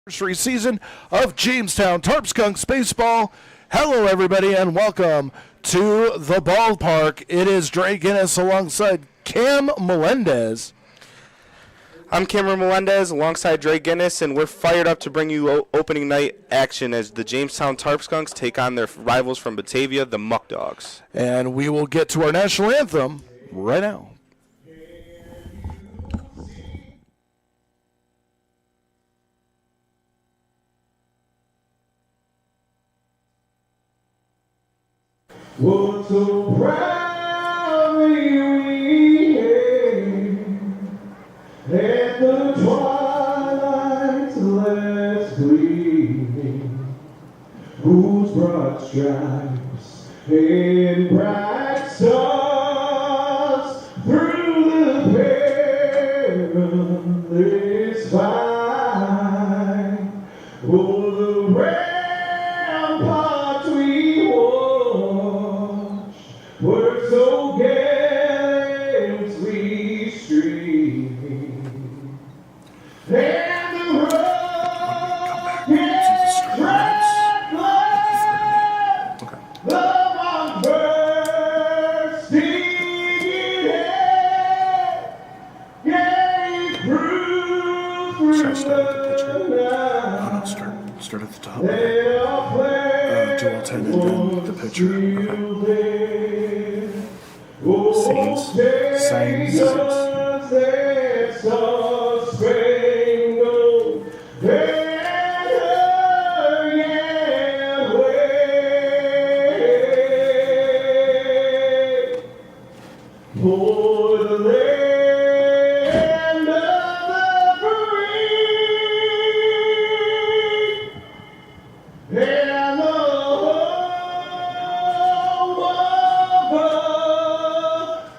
Anniversary season of Jamestown Tarp Skunks Baseball. Hello, everybody, and welcome to the ballpark. It is Dre Guinness alongside Cam Melendez. I'm Cameron Melendez alongside Dre Guinness, and we're fired up to bring you opening night action as the Jamestown Tarp Skunks take on their rivals from Batavia, the Muckdogs. And we will get to our national anthem right now. Oh, so proudly we hailed at the twilight's last gleaming, whose broad stripes and bright stars through the perilous fight. Oh, the ramparts we were so gallantly streaming, and the rugged striped line of our bursting head gave proof through the night. Start at the top. Do alternate and then the pitcher. Saints. For the land of the free and the home of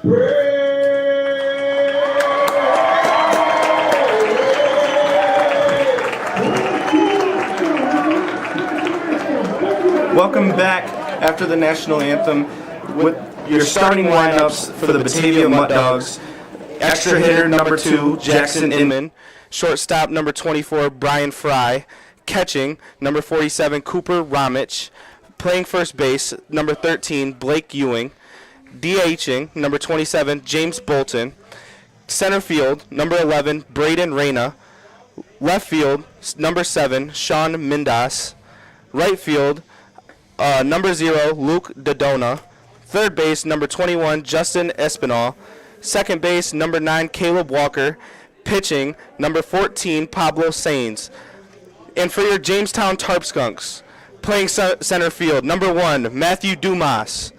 the Welcome back after the national anthem with your starting lineups for the Batavia Muckdogs. Extra hitter number 2, Jackson Inman. Shortstop number 24, Brian Fry. Catching number 47, Cooper Ramich. Playing first base number 13, Blake Ewing. DHing number 27, James Bolton. Center field number 11, Braden Reyna. Left field number 7, Sean Mindas. Right field number 0, Luke Dodona. Third base number 21, Justin Espinal. Second base number 9, Caleb Walker. Pitching number 14, Pablo Sainz. And for your Jamestown Tarp Skunks, playing center field number 1, Matthew Dumas.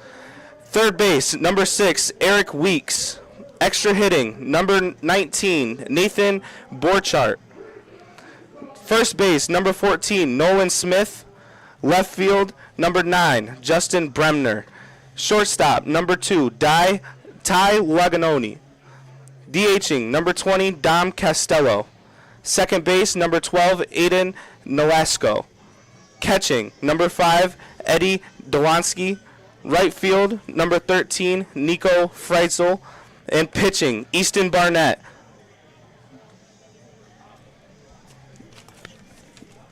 Third base number 6, Eric Weeks. Extra hitting number 19, Nathan Borchardt. First base number 14, Nolan Smith. Left field number 9, Justin Bremner. Shortstop number 2, Ty Laganoni. DHing number 20, Dom Castello. Second base number 12, Aiden Nolasco. Catching number 5, Eddie Delansky. Right field number 13, Nico Freitzel. And pitching, Easton Barnett.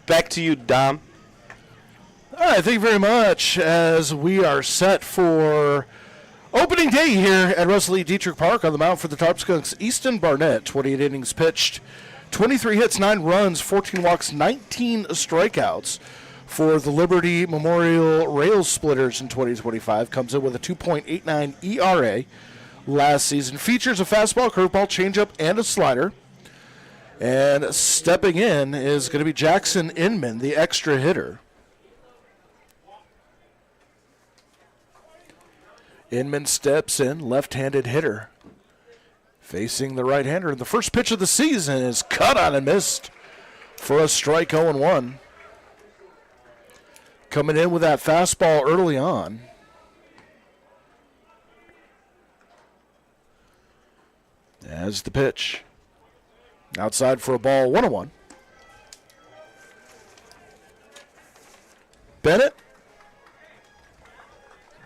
Back to you, Dom. All right, thank you very much. As we are set for opening day here at Russell E. Dietrich Park on the mound for the Tarp Skunks, Easton Barnett, 28 innings pitched, 23 hits, 9 runs, 14 walks, 19 strikeouts for the Liberty Memorial Rail Splitters in 2025. Comes in with a 2.89 ERA last season. Features a fastball, curveball, changeup, and a slider. And stepping in is going to be Jackson Inman, the extra hitter. Inman steps in, left-handed hitter, facing the right-hander. And the first pitch of the season is cut on and missed for a strike 0-1. Coming in with that fastball early on. As the pitch. Outside for a ball, 1-1. Bennett.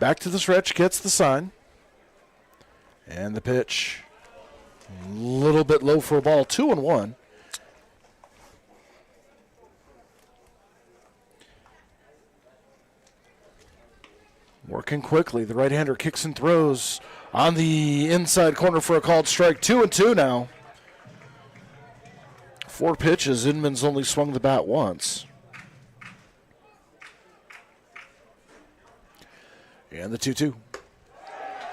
Back to the stretch, gets the sign. And the pitch. A little bit low for a ball, 2-1. Working quickly. The right-hander kicks and throws on the inside corner for a called strike. 2-2 now. 4 pitches. Inman's only swung the bat once. And the 2-2.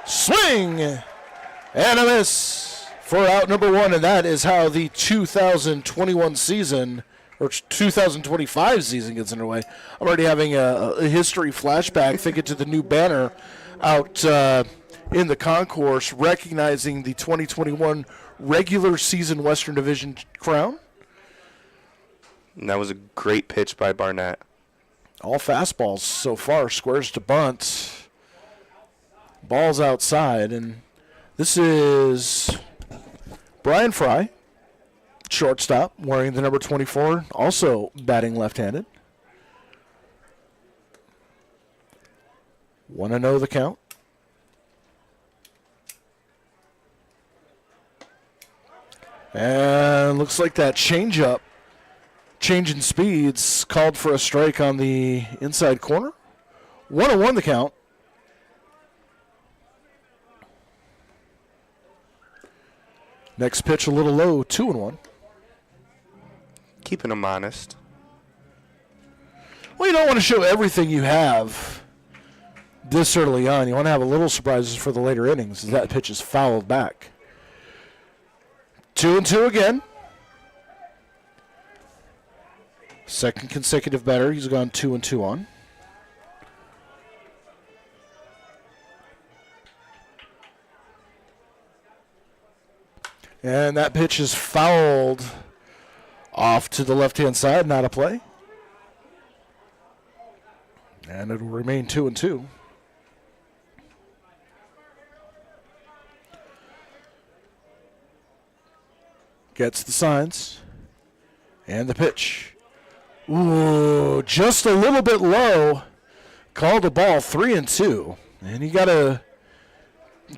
Swing! And a miss for out number 1. And that is how the 2021 season, or 2025 season, gets underway. I'm already having a history flashback, thinking to the new banner out in the concourse, recognizing the 2021 regular season Western Division crown. And that was a great pitch by Barnett. All fastballs so far, squares to bunt. Ball's outside, and this is Brian Fry, shortstop, wearing the number 24, also batting left-handed. 1-0 the count. And looks like that changeup, change in speeds, called for a strike on the inside corner. 1-1 the count. Next pitch a little low, 2-1. Keeping him honest. Well, you don't want to show everything you have this early on. You want to have a little surprises for the later innings as that pitch is fouled back. 2-2 again. Second consecutive batter he's gone 2-2 on. And that pitch is fouled off to the left-hand side, not a play. And it will remain 2-2. Gets the signs. And the pitch. Ooh, just a little bit low. Called the ball 3-2. And you got to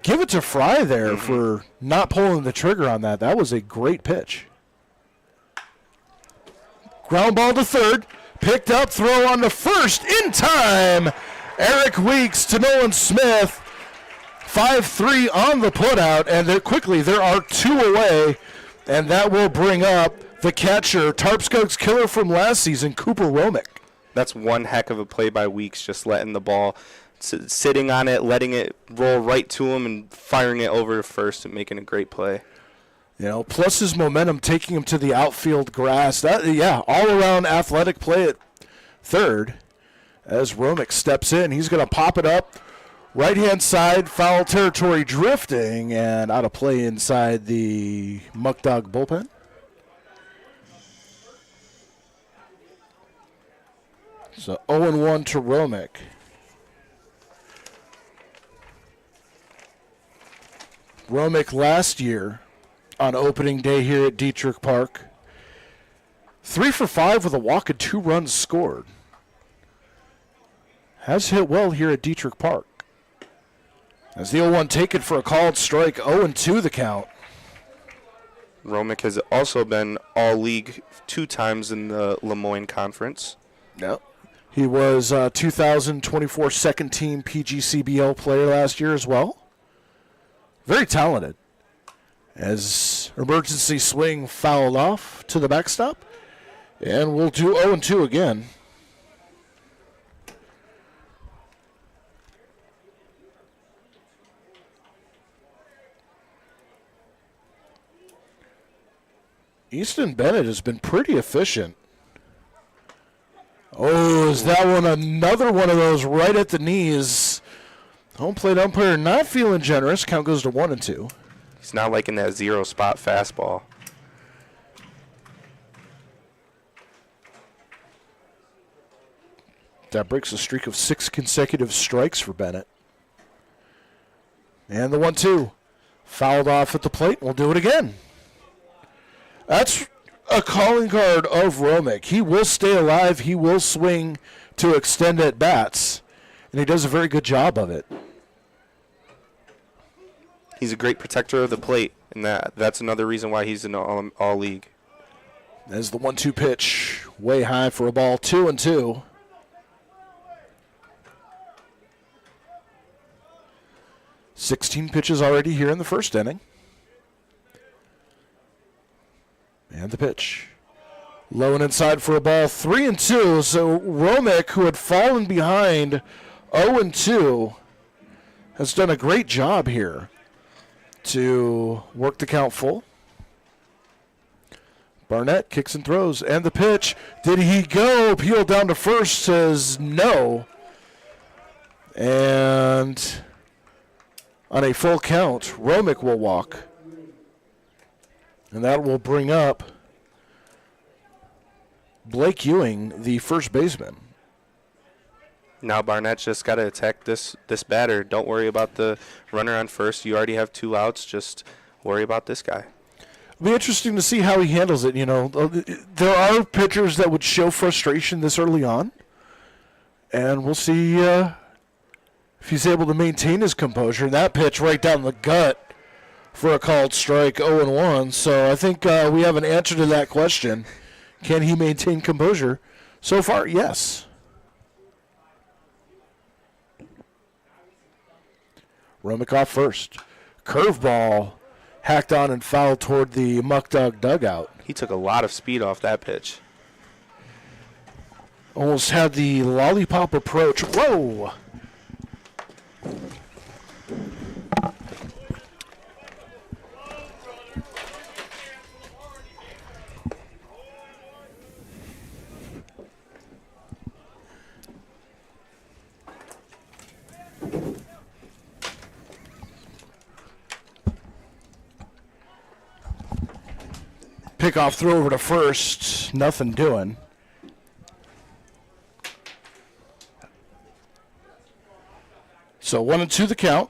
give it to Fry there for not pulling the trigger on that. That was a great pitch. Ground ball to third. Picked up, throw on to first in time. Eric Weeks to Nolan Smith. 5-3 on the putout, and there are 2 away, and that will bring up the catcher, Tarp Skunks killer from last season, Cooper Romick. That's one heck of a play by Weeks, just letting the ball, sitting on it, letting it roll right to him, and firing it over to first and making a great play. You know, plus his momentum taking him to the outfield grass. All-around athletic play at third as Romick steps in. He's going to pop it up. Right-hand side, foul territory drifting, and out of play inside the Muckdog bullpen. So 0-1 to Romick. Romick last year on opening day here at Dietrich Park, 3 for 5 with a walk and 2 runs scored. Has hit well here at Dietrich Park. As the 0-1 taken for a called strike, 0-2 the count. Romick has also been all-league 2 times in the Lemoyne Conference. Yep. He was 2024 second-team PGCBL player last year as well. Very talented. As emergency swing fouled off to the backstop. And we'll do 0-2 again. Easton Bennett has been pretty efficient. Oh, is that one another one of those right at the knees? Home plate umpire not feeling generous. Count goes to 1-2. He's not liking that 0-spot fastball. That breaks a streak of 6 consecutive strikes for Bennett. And the 1-2. Fouled off at the plate. We'll do it again. That's a calling card of Romick. He will stay alive. He will swing to extend at bats. And he does a very good job of it. He's a great protector of the plate, and that's another reason why he's in all league. As the 1-2 pitch, way high for a ball, 2-2. 16 pitches already here in the first inning. And the pitch. Low and inside for a ball, 3-2. So Romick, who had fallen behind 0-2, has done a great job here to work the count full. Barnett kicks and throws, and the pitch. Did he go? Peeled down to first, says no. And on a full count, Romick will walk. And that will bring up Blake Ewing, the first baseman. Now Barnett's just got to attack this batter. Don't worry about the runner on first. You already have 2 outs. Just worry about this guy. It'll be interesting to see how he handles it. You know, there are pitchers that would show frustration this early on, and we'll see if he's able to maintain his composure. And that pitch right down the gut for a called strike, 0-1. So I think we have an answer to that question. Can he maintain composure? So far, yes. Romick off first. Curveball hacked on and fouled toward the Muckdog dugout. He took a lot of speed off that pitch. Almost had the lollipop approach. Whoa! Pickoff throw over to first. Nothing doing. So 1-2 the count.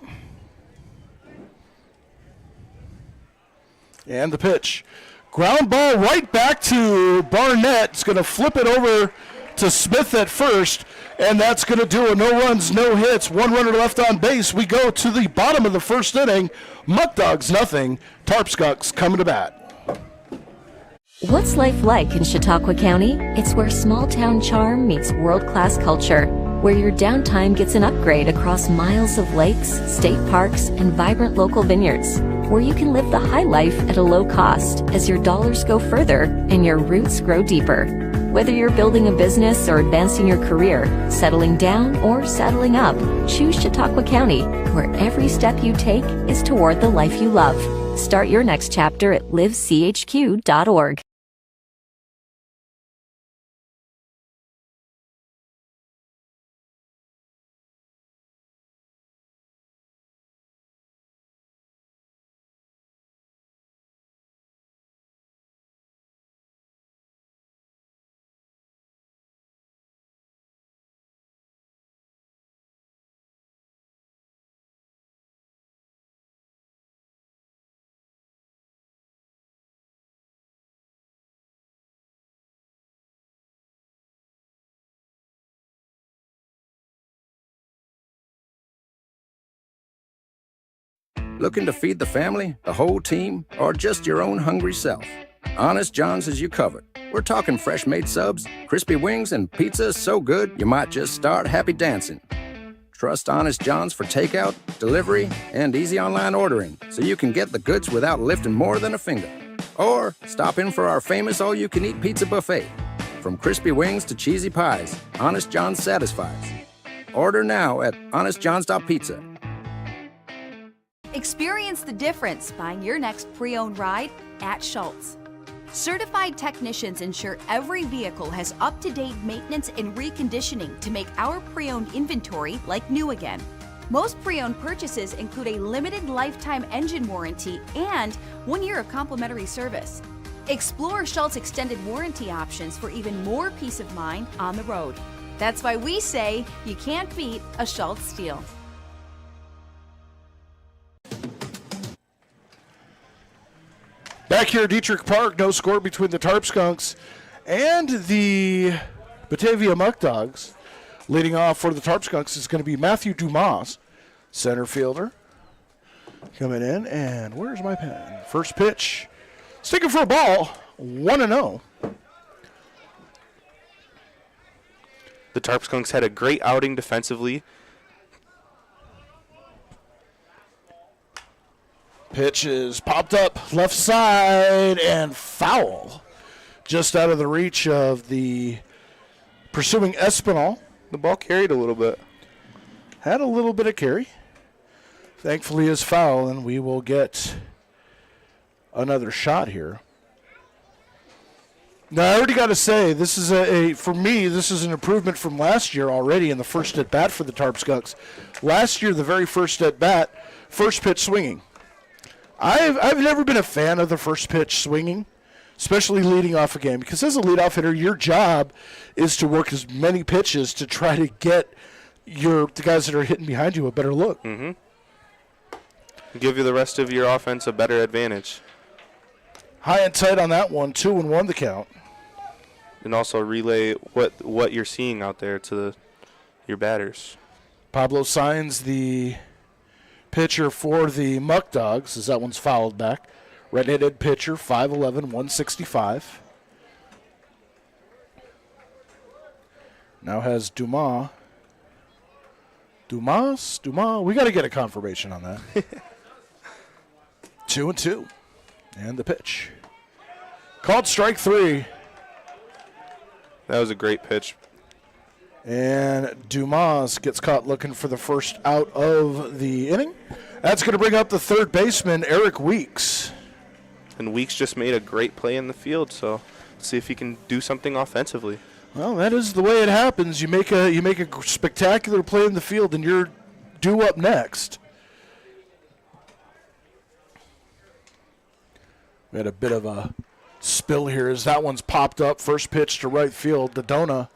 And the pitch. Ground ball right back to Barnett. It's going to flip it over to Smith at first. And that's going to do it. No runs, no hits. 1 runner left on base. We go to the bottom of the first inning. Muckdogs nothing. Tarp Skunks coming to bat. What's life like in Chautauqua County? It's where small-town charm meets world-class culture, where your downtime gets an upgrade across miles of lakes, state parks, and vibrant local vineyards, where you can live the high life at a low cost as your dollars go further and your roots grow deeper. Whether you're building a business or advancing your career, settling down or settling up, choose Chautauqua County, where every step you take is toward the life you love. Start your next chapter at livechq.org. Looking to feed the family, the whole team, or just your own hungry self? Honest John's has you covered. We're talking fresh-made subs, crispy wings, and pizza so good you might just start happy dancing. Trust Honest John's for takeout, delivery, and easy online ordering so you can get the goods without lifting more than a finger. Or stop in for our famous all-you-can-eat pizza buffet. From crispy wings to cheesy pies, Honest John's satisfies. Order now at honestjohns.pizza. Experience the difference buying your next pre-owned ride at Schultz. Certified technicians ensure every vehicle has up-to-date maintenance and reconditioning to make our pre-owned inventory like new again. Most pre-owned purchases include a limited lifetime engine warranty and 1 year of complimentary service. Explore Schultz extended warranty options for even more peace of mind on the road. That's why we say you can't beat a Schultz deal. Back here at Dietrich Park, no score between the Tarp Skunks and the Batavia Muckdogs. Leading off for the Tarp Skunks is going to be Matthew Dumas, center fielder. Coming in, and where's my pen? First pitch, sticking for a ball, 1-0. The Tarp Skunks had a great outing defensively. Pitch is popped up left side and foul. Just out of the reach of the pursuing Espinal. The ball carried a little bit. Had a little bit of carry. Thankfully is foul, and we will get another shot here. Now, I already got to say, this is for me, this is an improvement from last year already in the first at bat for the Tarp Skunks. Last year, the very first at bat, first pitch swinging. I've never been a fan of the first pitch swinging, especially leading off a game, because as a leadoff hitter, your job is to work as many pitches to try to get the guys that are hitting behind you a better look. Mm-hmm. Give you the rest of your offense a better advantage. High and tight on that one, 2-1 the count. And also relay what you're seeing out there to your batters. Pablo signs the pitcher for the Muckdogs, as that one's fouled back. Red-headed pitcher, 5'11", 165. Now has Dumas. Dumas? We got to get a confirmation on that. 2-2. And the pitch. Called strike 3. That was a great pitch. And Dumas gets caught looking for the first out of the inning. That's going to bring up the third baseman, Eric Weeks. And Weeks just made a great play in the field, so let's see if he can do something offensively. Well, that is the way it happens. You make a spectacular play in the field, and you're due up next. We had a bit of a spill here as that one's popped up. First pitch to right field. Dodona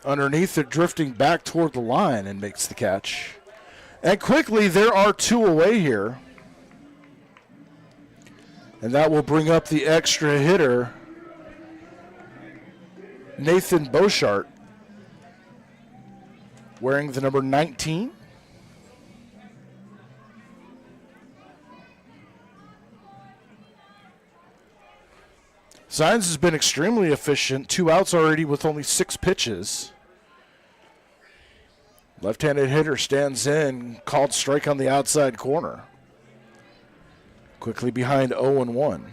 underneath it, drifting back toward the line, and makes the catch. And quickly, there are 2 away here. And that will bring up the extra hitter, Nathan Beauchart, wearing the number 19. Zines has been extremely efficient. 2 outs already with only 6 pitches. Left-handed hitter stands in, called strike on the outside corner. Quickly behind 0-1.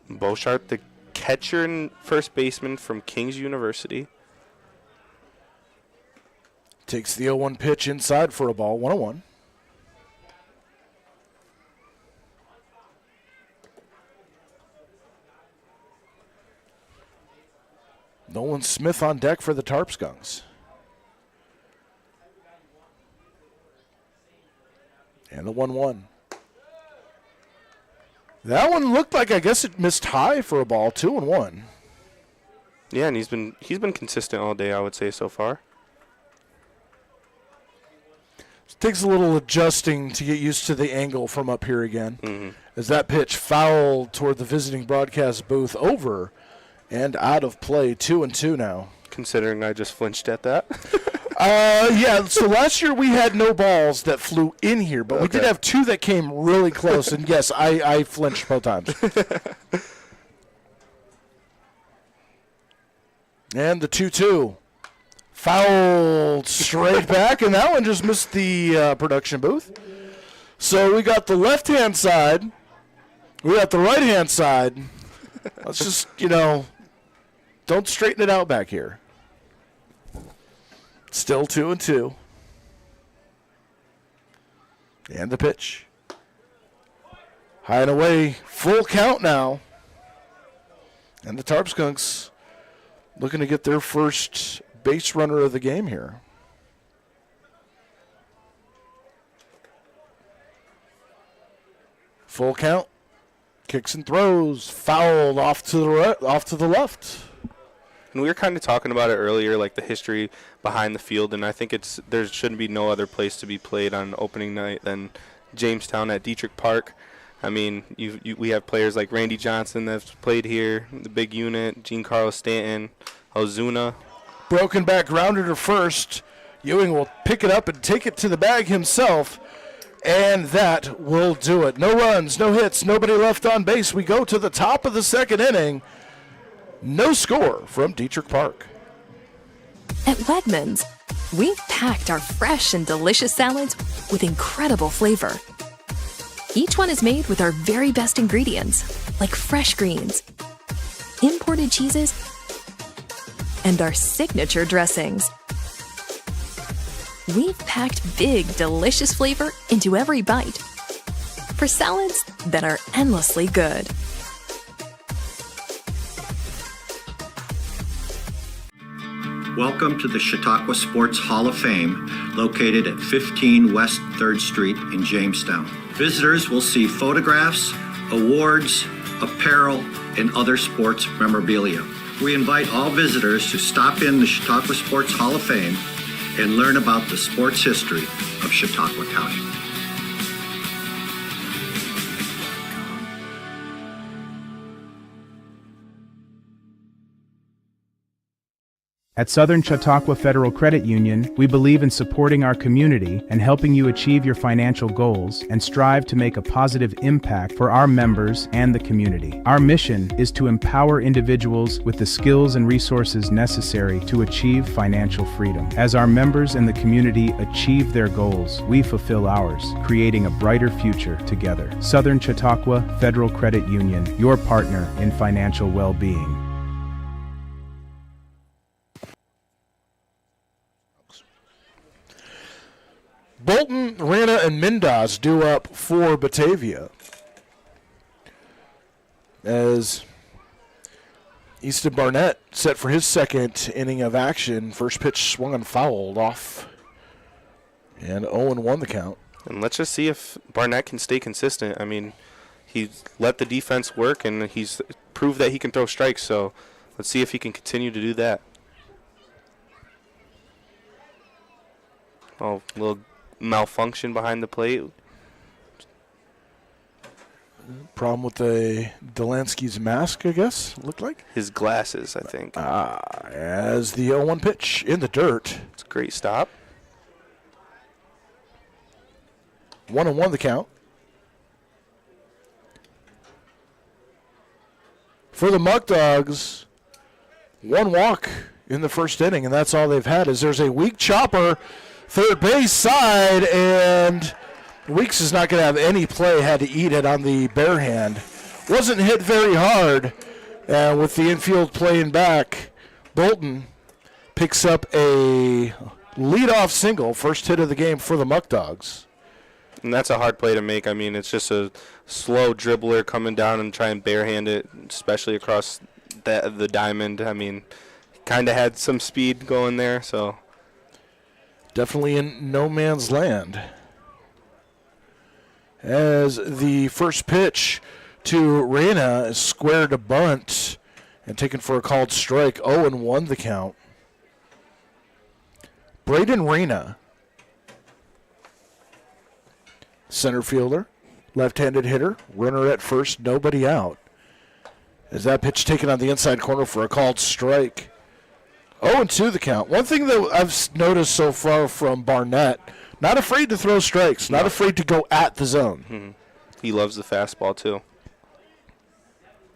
Beauchart, the catcher and first baseman from King's University. Takes the 0-1 pitch inside for a ball, 1-1. Nolan Smith on deck for the Tarp Skunks. And the 1-1. That one looked like, I guess it missed high for a ball, 2-1. Yeah, and he's been consistent all day, I would say, so far. It takes a little adjusting to get used to the angle from up here again. Mm-hmm. As that pitch fouled toward the visiting broadcast booth, over and out of play, 2-2 now. Considering I just flinched at that. Yeah, so last year we had no balls that flew in here, but we did have 2 that came really close, and yes, I flinched both times. And the 2-2. Fouled straight back, and that one just missed the production booth. So we got the left-hand side. We got the right-hand side. Let's just, don't straighten it out back here. Still 2-2. And the pitch. High and away. Full count now. And the Tarp Skunks looking to get their first base runner of the game here. Full count. Kicks and throws. Fouled off to the left. And we were kind of talking about it earlier, like the history behind the field, and I think there shouldn't be no other place to be played on opening night than Jamestown at Dietrich Park. I mean, we have players like Randy Johnson that's played here, the big unit, Gene Carlos Stanton, Ozuna. Broken back grounder to first. Ewing will pick it up and take it to the bag himself, and that will do it. No runs, no hits, nobody left on base. We go to the top of the second inning. No score from Dietrich Park. At Wegmans, we've packed our fresh and delicious salads with incredible flavor. Each one is made with our very best ingredients, like fresh greens, imported cheeses, and our signature dressings. We've packed big, delicious flavor into every bite for salads that are endlessly good. Welcome to the Chautauqua Sports Hall of Fame, located at 15 West 3rd Street in Jamestown. Visitors will see photographs, awards, apparel, and other sports memorabilia. We invite all visitors to stop in the Chautauqua Sports Hall of Fame and learn about the sports history of Chautauqua County. At Southern Chautauqua Federal Credit Union, we believe in supporting our community and helping you achieve your financial goals and strive to make a positive impact for our members and the community. Our mission is to empower individuals with the skills and resources necessary to achieve financial freedom. As our members and the community achieve their goals, we fulfill ours, creating a brighter future together. Southern Chautauqua Federal Credit Union, your partner in financial well-being. Bolton, Rana, and Mindas due up for Batavia. As Easton Barnett set for his second inning of action. First pitch swung and fouled off. And 0-1 the count. And let's just see if Barnett can stay consistent. I mean, he's let the defense work, and he's proved that he can throw strikes. So let's see if he can continue to do that. Oh, a little malfunction behind the plate. Problem with the Delansky's mask, I guess, looked like. His glasses, I think. As the 0-1 pitch in the dirt. It's a great stop. 1-1 the count. For the Muckdogs, one walk in the first inning, and that's all they've had. Is there's a weak chopper third base side, and Weeks is not going to have any play, had to eat it on the bare hand. Wasn't hit very hard, with the infield playing back. Bolton picks up a leadoff single, first hit of the game for the Muckdogs. And that's a hard play to make. I mean, it's just a slow dribbler coming down and try and barehand it, especially across the diamond. I mean, kind of had some speed going there, so. Definitely in no man's land. As the first pitch to Reyna is squared a bunt and taken for a called strike. 0-1 the count. Braden Reyna, center fielder, left-handed hitter, runner at first, nobody out. As that pitch taken on the inside corner for a called strike. 0-2 the count. One thing that I've noticed so far from Barnett, not afraid to throw strikes, not afraid to go at the zone. Mm-hmm. He loves the fastball, too.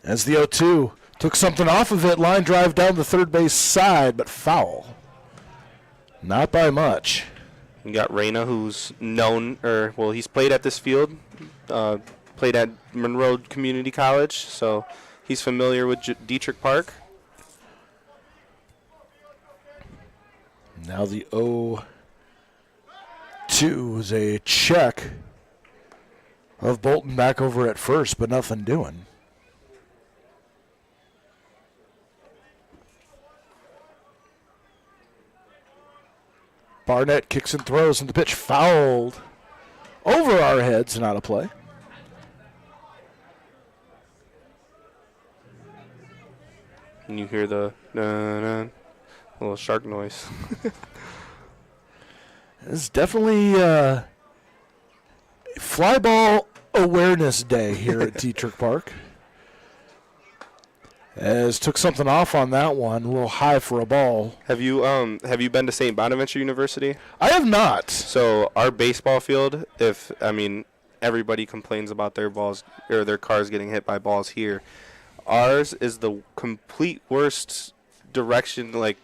As the 0-2 took something off of it, line drive down the third base side, but foul. Not by much. You got Reyna, who's known, he's played at this field, played at Monroe Community College, so he's familiar with Dietrich Park. Now the 0-2 is a check of Bolton back over at first, but nothing doing. Barnett kicks and throws, and the pitch fouled over our heads and out of play. And you hear the little shark noise. It's definitely fly ball awareness day here at Dietrich Park. As took something off on that one, a little high for a ball. Have you been to St. Bonaventure University? I have not. So our baseball field, everybody complains about their balls or their cars getting hit by balls here. Ours is the complete worst direction, like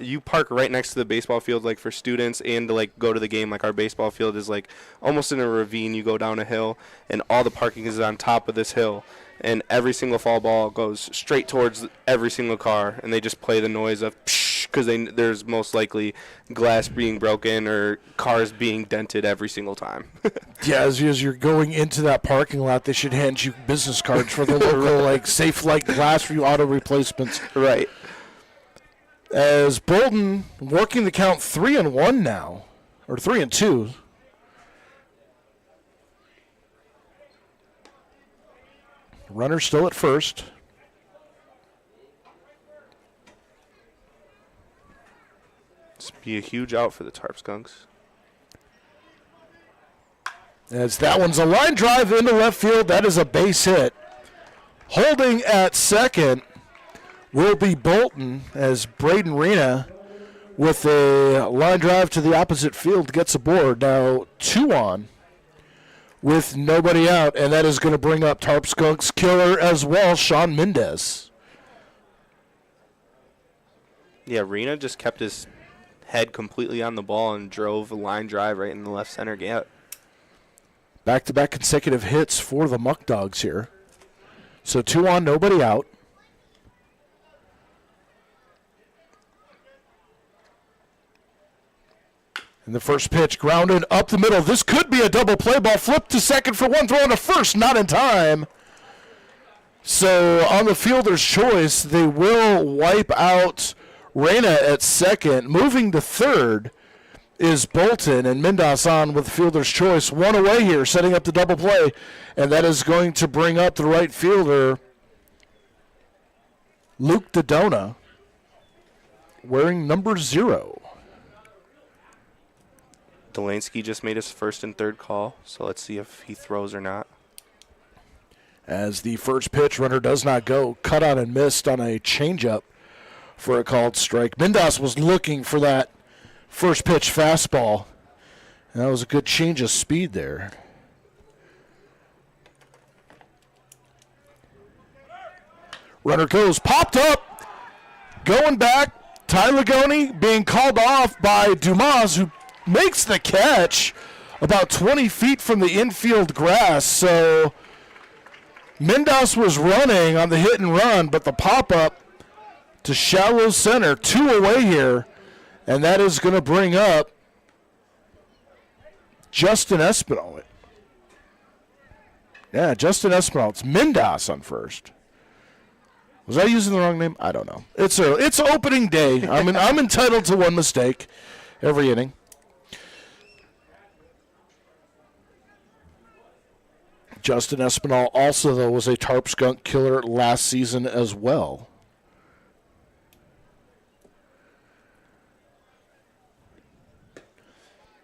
you park right next to the baseball field, like for students and to like go to the game. Like our baseball field is like almost in a ravine. You go down a hill, and all the parking is on top of this hill. And every single foul ball goes straight towards every single car, and they just play the noise of psh, because there's most likely glass being broken or cars being dented every single time. Yeah, as you're going into that parking lot, they should hand you business cards for the local like Safe Light Glass auto replacements. Right. As Bolton working the count 3-1 now, or 3-2. Runner still at first. This would be a huge out for the Tarp Skunks. As that one's a line drive into left field. That is a base hit. Holding at second will be Bolton as Braden Rena with a line drive to the opposite field gets aboard. Now 2 on with nobody out, and that is going to bring up Tarp Skunks killer as well, Sean Mendez. Yeah, Rena just kept his head completely on the ball and drove a line drive right in the left center gap. Back-to-back consecutive hits for the Muckdogs here. So 2 on, nobody out. And the first pitch grounded up the middle. This could be a double play ball. Flipped to second for one, throwing to first, not in time. So on the fielder's choice, they will wipe out Reyna at second. Moving to third is Bolton, and Mendas on with fielder's choice. One away here, setting up the double play. And that is going to bring up the right fielder, Luke Dodona, wearing number 0. Delansky just made his first and third call, so let's see if he throws or not. As the first pitch, runner does not go. Cut on and missed on a changeup for a called strike. Mendas was looking for that first pitch fastball. And that was a good change of speed there. Runner goes, popped up, going back. Ty Lagoni being called off by Dumas, who makes the catch about 20 feet from the infield grass. So Mendas was running on the hit and run, but the pop-up to shallow center, 2 away here, and that is going to bring up Justin Espinal. Yeah, Justin Espinal. It's Mendas on first. Was I using the wrong name? I don't know. It's opening day. I'm entitled to one mistake every inning. Justin Espinal also, though, was a Tarp Skunk killer last season as well.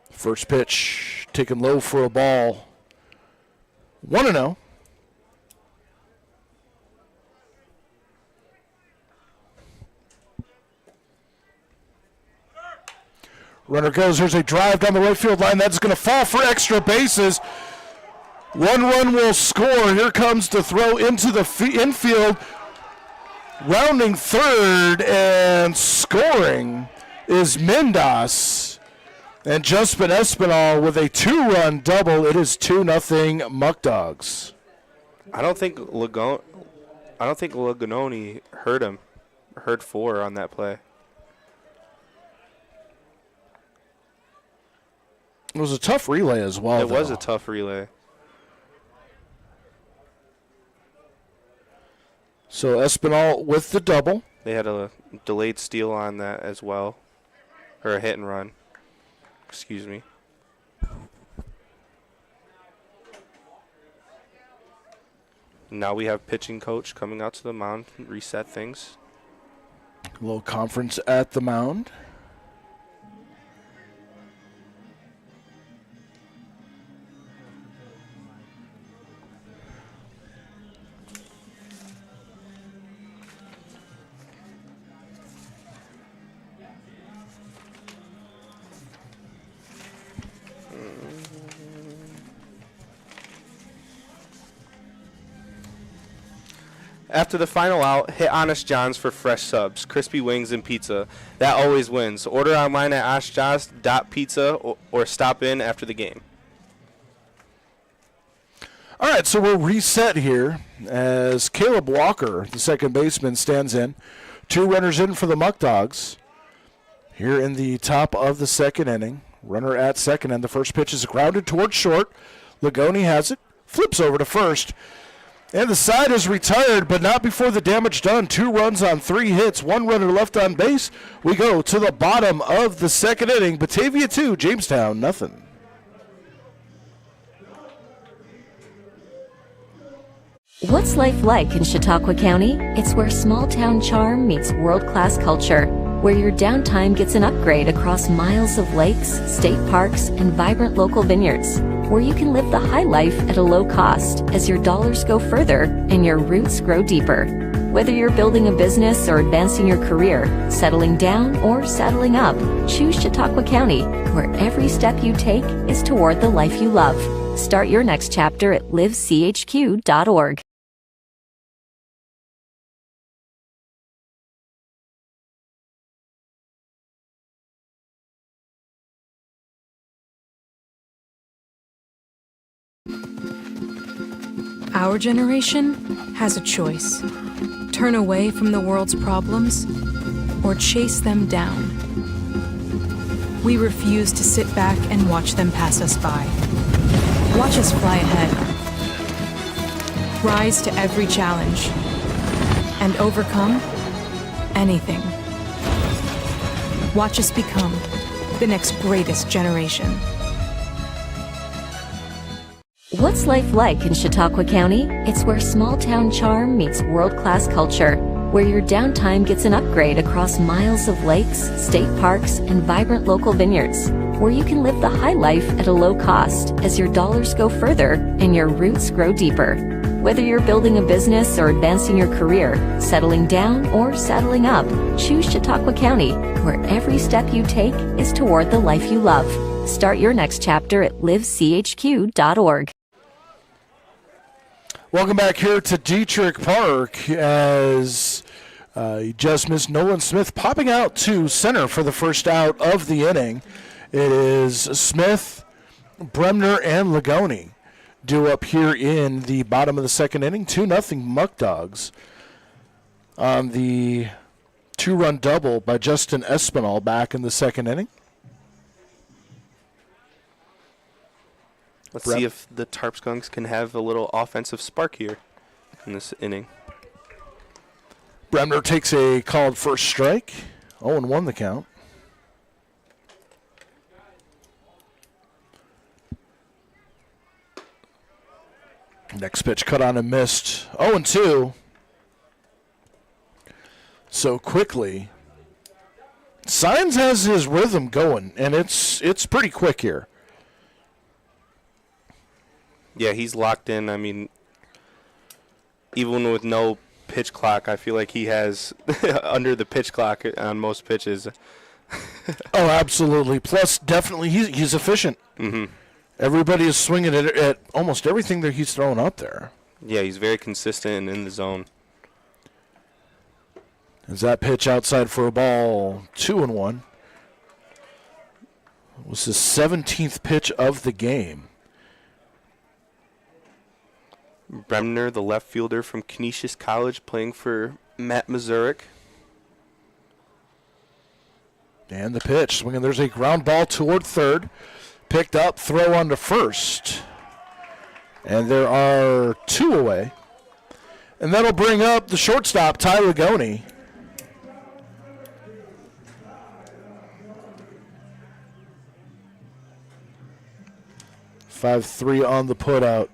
First pitch, taken low for a ball. 1-0. Runner goes. There's a drive down the right field line. That's going to fall for extra bases. 1 run will score. Here comes to throw into the infield. Rounding third and scoring is Mendas. And Justin Espinal with a 2-run double. It is 2-0 Muckdogs. I don't think Lagononi heard him. Heard 4 on that play. It was a tough relay as well. It was a tough relay. So Espinal with the double. They had a delayed steal on that as well. Or a hit and run. Excuse me. Now we have pitching coach coming out to the mound, reset things. A little conference at the mound. After the final out, hit Honest John's for fresh subs, crispy wings, and pizza. That always wins. Order online at honestjohns.pizza or stop in after the game. All right, so we'll reset here as Caleb Walker, the second baseman, stands in. 2 runners in for the Muckdogs here in the top of the second inning. Runner at second, and the first pitch is grounded towards short. Lagoni has it, flips over to first. And the side is retired, but not before the damage done. 2 runs on 3 hits, 1 runner left on base. We go to the bottom of the second inning. Batavia 2, Jamestown nothing. What's life like in Chautauqua County? It's where small-town charm meets world-class culture, where your downtime gets an upgrade across miles of lakes, state parks, and vibrant local vineyards, where you can live the high life at a low cost as your dollars go further and your roots grow deeper. Whether you're building a business or advancing your career, settling down or settling up, choose Chautauqua County, where every step you take is toward the life you love. Start your next chapter at livechq.org. Our generation has a choice. Turn away from the world's problems or chase them down. We refuse to sit back and watch them pass us by. Watch us fly ahead. Rise to every challenge and overcome anything. Watch us become the next greatest generation. What's life like in Chautauqua County? It's where small-town charm meets world-class culture, where your downtime gets an upgrade across miles of lakes, state parks, and vibrant local vineyards, where you can live the high life at a low cost as your dollars go further and your roots grow deeper. Whether you're building a business or advancing your career, settling down or settling up, choose Chautauqua County, where every step you take is toward the life you love. Start your next chapter at livechq.org. Welcome back here to Dietrich Park as you just missed Nolan Smith popping out to center for the first out of the inning. It is Smith, Bremner, and Lagoni due up here in the bottom of the second inning. 2-0 Muckdogs on the 2-run double by Justin Espinal back in the second inning. Let's see if the Tarp Skunks can have a little offensive spark here in this inning. Bremner takes a called first strike. 0-1 the count. Next pitch cut on and missed. 0-2. So quickly. Signs has his rhythm going, and it's pretty quick here. Yeah, he's locked in. I mean, even with no pitch clock, I feel like he has under the pitch clock on most pitches. Oh, absolutely. Plus, definitely, he's efficient. Mm-hmm. Everybody is swinging at almost everything that he's throwing out there. Yeah, he's very consistent and in the zone. Is that pitch outside for a ball? 2-1. It was his 17th pitch of the game. Bremner, the left fielder from Canisius College, playing for Matt Mazurik. And the pitch, swinging. There's a ground ball toward third. Picked up, throw on to first. And there are 2 away. And that'll bring up the shortstop, Ty Lagoni. .53 on the putout.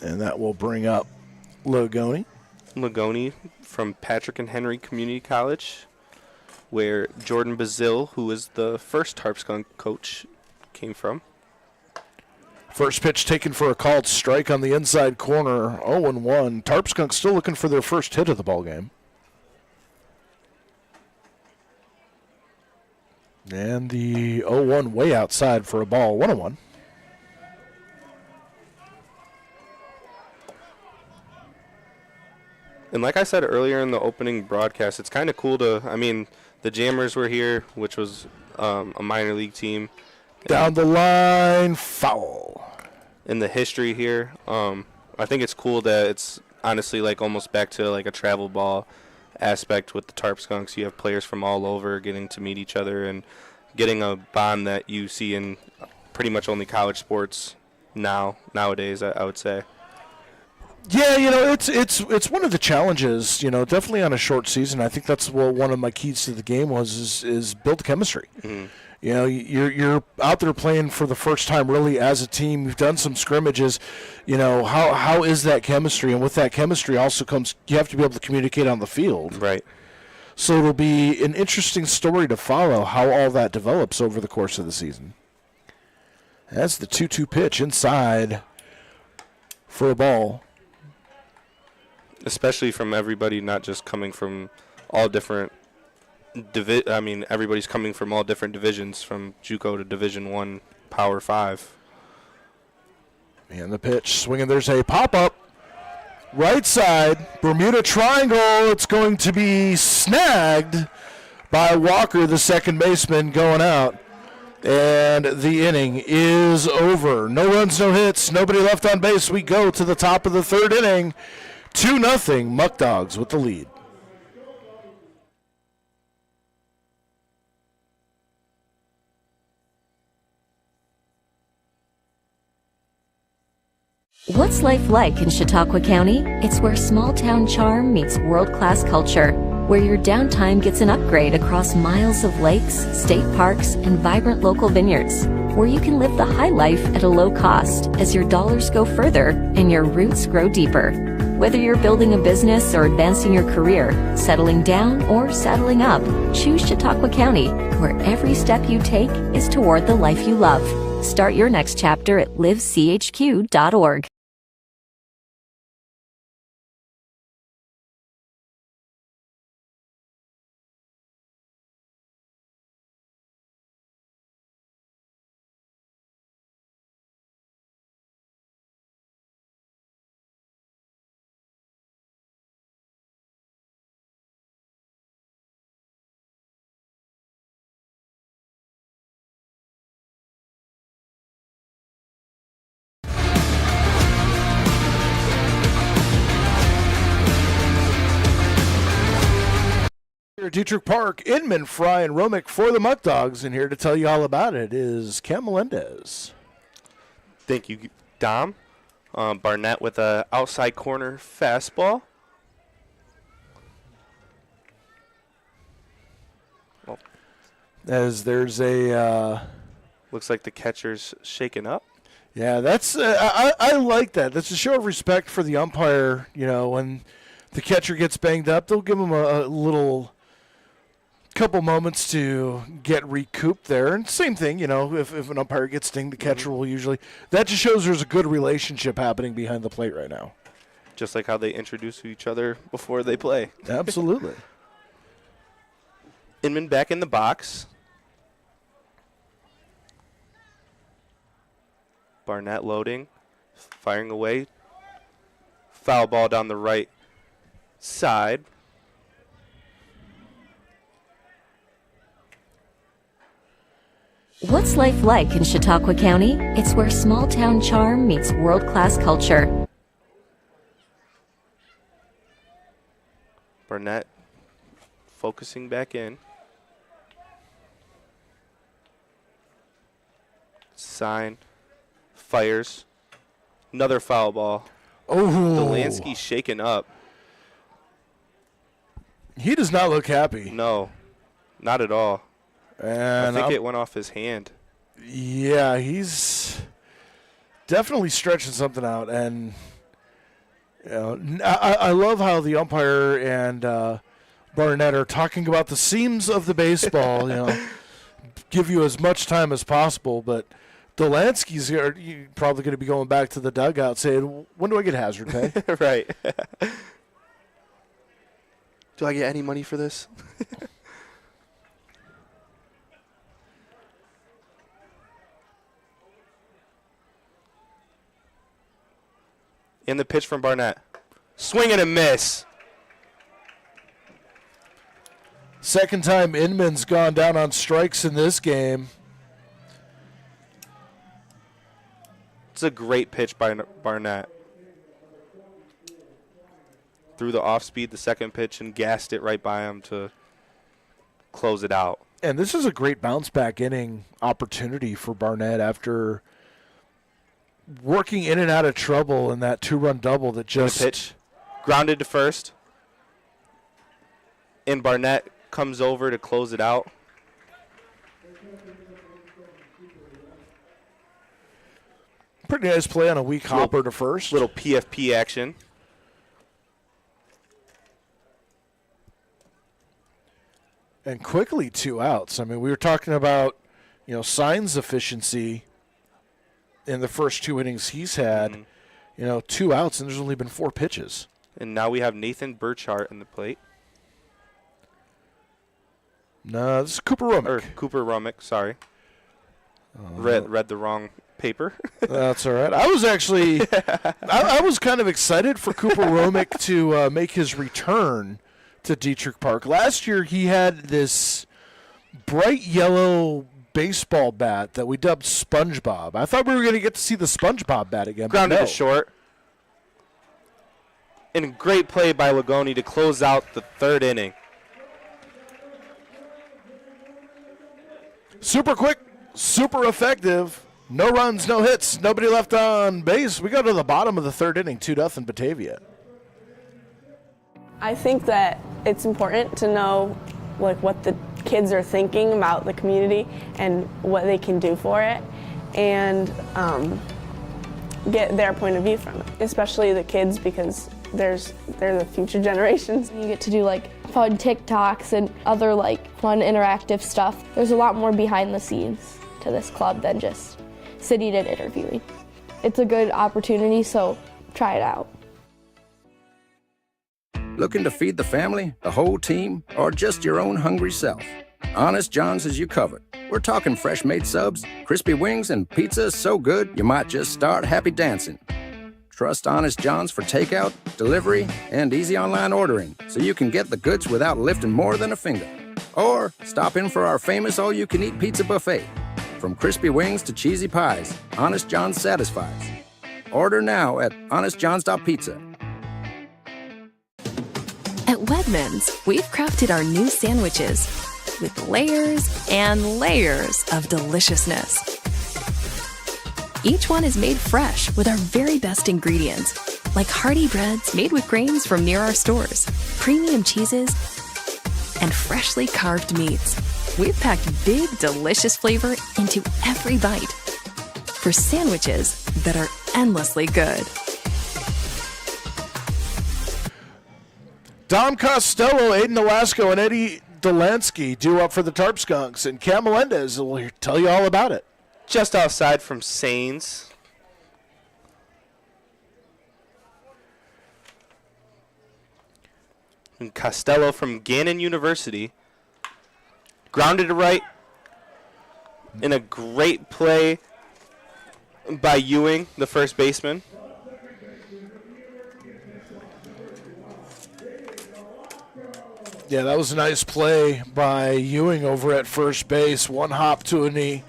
And that will bring up Lagoni. Lagoni from Patrick and Henry Community College, where Jordan Bazil, who was the first Tarp Skunk coach, came from. First pitch taken for a called strike on the inside corner. 0-1. Tarp Skunks still looking for their first hit of the ball game. And the 0-1 way outside for a ball. 1-1. And like I said earlier in the opening broadcast, it's kind of cool to, I mean, the Jammers were here, which was a minor league team. Down the line, foul. In the history here, I think it's cool that it's honestly like almost back to like a travel ball aspect with the Tarp Skunks. You have players from all over getting to meet each other and getting a bond that you see in pretty much only college sports nowadays, I would say. Yeah, it's one of the challenges, definitely on a short season. I think that's what one of my keys to the game is build chemistry. Mm-hmm. You're out there playing for the first time really as a team. You've done some scrimmages. How is that chemistry? And with that chemistry also comes you have to be able to communicate on the field. Right. So it'll be an interesting story to follow how all that develops over the course of the season. That's the 2-2 pitch inside for a ball. Especially from everybody, not just coming from all different everybody's coming from all different divisions, from JUCO to Division I, Power 5. And the pitch, swinging, there's a pop-up. Right side, Bermuda Triangle. It's going to be snagged by Walker, the second baseman, going out. And the inning is over. No runs, no hits, nobody left on base. We go to the top of the third inning. 2-0, Muckdogs with the lead. What's life like in Chautauqua County? It's where small-town charm meets world-class culture, where your downtime gets an upgrade across miles of lakes, state parks, and vibrant local vineyards, where you can live the high life at a low cost as your dollars go further and your roots grow deeper. Whether you're building a business or advancing your career, settling down or saddling up, choose Chautauqua County, where every step you take is toward the life you love. Start your next chapter at livechq.org. Here at Dietrich Park, Inman, Fry, and Romick for the Muckdogs, and here to tell you all about it is Cam Melendez. Thank you, Dom. Barnett with a outside corner fastball. As there's a... looks like the catcher's shaken up. Yeah, that's I like that. That's a show of respect for the umpire. When the catcher gets banged up, they'll give him a little couple moments to get recouped there. And same thing, if an umpire gets stinged, the catcher will usually. That just shows there's a good relationship happening behind the plate right now. Just like how they introduce each other before they play. Absolutely. Inman back in the box. Barnett loading, firing away. Foul ball down the right side. What's life like in Chautauqua County? It's where small-town charm meets world-class culture. Barnett focusing back in. Sign. Fires. Another foul ball. Oh. Delansky shaken up. He does not look happy. No, not at all. And I think it went off his hand. Yeah, he's definitely stretching something out. And I love how the umpire and Barnett are talking about the seams of the baseball. Give you as much time as possible, but Delansky's probably going to be going back to the dugout saying, when do I get hazard pay? Right. Do I get any money for this? And the pitch from Barnett. Swing and a miss. Second time Inman's gone down on strikes in this game. It's a great pitch by Barnett. Threw the off speed, the second pitch, and gassed it right by him to close it out. And this is a great bounce back inning opportunity for Barnett after working in and out of trouble in that 2-run double that just pitch grounded to first. And Barnett comes over to close it out. Pretty nice play on a weak hopper to first. Little PFP action. And quickly 2 outs. I mean, we were talking about, Signs' efficiency in the first 2 innings he's had. 2 outs, and there's only been 4 pitches. And now we have Nathan Burchart in the plate. No, this is Cooper Rummick. Or Cooper Rummick, sorry. Read the wrong paper. That's all right. I was actually, I was kind of excited for Cooper Rummick to make his return to Dietrich Park. Last year he had this bright yellow baseball bat that we dubbed SpongeBob. I thought we were going to get to see the SpongeBob bat again. Grounded to short. And great play by Lagoni to close out the 3rd inning. Super quick, super effective. No runs, no hits, nobody left on base. We go to the bottom of the 3rd inning, 2-0 Batavia. I think that it's important to know what the kids are thinking about the community and what they can do for it, and get their point of view from it, especially the kids, because they're the future generations. You get to do fun TikToks and other fun interactive stuff. There's a lot more behind the scenes to this club than just sitting and interviewing. It's a good opportunity, so try it out. Looking to feed the family, the whole team, or just your own hungry self? Honest John's has you covered. We're talking fresh-made subs, crispy wings, and pizza so good you might just start happy dancing. Trust Honest John's for takeout, delivery, and easy online ordering, so you can get the goods without lifting more than a finger. Or stop in for our famous all-you-can-eat pizza buffet. From crispy wings to cheesy pies, Honest John's satisfies. Order now at honestjohns.pizza. At Wegmans, we've crafted our new sandwiches with layers and layers of deliciousness. Each one is made fresh with our very best ingredients, like hearty breads made with grains from near our stores, premium cheeses, and freshly carved meats. We've packed big, delicious flavor into every bite for sandwiches that are endlessly good. Dom Costello, Aiden Nolasco, and Eddie Delansky due up for the Tarp Skunks, and Cam Melendez will tell you all about it. Just outside from Sains. And Costello from Gannon University. Grounded to right. In a great play by Ewing, the first baseman. Yeah, that was a nice play by Ewing over at first base. One hop to a knee.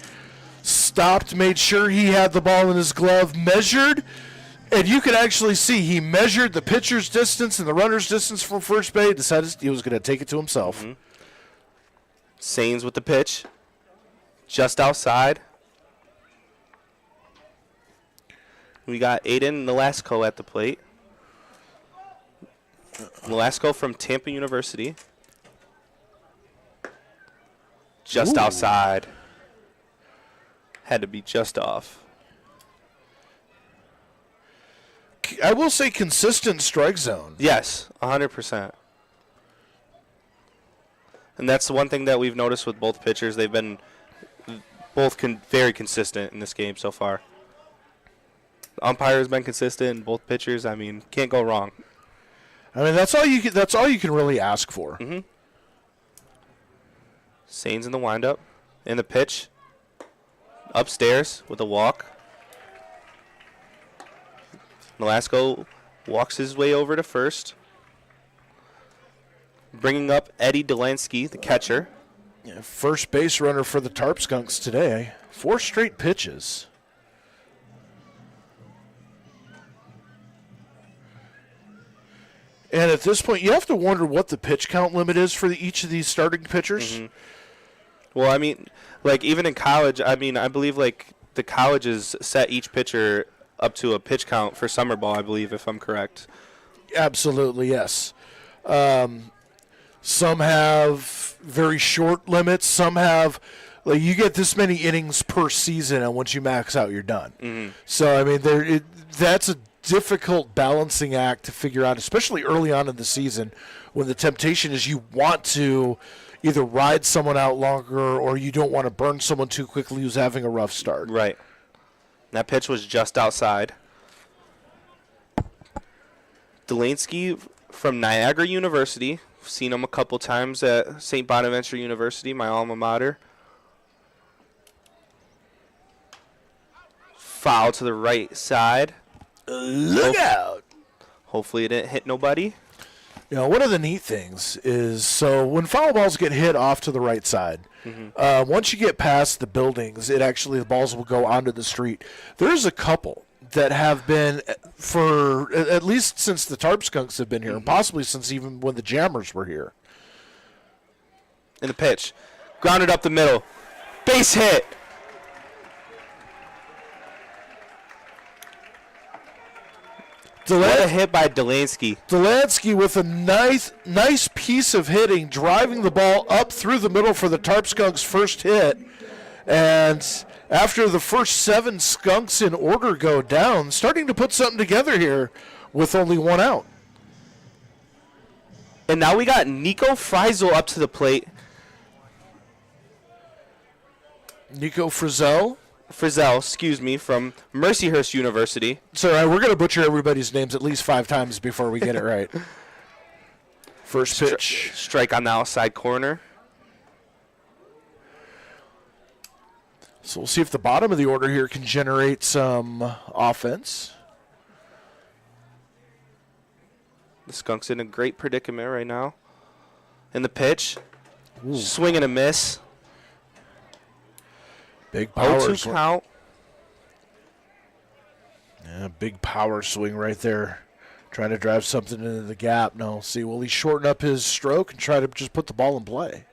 Stopped, made sure he had the ball in his glove, measured, and you could actually see he measured the pitcher's distance and the runner's distance from first base, decided he was going to take it to himself. Mm-hmm. Sains with the pitch. Just outside. We got Aiden Nolasco at the plate. Nolasco from Tampa University. Just outside. Had to be just off. I will say consistent strike zone. Yes, 100%. And that's the one thing that we've noticed with both pitchers. They've been both very consistent in this game so far. The umpire has been consistent, and both pitchers, I mean, can't go wrong. I mean, that's all you can really ask for. Mm-hmm. Sains in the windup. In the pitch. Upstairs with a walk. Nolasco walks his way over to first. Bringing up Eddie Delansky, the catcher. Yeah, first base runner for the Tarp Skunks today. 4 straight pitches. And at this point, you have to wonder what the pitch count limit is for each of these starting pitchers. Mm-hmm. Well, I mean, like even in college, I mean, I believe like the colleges set each pitcher up to a pitch count for summer ball, I believe, if I'm correct. Absolutely, yes. Some have very short limits. Some have, like, you get this many innings per season, and once you max out, you're done. Mm-hmm. So, I mean, that's a difficult balancing act to figure out, especially early on in the season, when the temptation is you want to either ride someone out longer or you don't want to burn someone too quickly who's having a rough start. Right. That pitch was just outside. Delansky from Niagara University. Seen him a couple times at St. Bonaventure University, my alma mater. Foul to the right side. Look out! Hopefully it didn't hit nobody. You know, one of the neat things is, so when foul balls get hit off to the right side, once you get past the buildings, the balls will go onto the street. There's a couple that have been for at least since the Tarp Skunks have been here, and possibly since even when the Jammers were here. In the pitch. Grounded up the middle. Base hit. What a hit by Delansky. Delansky with a nice piece of hitting, driving the ball up through the middle for the Tarp Skunks' first hit. And after the first 7 Skunks in order go down, starting to put something together here with only 1 out. And now we got Nico Frizel up to the plate. Nico Frizel, from Mercyhurst University. So we're going to butcher everybody's names at least 5 times before we get it right. First pitch. Strike on the outside corner. So we'll see if the bottom of the order here can generate some offense. The Skunks in a great predicament right now. In the pitch. Ooh. Swing and a miss. Big power 0-2 count. Yeah, big power swing right there. Trying to drive something into the gap. No, see, will he shorten up his stroke and try to just put the ball in play?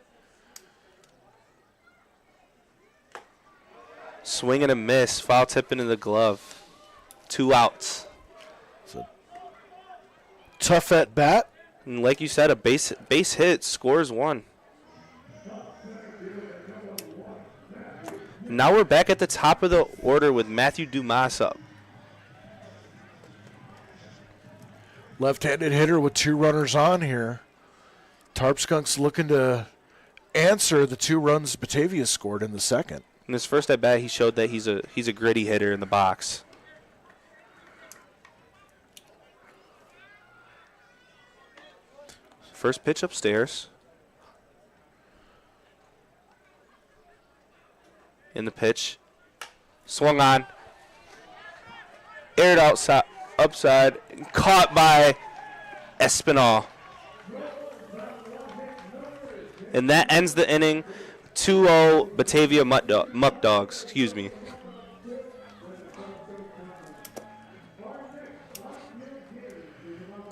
Swing and a miss. Foul tip into the glove. 2 outs. Tough at bat. And like you said, a base hit scores 1. Now we're back at the top of the order with Matthew Dumas up. Left-handed hitter with 2 runners on here. Tarp Skunks looking to answer the 2 runs Batavia scored in the second. In his first at bat, he showed that he's a gritty hitter in the box. First pitch upstairs. In the pitch. Swung on. Aired outside, upside. Caught by Espinal. And that ends the inning. 2-0 Batavia Muckdogs. Excuse me.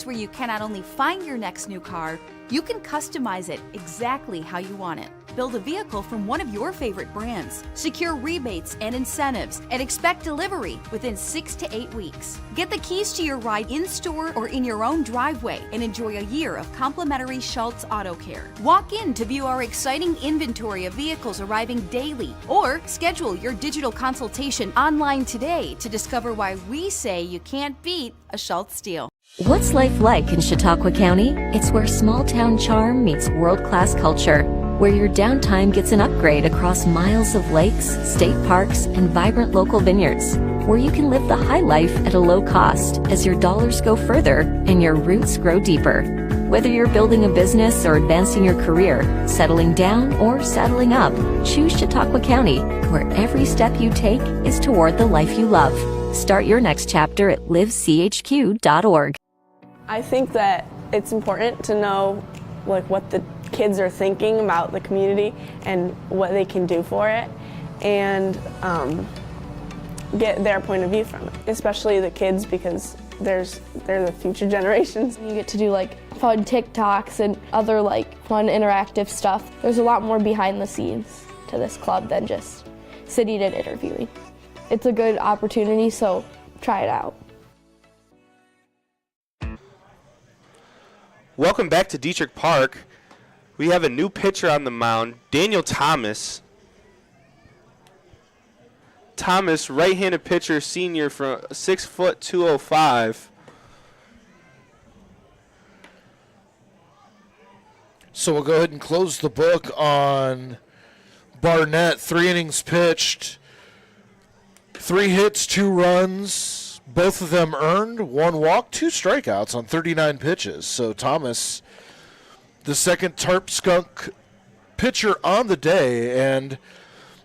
Where you can not only find your next new car, you can customize it exactly how you want it. Build a vehicle from one of your favorite brands. Secure rebates and incentives and expect delivery within 6 to 8 weeks. Get the keys to your ride in-store or in your own driveway and enjoy a year of complimentary Schultz Auto Care. Walk in to view our exciting inventory of vehicles arriving daily or schedule your digital consultation online today to discover why we say you can't beat a Schultz deal. What's life like in Chautauqua County? It's where small town charm meets world-class culture, where your downtime gets an upgrade across miles of lakes, state parks, and vibrant local vineyards, where you can live the high life at a low cost as your dollars go further and your roots grow deeper. Whether you're building a business or advancing your career, settling down or settling up, choose Chautauqua County, where every step you take is toward the life you love. Start your next chapter at livechq.org. I think that it's important to know like what the kids are thinking about the community and what they can do for it, and get their point of view from it, especially the kids, because they're the future generations. You get to do like fun TikToks and other like fun interactive stuff. There's a lot more behind the scenes to this club than just sitting and interviewing. It's a good opportunity, so try it out. Welcome back to Dietrich Park. We have a new pitcher on the mound, Daniel Thomas. Thomas, right-handed pitcher, senior, from 6', 205. So we'll go ahead and close the book on Barnett. 3 innings pitched, 3 hits, 2 runs. Both of them earned, 1 walk, 2 strikeouts on 39 pitches. So Thomas, the second Tarp Skunk pitcher on the day. And,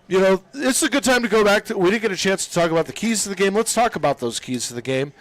you know, it's a good time to go back to, we didn't get a chance to talk about the keys to the game. Let's talk about those keys to the game.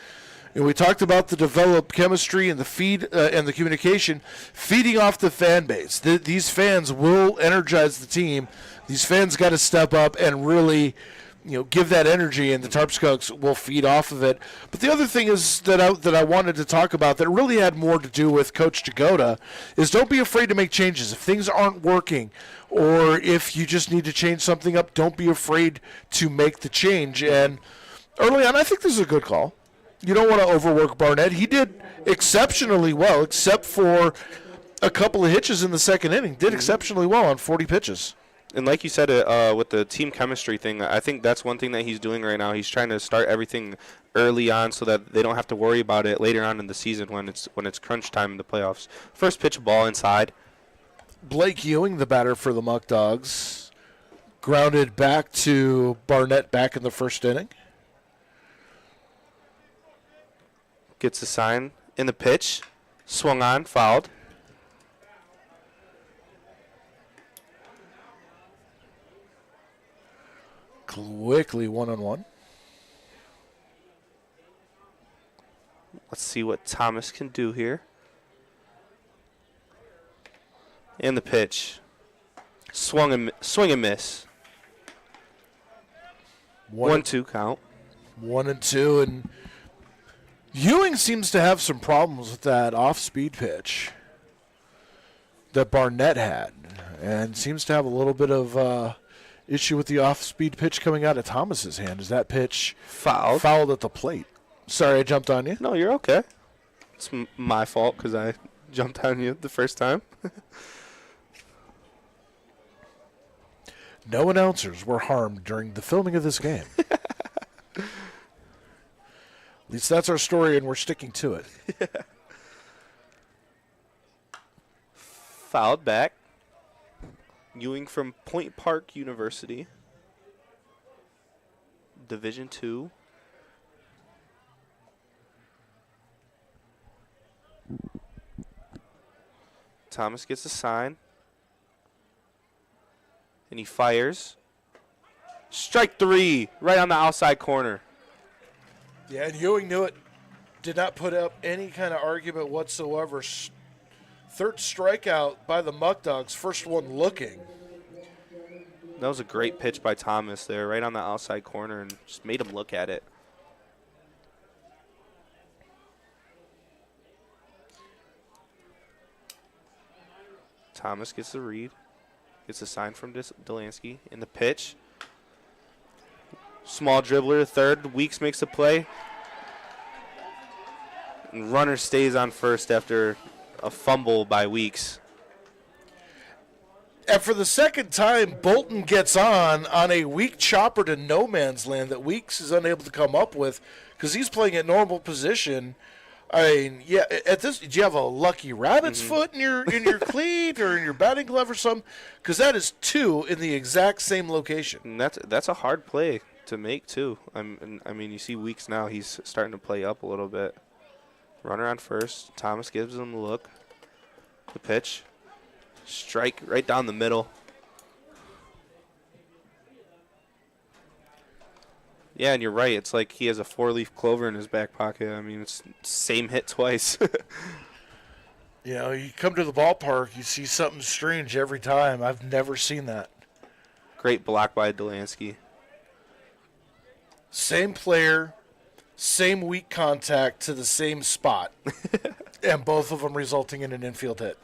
And we talked about the developed chemistry and the feed and the communication, feeding off the fan base. These fans will energize the team. These fans got to step up and really, you know, give that energy, and the Tarp Skunks will feed off of it. But the other thing is that I wanted to talk about that really had more to do with Coach Jagoda is don't be afraid to make changes. If things aren't working or if you just need to change something up, don't be afraid to make the change. And early on, I think this is a good call. You don't want to overwork Barnett. He did exceptionally well, except for a couple of hitches in the second inning. Did exceptionally well on 40 pitches. And like you said, with the team chemistry thing, I think that's one thing that he's doing right now. He's trying to start everything early on so that they don't have to worry about it later on in the season when it's crunch time in the playoffs. First pitch, ball inside. Blake Ewing, the batter for the Muckdogs, grounded back to Barnett back in the first inning. Gets a sign in the pitch. Swung on, fouled. Quickly 1-on-1. Let's see what Thomas can do here. And the pitch. Swing and miss. 1-2 count. 1-2, and Ewing seems to have some problems with that off-speed pitch that Barnett had, and seems to have a little bit of issue with the off-speed pitch coming out of Thomas's hand. Is that pitch fouled at the plate? Sorry, I jumped on you. No, you're okay. It's my fault because I jumped on you the first time. No announcers were harmed during the filming of this game. At least that's our story, and we're sticking to it. Fouled back. Ewing from Point Park University, Division II. Thomas gets a sign, and he fires. Strike 3, right on the outside corner. Yeah, and Ewing knew it. Did not put up any kind of argument whatsoever. Third strikeout by the Muckdogs, first one looking. That was a great pitch by Thomas there, right on the outside corner, and just made him look at it. Thomas gets the read, gets a sign from Delansky in the pitch. Small dribbler to third. Weeks makes a play. And runner stays on first after a fumble by Weeks. And for the second time, Bolton gets on a weak chopper to no man's land that Weeks is unable to come up with because he's playing at normal position. I mean, yeah, at this, do you have a lucky rabbit's foot in your cleat or in your batting glove or something? Because that is 2 in the exact same location. And that's a hard play to make, too. I mean, you see Weeks now, he's starting to play up a little bit. Runner on first. Thomas gives him a look. The pitch. Strike right down the middle. Yeah, and you're right. It's like he has a 4-leaf clover in his back pocket. I mean, it's same hit twice. You know, you come to the ballpark, you see something strange every time. I've never seen that. Great block by Delansky. Same player, same weak contact to the same spot, and both of them resulting in an infield hit.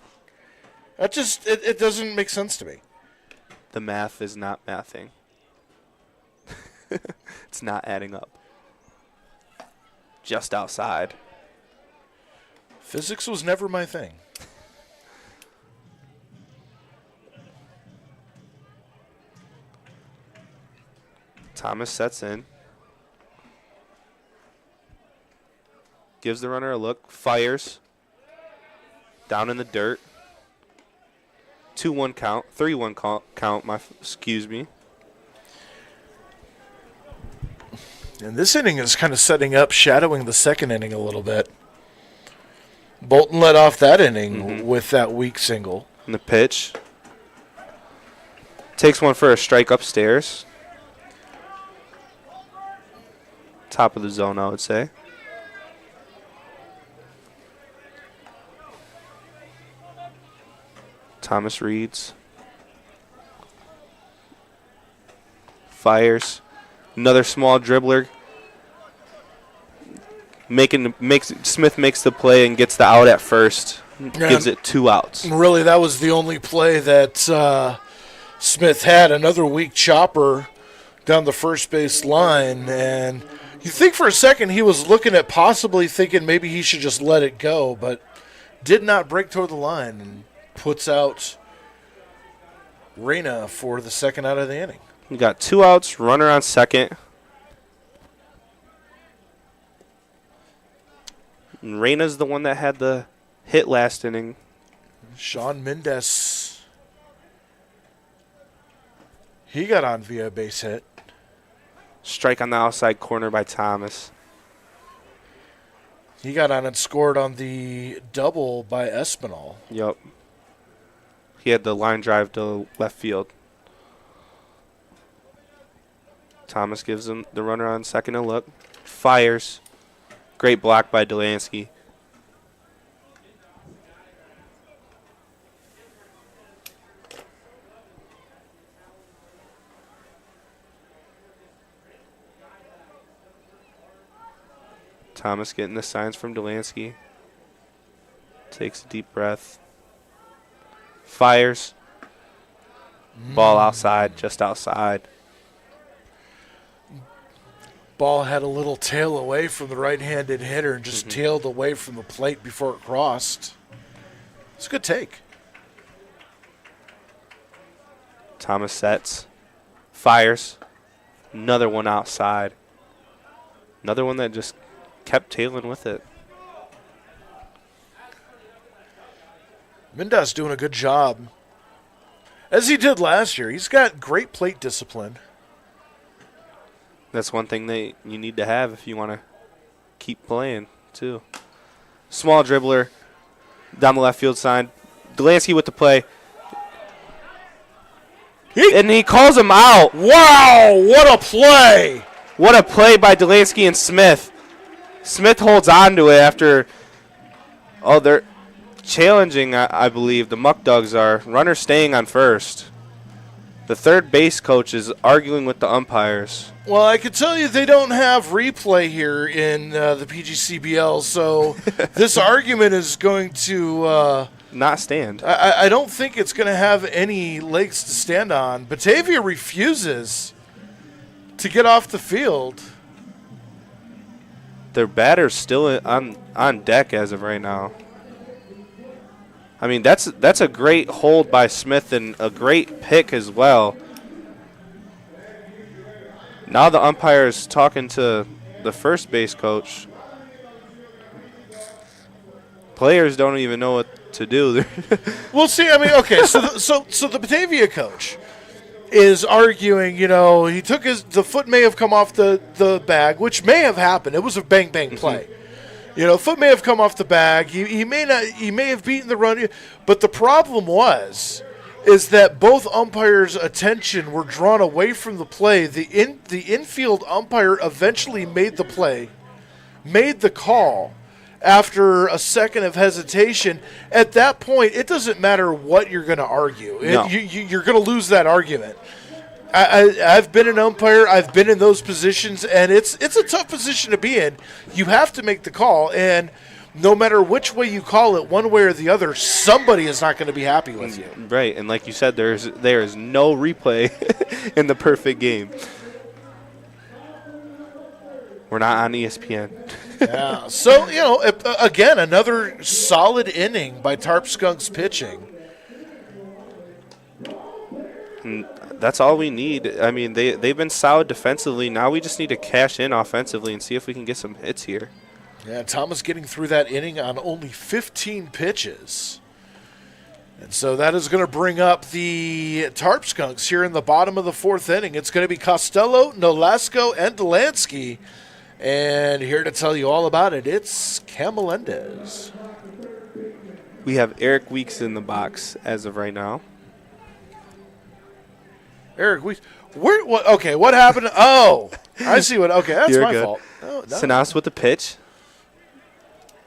That just, it doesn't make sense to me. The math is not mathing. It's not adding up. Just outside. Physics was never my thing. Thomas sets in. Gives the runner a look. Fires. Down in the dirt. 2-1 count. 3-1 count. Excuse me. And this inning is kind of setting up, shadowing the second inning a little bit. Bolton led off that inning with that weak single. And the pitch. Takes one for a strike upstairs. Top of the zone, I would say. Thomas reads. Fires. Another small dribbler. Smith makes the play and gets the out at first. Gives it 2 outs. Really, that was the only play that Smith had. Another weak chopper down the first base line. And you think for a second he was looking at possibly thinking maybe he should just let it go, but did not break toward the line and puts out Reyna for the second out of the inning. You got 2 outs, runner on second. And Reyna's the one that had the hit last inning. Sean Mendez. He got on via a base hit. Strike on the outside corner by Thomas. He got on and scored on the double by Espinal. Yep. He had the line drive to left field. Thomas gives him the runner on second a look. Fires. Great block by Delansky. Thomas getting the signs from Delansky. Takes a deep breath. Fires. Ball outside, just outside. Ball had a little tail away from the right-handed hitter and just tailed away from the plate before it crossed. It's a good take. Thomas sets. Fires. Another one outside. Another one that just kept tailing with it. Mendez doing a good job. As he did last year. He's got great plate discipline. That's one thing that you need to have if you want to keep playing, too. Small dribbler down the left field side. Delansky with the play. And he calls him out. Wow, what a play. What a play by Delansky and Smith. Smith holds on to it after, they're challenging, I believe. The Muckdogs are. Runner staying on first. The third base coach is arguing with the umpires. Well, I can tell you they don't have replay here in the PGCBL, so this argument is going to not stand. I don't think it's going to have any legs to stand on. Batavia refuses to get off the field. Their batter's still on deck as of right now. I mean, that's a great hold by Smith and a great pick as well. Now the umpire is talking to the first base coach. Players don't even know what to do. Well, see, I mean, okay, so the Batavia coach is arguing, he took the foot may have come off the bag, which may have happened. It was a bang-bang play. Foot may have come off the bag. He may have beaten the run. But the problem is that both umpires' attention were drawn away from the play. The infield umpire eventually made the play, made the call, after a second of hesitation, at that point, it doesn't matter what you're going to argue. No. You're going to lose that argument. I've been an umpire. I've been in those positions, and it's a tough position to be in. You have to make the call, and no matter which way you call it, one way or the other, somebody is not going to be happy with you. Right, and like you said, there is no replay in the perfect game. We're not on ESPN. Yeah. So, again, another solid inning by Tarp Skunks pitching. And that's all we need. I mean, they've been solid defensively. Now we just need to cash in offensively and see if we can get some hits here. Yeah, Thomas getting through that inning on only 15 pitches. And so that is going to bring up the Tarp Skunks here in the bottom of the fourth inning. It's going to be Costello, Nolasco, and Delansky. And here to tell you all about it, it's Cam Melendez. We have Eric Weeks in the box as of right now. Eric Weeks. What happened? Oh, I see what. Okay, that's You're my good. fault. Oh, no. Sanas with the pitch.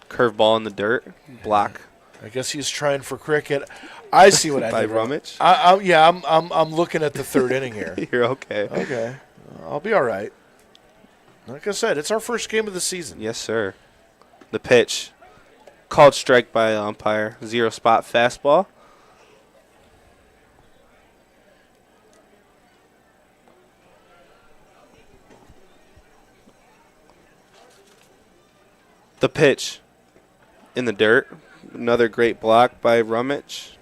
Curveball in the dirt. Block. I guess he's trying for cricket. I see what I By did. Rummage. I'm looking at the third inning here. You're okay. Okay, I'll be all right. Like I said, it's our first game of the season. Yes, sir. The pitch. Called strike by the umpire. 0-spot fastball. The pitch in the dirt. Another great block by Rummage.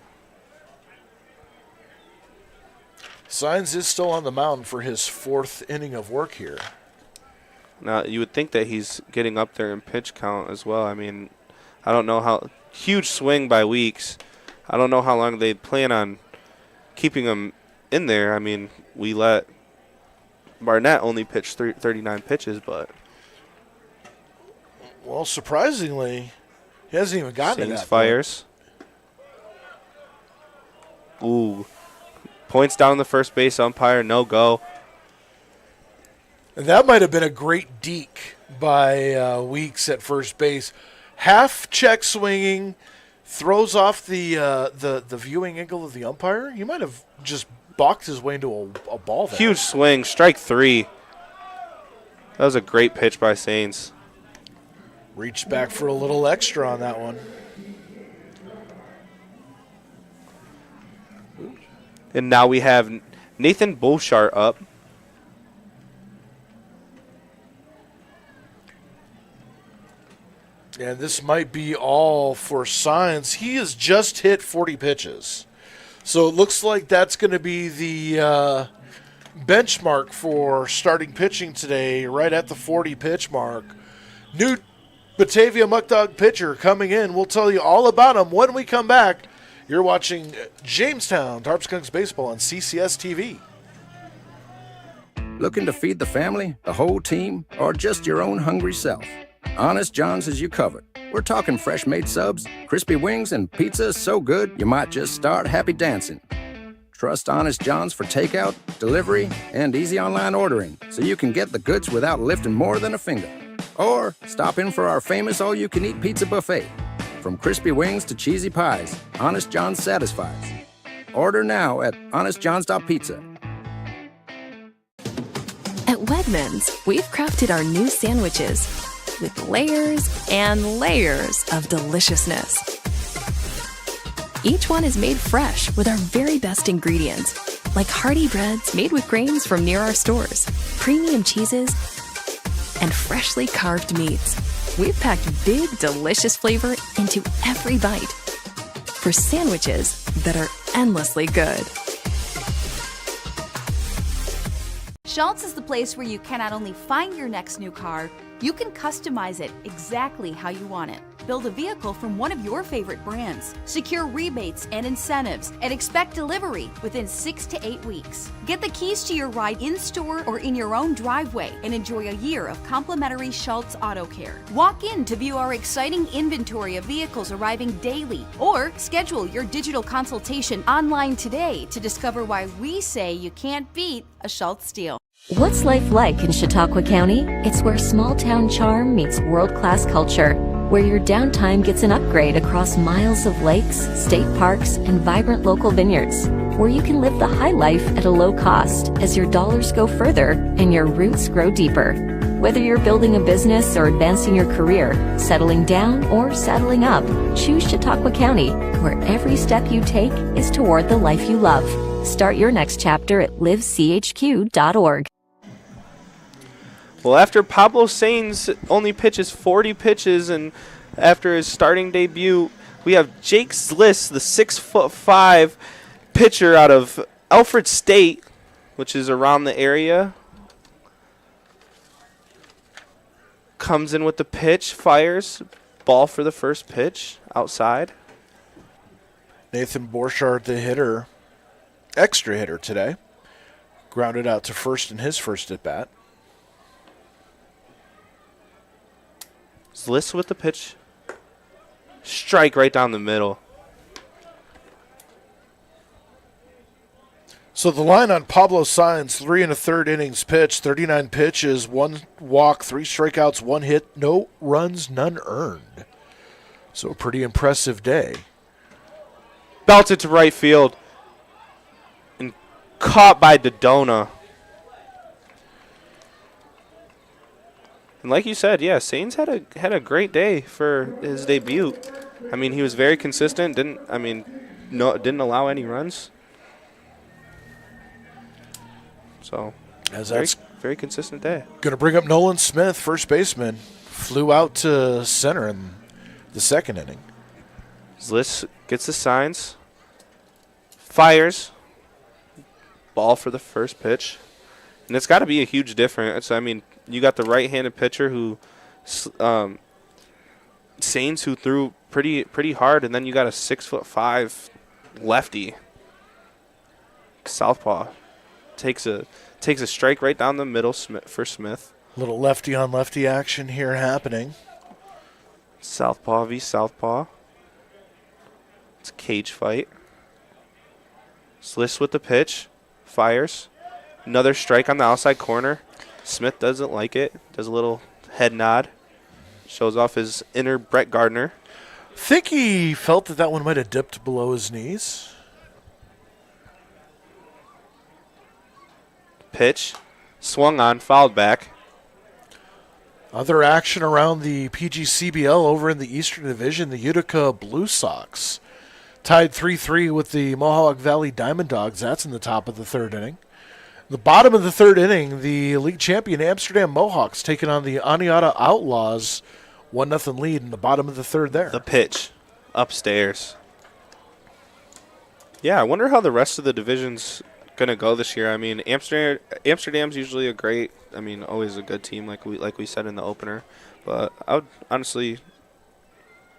Signs is still on the mound for his fourth inning of work here. Now, you would think that he's getting up there in pitch count as well. I mean, I don't know how – huge swing by Weeks. I don't know how long they plan on keeping him in there. I mean, we let Barnett only pitch 39 pitches, but – well, surprisingly, he hasn't even gotten to Saints that fires. Ooh. Points down the first base umpire, no go. And that might have been a great deke by Weeks at first base. Half check swinging, throws off the viewing angle of the umpire. He might have just balked his way into a ball there. Huge swing, strike 3. That was a great pitch by Saints. Reached back for a little extra on that one. And now we have Nathan Bouchard up. And this might be all for Signs. He has just hit 40 pitches. So it looks like that's going to be the benchmark for starting pitching today, right at the 40 pitch mark. New Batavia Muckdog pitcher coming in. We'll tell you all about him when we come back. You're watching Jamestown Tarp Skunks Baseball on CCS-TV. Looking to feed the family, the whole team, or just your own hungry self? Honest John's has you covered. We're talking fresh-made subs, crispy wings, and pizza so good you might just start happy dancing. Trust Honest John's for takeout, delivery, and easy online ordering so you can get the goods without lifting more than a finger. Or stop in for our famous all-you-can-eat pizza buffet. From crispy wings to cheesy pies, Honest John's satisfies. Order now at honestjohns.pizza. At Wegmans, we've crafted our new sandwiches with layers and layers of deliciousness. Each one is made fresh with our very best ingredients, like hearty breads made with grains from near our stores, premium cheeses, and freshly carved meats. We've packed big, delicious flavor into every bite for sandwiches that are endlessly good. Schultz is the place where you can not only find your next new car, you can customize it exactly how you want it. Build a vehicle from one of your favorite brands. Secure rebates and incentives and expect delivery within 6 to 8 weeks. Get the keys to your ride in-store or in your own driveway and enjoy a year of complimentary Schultz Auto Care. Walk in to view our exciting inventory of vehicles arriving daily or schedule your digital consultation online today to discover why we say you can't beat a Schultz deal. What's life like in Chautauqua County? It's where small town charm meets world-class culture, where your downtime gets an upgrade across miles of lakes, state parks, and vibrant local vineyards, where you can live the high life at a low cost as your dollars go further and your roots grow deeper. Whether you're building a business or advancing your career, settling down or settling up, choose Chautauqua County, where every step you take is toward the life you love. Start your next chapter at livechq.org. Well, after Pablo Sainz only pitches 40 pitches and after his starting debut, we have Jake Zliss, the 6'5" pitcher out of Alfred State, which is around the area. Comes in with the pitch, fires, ball for the first pitch, outside. Nathan Borchardt, the hitter, extra hitter today, grounded out to first in his first at-bat. Zliss with the pitch. Strike right down the middle. So the line on Pablo Sainz, 3 1/3 innings pitched, 39 pitches, 1 walk, 3 strikeouts, 1 hit, no runs, none earned. So a pretty impressive day. Belted to right field. And caught by Dodona. And like you said, yeah, Sainz had a great day for his debut. I mean, he was very consistent. Didn't allow any runs. So, As very, that's very consistent day. going to bring up Nolan Smith, first baseman. Flew out to center in the second inning. Zliss gets the signs. Fires. Ball for the first pitch. And it's got to be a huge difference. I mean, you got the right-handed pitcher who, Sainz, who threw pretty hard, and then you got a 6'5" lefty. Southpaw takes a strike right down the middle for Smith. Little lefty on lefty action here happening. Southpaw v. Southpaw. It's a cage fight. Zliss with the pitch. Fires. Another strike on the outside corner. Smith doesn't like it. Does a little head nod. Shows off his inner Brett Gardner. Think he felt that one might have dipped below his knees. Pitch. Swung on. Fouled back. Other action around the PGCBL over in the Eastern Division, the Utica Blue Sox tied 3-3 with the Mohawk Valley Diamond Dogs. That's in the top of the third inning. The bottom of the third inning, the league champion Amsterdam Mohawks taking on the Aniata Outlaws. 1-0 lead in the bottom of the third there. The pitch. Upstairs. Yeah, I wonder how the rest of the division's going to go this year. I mean, Amsterdam's usually always a good team like we said in the opener. But I would honestly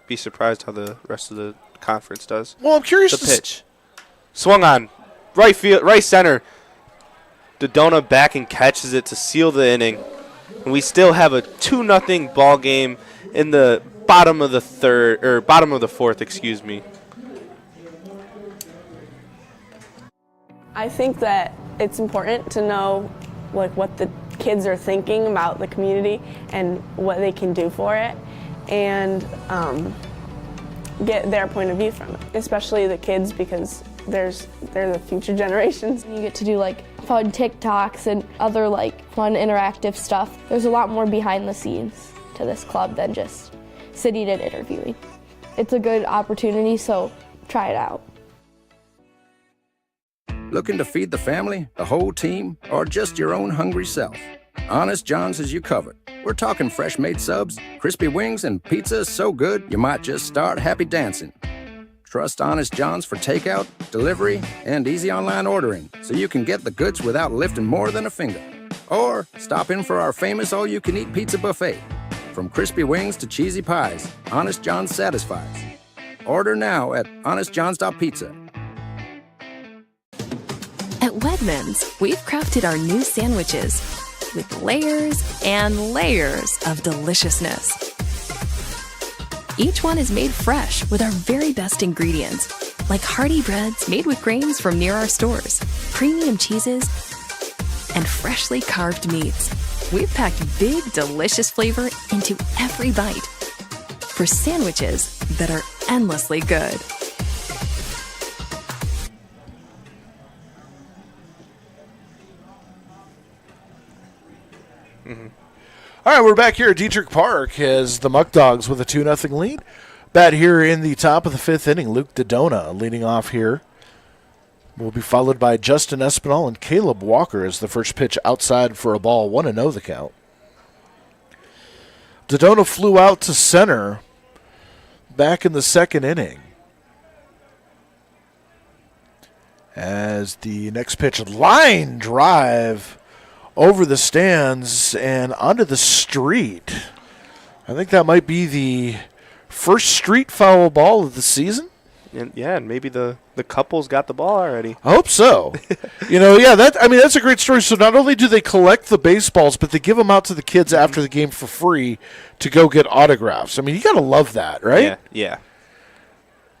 be surprised how the rest of the conference does. Well, I'm curious. The pitch. Swung on. Right field, right center. Dodona back and catches it to seal the inning. And we still have a 2-0 ball game in the bottom of the fourth, excuse me. I think that it's important to know what the kids are thinking about the community and what they can do for it, and get their point of view from it, especially the kids, because they're the future generations. You get to do fun TikToks and other fun interactive stuff. There's a lot more behind the scenes to this club than just sitting and interviewing. It's a good opportunity, so try it out. Looking to feed the family, the whole team, or just your own hungry self? Honest John's has you covered. We're talking fresh-made subs, crispy wings, and pizza so good you might just start happy dancing. Trust Honest John's for takeout, delivery, and easy online ordering so you can get the goods without lifting more than a finger. Or stop in for our famous all-you-can-eat pizza buffet. From crispy wings to cheesy pies, Honest John's satisfies. Order now at honestjohns.pizza. At Wegmans, we've crafted our new sandwiches with layers and layers of deliciousness. Each one is made fresh with our very best ingredients, like hearty breads made with grains from near our stores, premium cheeses, and freshly carved meats. We've packed big, delicious flavor into every bite. for sandwiches that are endlessly good. All right, we're back here at Dietrich Park as the Muckdogs with a 2-0 lead. Bat here in the top of the 5th inning, Luke Dodona leading off here. Will be followed by Justin Espinal and Caleb Walker as the first pitch outside for a ball, 1-0 the count. Dodona flew out to center back in the 2nd inning. As the next pitch, line drive over the stands and onto the street. I think that might be the first street foul ball of the season. And maybe the couple's got the ball already. I hope so. That's a great story. So not only do they collect the baseballs, but they give them out to the kids after the game for free to go get autographs. I mean, you got to love that, right? Yeah.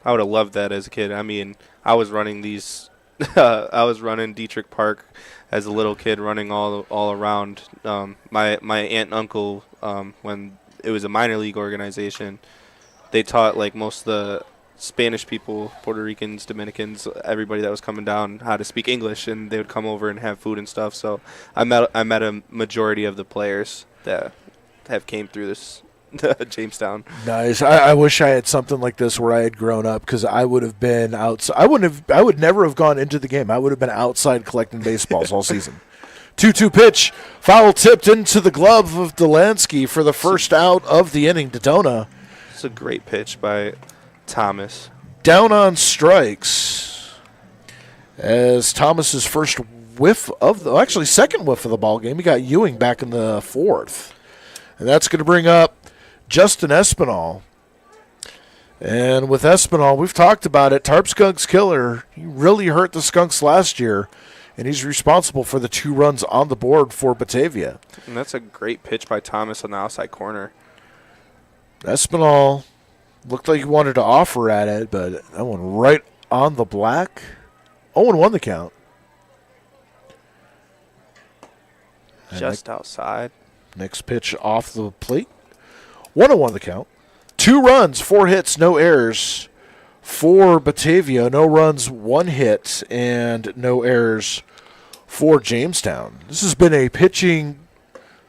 I would have loved that as a kid. I mean, I was running these I was running Dietrich Park as a little kid, running all around. My aunt and uncle, when it was a minor league organization, they taught like most of the Spanish people, Puerto Ricans, Dominicans, everybody that was coming down how to speak English, and they would come over and have food and stuff. So I met a majority of the players that have came through this Jamestown. Nice. I wish I had something like this where I had grown up, because I would have been outside. I would never have gone into the game. I would have been outside collecting baseballs all season. 2-2 pitch, foul tipped into the glove of Delansky for the first out of the inning. Dodona. It's a great pitch by Thomas. Down on strikes as Thomas's first whiff of second whiff of the ball game. He got Ewing back in the 4th. And that's going to bring up Justin Espinal. And with Espinal, we've talked about it. Tarp Skunks killer. He really hurt the Skunks last year, and he's responsible for the 2 runs on the board for Batavia. And that's a great pitch by Thomas on the outside corner. Espinal looked like he wanted to offer at it, but that one right on the black. 0-1 the count. Just outside. Next pitch off the plate. 1-1 the count. 2 runs, 4 hits, no errors for Batavia. No runs, 1 hit, and no errors for Jamestown. This has been a pitching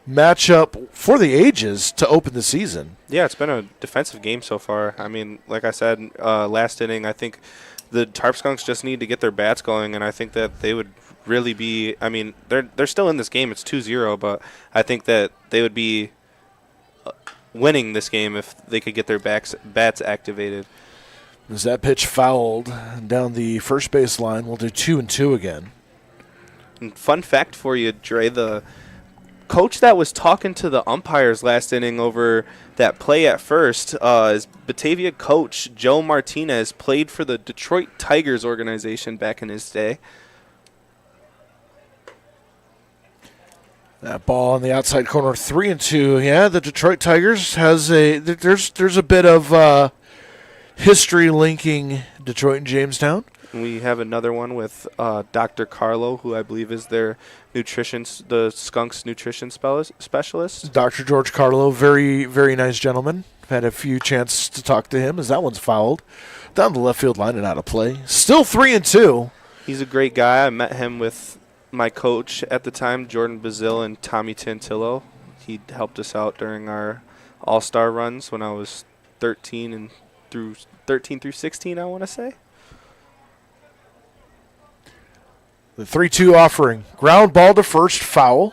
matchup for the ages to open the season. Yeah, it's been a defensive game so far. I mean, like I said, last inning, I think the Tarp Skunks just need to get their bats going, and I think that they would really be, I mean, they're still in this game. It's 2-0, but I think that they would be winning this game if they could get their bats activated. As that pitch fouled down the first base line, we'll do 2-2 again. And fun fact for you, Dre, the coach that was talking to the umpires last inning over that play at first is Batavia coach Joe Martinez, played for the Detroit Tigers organization back in his day. That ball on the outside corner, 3-2. Yeah, the Detroit Tigers has there's a bit of history linking Detroit and Jamestown. We have another one with Dr. Carlo, who I believe is their the Skunks nutrition specialist. Dr. George Carlo, very, very nice gentleman. Had a few chances to talk to him as that one's fouled down the left field line and out of play. Still 3-2. He's a great guy. I met him with my coach at the time, Jordan Bazil, and Tommy Tantillo. He helped us out during our all-star runs when I was 13 through 16, I want to say. The 3-2 offering. Ground ball to first, foul.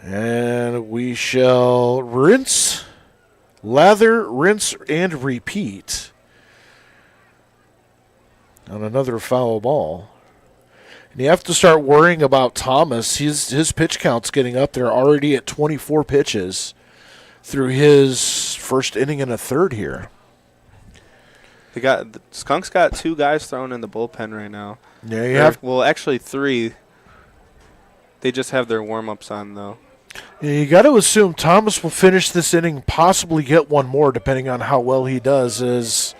And we shall rinse, lather, rinse, and repeat on another foul ball. And you have to start worrying about Thomas. His pitch count's getting up there, already at 24 pitches through his first inning and a third here. The Skunks got 2 guys thrown in the bullpen right now. Yeah, well, actually 3. They just have their warm-ups on, though. Yeah, you got to assume Thomas will finish this inning, possibly get one more, depending on how well he does. As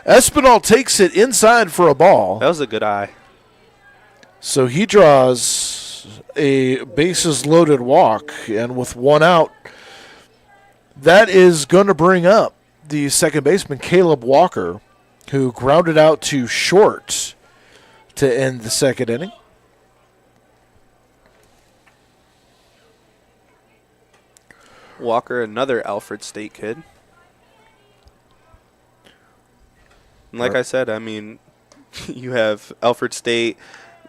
Espinal takes it inside for a ball. That was a good eye. So he draws a bases-loaded walk, and with 1 out, That is going to bring up the second baseman, Caleb Walker, who grounded out to short to end the second inning. Walker, another Alfred State kid. And like I said, I mean, you have Alfred State,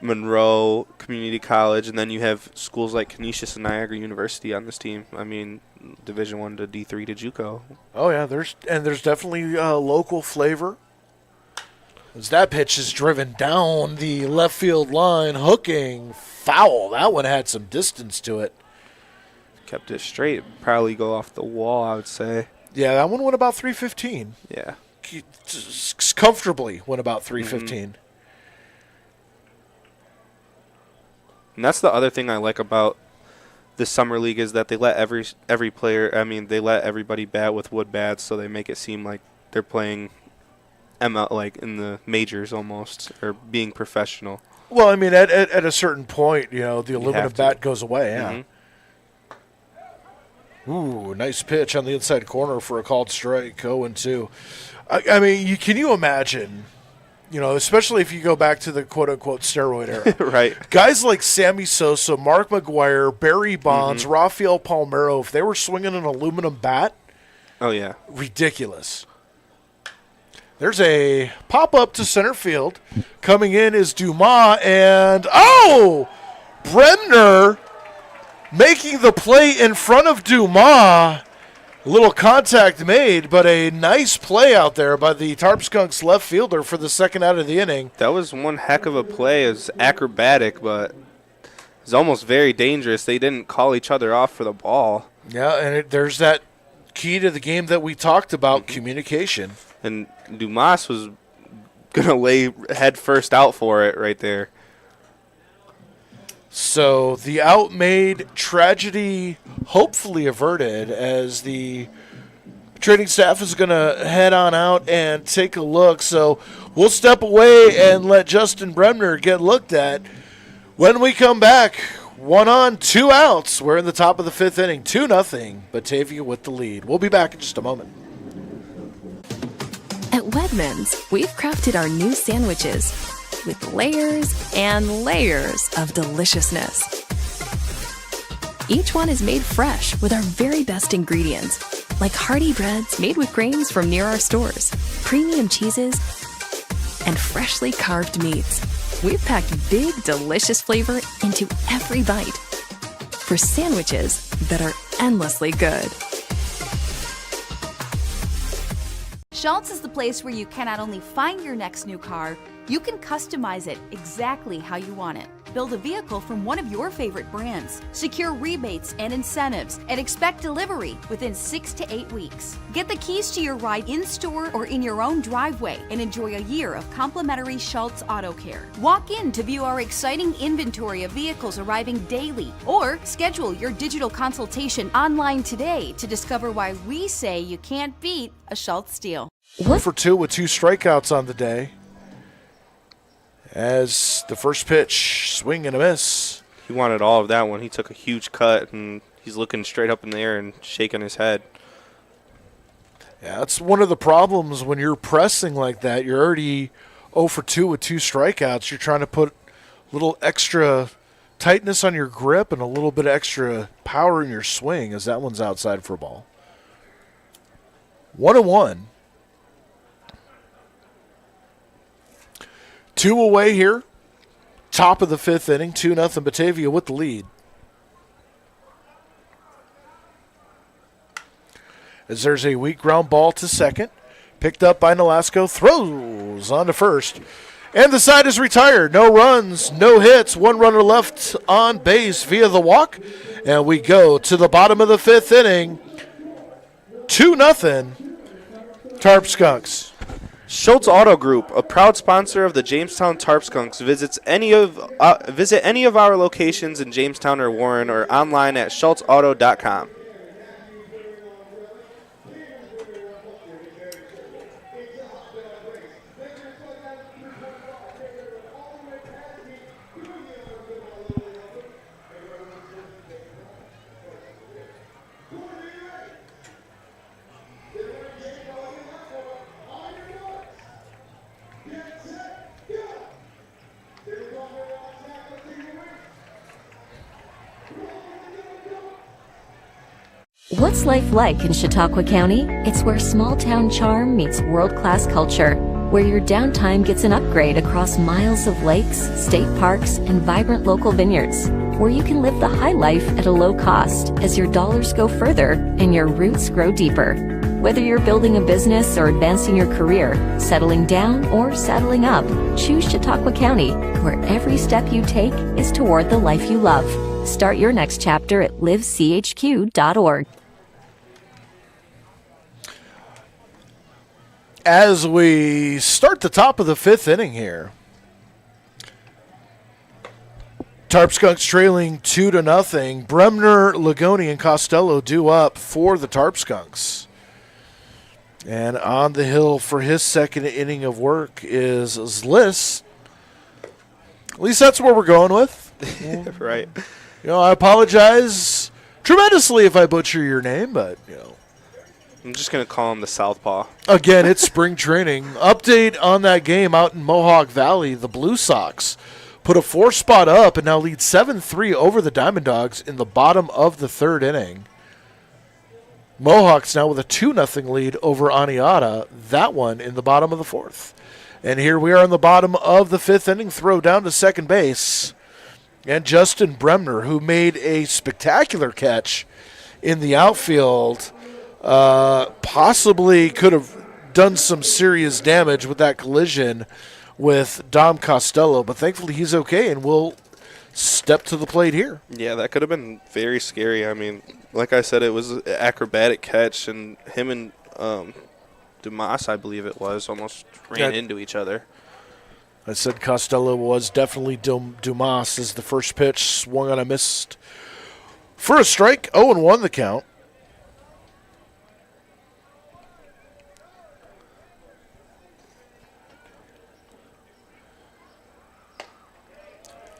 Monroe Community College, and then you have schools like Canisius and Niagara University on this team. I mean, Division I to D3 to JUCO. Oh yeah, there's definitely local flavor. As that pitch is driven down the left field line, hooking, foul. That one had some distance to it. Kept it straight. Probably go off the wall, I would say. Yeah, that one went about 315. Yeah. Comfortably went about 315. And that's the other thing I like about the summer league is that they let every player, I mean, they let everybody bat with wood bats, so they make it seem like they're playing ML, like in the majors almost, or being professional. Well, I mean, at a certain point, the aluminum bat goes away, yeah. Ooh, nice pitch on the inside corner for a called strike, 0-2. I mean, can you imagine, especially if you go back to the quote-unquote steroid era. Right. Guys like Sammy Sosa, Mark McGuire, Barry Bonds, Rafael Palmeiro, if they were swinging an aluminum bat. Oh, yeah. Ridiculous. There's a pop-up to center field. Coming in is Dumas, and, Bremner making the play in front of Dumas. A little contact made, but a nice play out there by the Tarp Skunks left fielder for the second out of the inning. That was one heck of a play. It was acrobatic, but it was almost very dangerous. They didn't call each other off for the ball. Yeah, and there's that key to the game that we talked about, communication. And Dumas was going to lay head first out for it right there. So the out made, tragedy hopefully averted, as the training staff is going to head on out and take a look. So we'll step away and let Justin Bremner get looked at. When we come back, 1 on, 2 outs. We're in the top of the 5th inning, 2-0, Batavia with the lead. We'll be back in just a moment. At Wegmans, we've crafted our new sandwiches with layers and layers of deliciousness. Each one is made fresh with our very best ingredients, like hearty breads made with grains from near our stores, premium cheeses, and freshly carved meats. We've packed big, delicious flavor into every bite for sandwiches that are endlessly good. Schultz is the place where you can not only find your next new car, you can customize it exactly how you want it. Build a vehicle from one of your favorite brands, secure rebates and incentives, and expect delivery within 6 to 8 weeks. Get the keys to your ride in-store or in your own driveway and enjoy a year of complimentary Schultz Auto Care. Walk in to view our exciting inventory of vehicles arriving daily, or schedule your digital consultation online today to discover why we say you can't beat a Schultz deal. 1 for 2 with 2 strikeouts on the day. As the first pitch, swing and a miss. He wanted all of that one. He took a huge cut, and he's looking straight up in the air and shaking his head. Yeah, that's one of the problems when you're pressing like that. You're already 0 for 2 with 2 strikeouts. You're trying to put a little extra tightness on your grip and a little bit extra power in your swing, as that one's outside for a ball. 1-1. 2 away here. Top of the 5th inning. 2-0 Batavia with the lead. As there's a weak ground ball to second. Picked up by Nolasco. Throws on to first. And the side is retired. No runs, no hits. 1 runner left on base via the walk. And we go to the bottom of the 5th inning. 2-0 Tarp Skunks. Schultz Auto Group, a proud sponsor of the Jamestown Tarp Skunks, visit any of our locations in Jamestown or Warren, or online at schultzauto.com. What's life like in Chautauqua County? It's where small town charm meets world-class culture, where your downtime gets an upgrade across miles of lakes, state parks, and vibrant local vineyards, where you can live the high life at a low cost as your dollars go further and your roots grow deeper. Whether you're building a business or advancing your career, settling down or settling up, choose Chautauqua County, where every step you take is toward the life you love. Start your next chapter at livechq.org. As we start the top of the 5th inning here, Tarp Skunks trailing 2-0. Bremner, Lagoni, and Costello due up for the Tarp Skunks. And on the hill for his second inning of work is Zlis. At least that's what we're going with. Right. I apologize tremendously if I butcher your name, but, I'm just going to call him the Southpaw. Again, it's spring training. Update on that game out in Mohawk Valley. The Blue Sox put a 4-spot up and now lead 7-3 over the Diamond Dogs in the bottom of the 3rd inning. Mohawks now with a 2-0 lead over Aniata, that one in the bottom of the 4th. And here we are in the bottom of the 5th inning, throw down to second base. And Justin Bremner, who made a spectacular catch in the outfield, possibly could have done some serious damage with that collision with Dom Costello, but thankfully he's okay and will step to the plate here. Yeah, that could have been very scary. I mean, like I said, it was an acrobatic catch, and him and Dumas, I believe it was, almost ran into each other. I said Costello was definitely Dumas as the first pitch swung on a missed for a strike. 0-1 the count.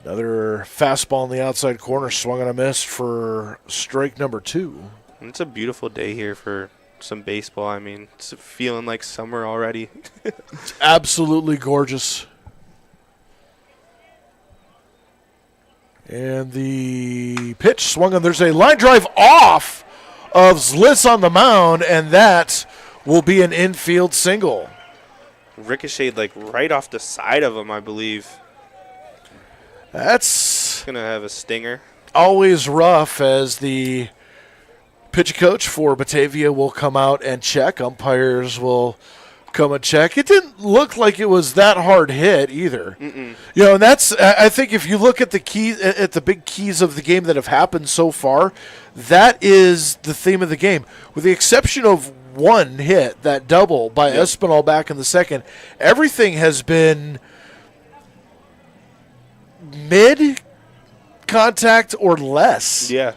Another fastball in the outside corner, swung on a miss for strike number 2. It's a beautiful day here for some baseball. I mean, it's feeling like summer already. It's absolutely gorgeous. And the pitch swung on. There's a line drive off of Zlis on the mound, and that will be an infield single. Ricocheted like right off the side of him, I believe. That's going to have a stinger. Always rough as the pitch coach for Batavia will come out and check. Umpires will come and check. It didn't look like it was that hard hit either. Mm-mm. And that's, I think if you look at the keys, at the big keys of the game that have happened so far, that is the theme of the game. With the exception of one hit, that double by Espinal back in the second, everything has been mid-contact or less. Yeah.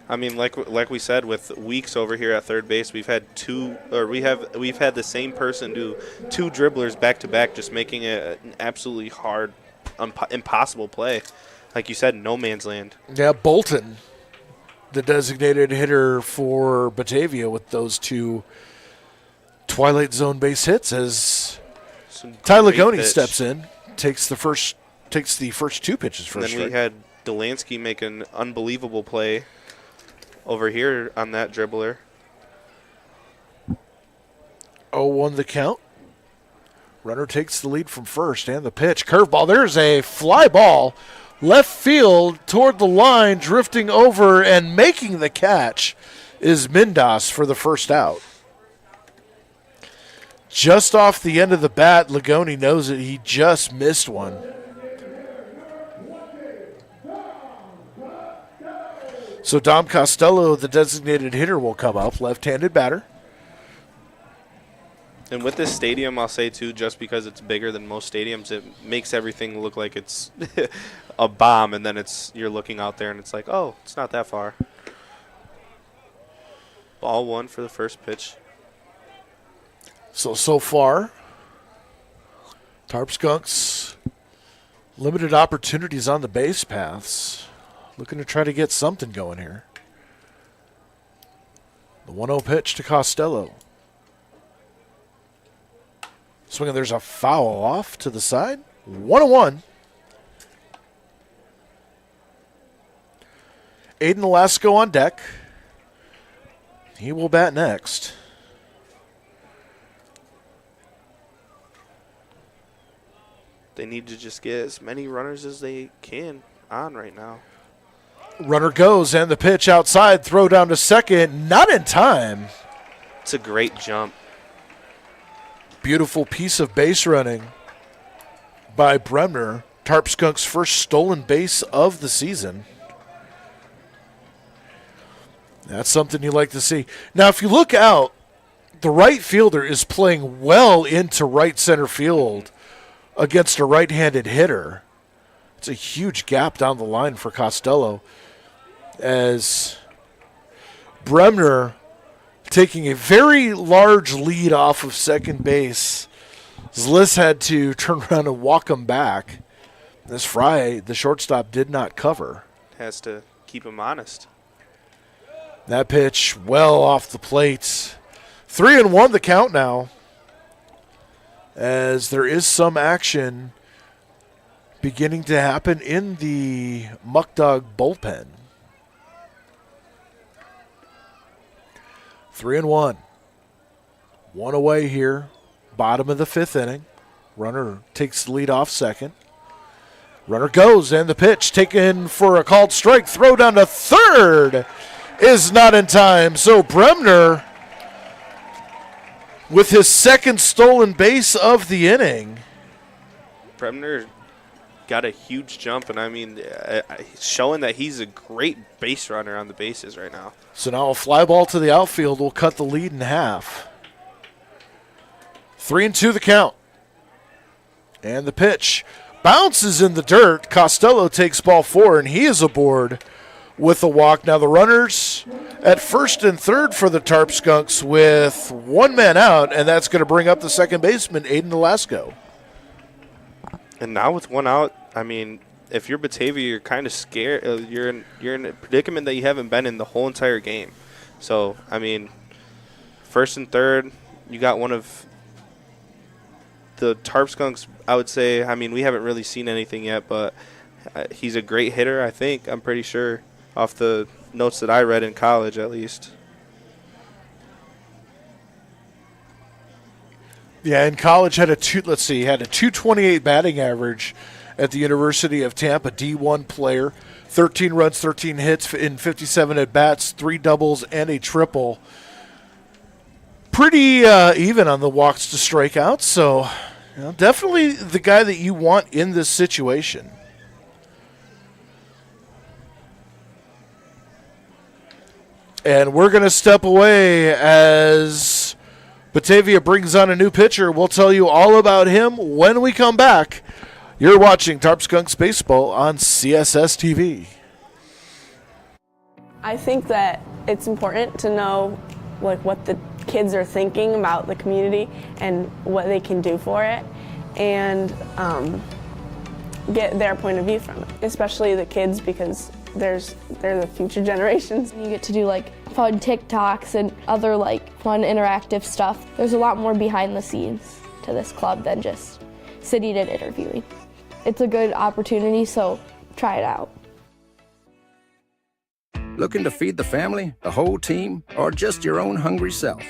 I mean, like we said, with Weeks over here at third base, we've had we've had the same person do 2 dribblers back to back, just making it an absolutely hard, impossible play. Like you said, no man's land. Yeah, Bolton, the designated hitter for Batavia, with those 2 Twilight Zone base hits as Ty Lagoni steps in, takes the first 2 pitches for and a then strike. we had Delansky make an unbelievable play over here on that dribbler. 0-1 the count. Runner takes the lead from first, and the pitch. Curveball. There's a fly ball. Left field toward the line, drifting over and making the catch is Mindas for the first out. Just off the end of the bat, Lagoni knows it. He just missed one. So Dom Costello, the designated hitter, will come up, left-handed batter. And with this stadium, I'll say, too, just because it's bigger than most stadiums, it makes everything look like it's a bomb, and then you're looking out there, and it's like, oh, it's not that far. Ball 1 for the first pitch. So far, Tarp Skunks, limited opportunities on the base paths. Looking to try to get something going here. The 1-0 pitch to Costello. Swinging, there's a foul off to the side. 1-1. Aiden Alasko on deck. He will bat next. They need to just get as many runners as they can on right now. Runner goes, and the pitch outside. Throw down to second. Not in time. It's a great jump. Beautiful piece of base running by Bremner. Tarp Skunks' first stolen base of the season. That's something you like to see. Now, if you look out, the right fielder is playing well into right center field against a right-handed hitter. It's a huge gap down the line for Costello as Bremner taking a very large lead off of second base. Zlis had to turn around and walk him back. This Fry, the shortstop, did not cover. Has to keep him honest. That pitch well off the plate. 3-1 the count now, as there is some action beginning to happen in the Muckdog bullpen. 3-1. One away here. Bottom of the fifth inning. Runner takes the lead off second. Runner goes, and the pitch taken for a called strike. Throw down to third is not in time. So Bremner, with his second stolen base of the inning. Bremner got a huge jump, and I mean, showing that he's a great base runner on the bases right now. So now a fly ball to the outfield will cut the lead in half. 3-2 the count. And the pitch bounces in the dirt. Costello takes ball 4, and he is aboard with a walk. Now the runners at first and third for the Tarp Skunks with one man out, and that's going to bring up the second baseman, Aiden Velasco. And now with one out, I mean, if you're Batavia, you're kind of scared. You're in a predicament that you haven't been in the whole entire game. So, I mean, first and third, you got one of the Tarp Skunks, I would say. I mean, we haven't really seen anything yet, but he's a great hitter, I think. I'm pretty sure, off the notes that I read in college at least. Yeah, in college had a 228 batting average at the University of Tampa, D1 player. 13 runs, 13 hits in 57 at-bats, 3 doubles and a triple. Pretty even on the walks to strikeouts, so definitely the guy that you want in this situation. And we're going to step away as Batavia brings on a new pitcher. We'll tell you all about him when we come back. You're watching Tarp Skunks Baseball on CCS-TV. I think that it's important to know what the kids are thinking about the community and what they can do for it, and get their point of view from it, especially the kids, because they're the future generations. You get to do fun TikToks and other fun interactive stuff. There's a lot more behind the scenes to this club than just sitting and interviewing. It's a good opportunity, so try it out. Looking to feed the family, the whole team, or just your own hungry self?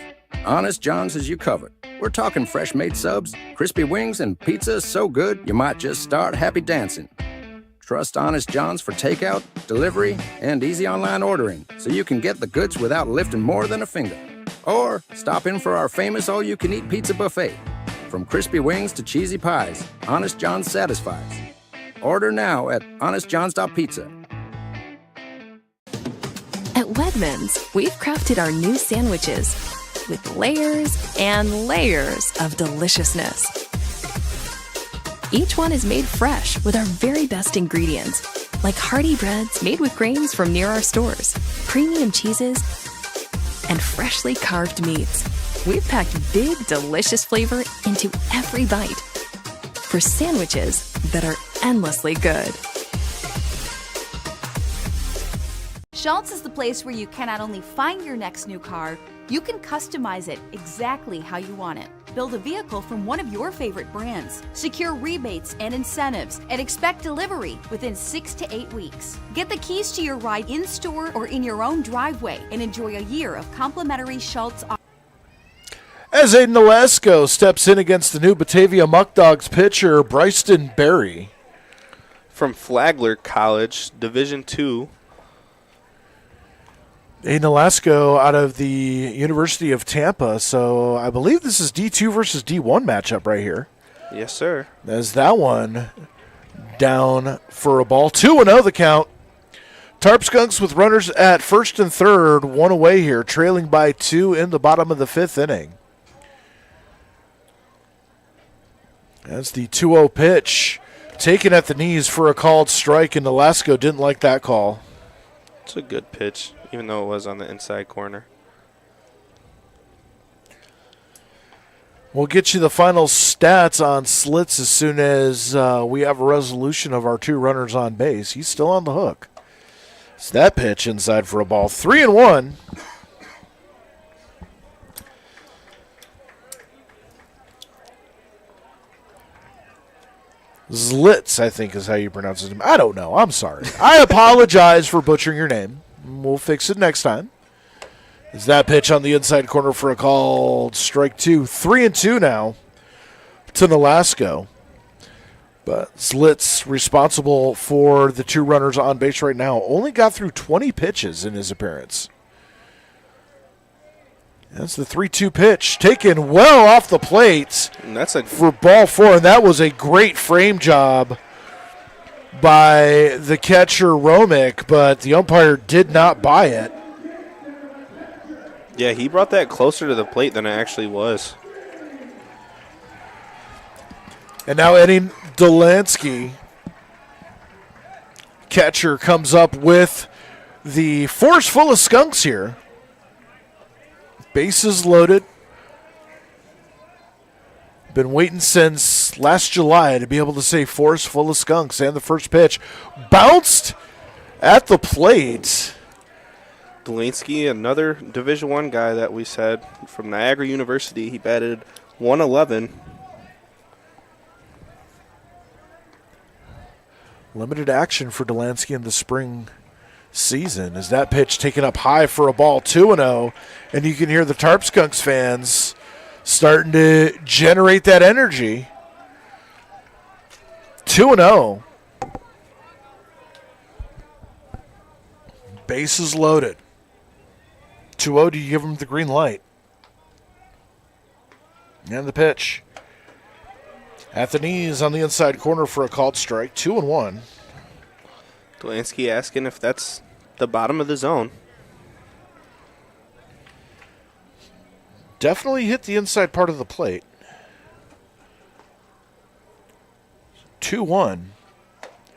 Honest John's has you covered. We're talking fresh-made subs, crispy wings, and pizza so good you might just start happy dancing. Trust Honest John's for takeout, delivery, and easy online ordering, so you can get the goods without lifting more than a finger. Or stop in for our famous all-you-can-eat pizza buffet. From crispy wings to cheesy pies, Honest John's satisfies. Order now at honestjohns.pizza. At Wegmans, we've crafted our new sandwiches with layers and layers of deliciousness. Each one is made fresh with our very best ingredients, like hearty breads made with grains from near our stores, premium cheeses, and freshly carved meats. We've packed big, delicious flavor into every bite for sandwiches that are endlessly good. Schultz is the place where you can not only find your next new car, you can customize it exactly how you want it. build a vehicle from one of your favorite brands. Secure rebates and incentives and expect delivery within 6 to 8 weeks. Get the keys to your ride in-store or in your own driveway and enjoy a year of complimentary Schultz. As Aiden Nolasco steps in against the new Batavia Muckdogs pitcher, Bryson Berry. From Flagler College, Division II. Aiden Nolasco out of the University of Tampa. So I believe this is D2 versus D1 matchup right here. Yes, sir. As that one down for a ball. 2-0 the count. Tarp Skunks with runners at first and third, one away here, trailing by 2 in the bottom of the 5th inning. That's the 2-0 pitch. Taken at the knees for a called strike, and Nolasco didn't like that call. It's a good pitch, even though it was on the inside corner. We'll get you the final stats on Slits as soon as we have a resolution of our 2 runners on base. He's still on the hook. It's that pitch inside for a ball. 3-1. Zlitz, I think is how you pronounce his name. I don't know. I'm sorry. I apologize for butchering your name. We'll fix it next time. Is that pitch on the inside corner for a called strike 2. 3-2 now to Nolasco. But Zlitz, responsible for the 2 runners on base right now, only got through 20 pitches in his appearance. That's the 3-2 pitch, taken well off the plate for ball 4, and that was a great frame job by the catcher Romick, but the umpire did not buy it. Yeah, he brought that closer to the plate than it actually was. And now Eddie Delansky, catcher, comes up with the force full of skunks here. Bases loaded. Been waiting since last July to be able to say force full of skunks. And the first pitch bounced at the plate. Delansky, another Division I guy that we said from Niagara University. He batted 111. Limited action for Delansky in the spring season. Is that pitch taken up high for a ball, 2-0, and you can hear the Tarp Skunks fans starting to generate that energy. 2-0. Bases loaded. 2-0, do you give them the green light? And the pitch. At the knees on the inside corner for a called strike, 2-1. Delansky asking if that's the bottom of the zone. Definitely hit the inside part of the plate. 2-1.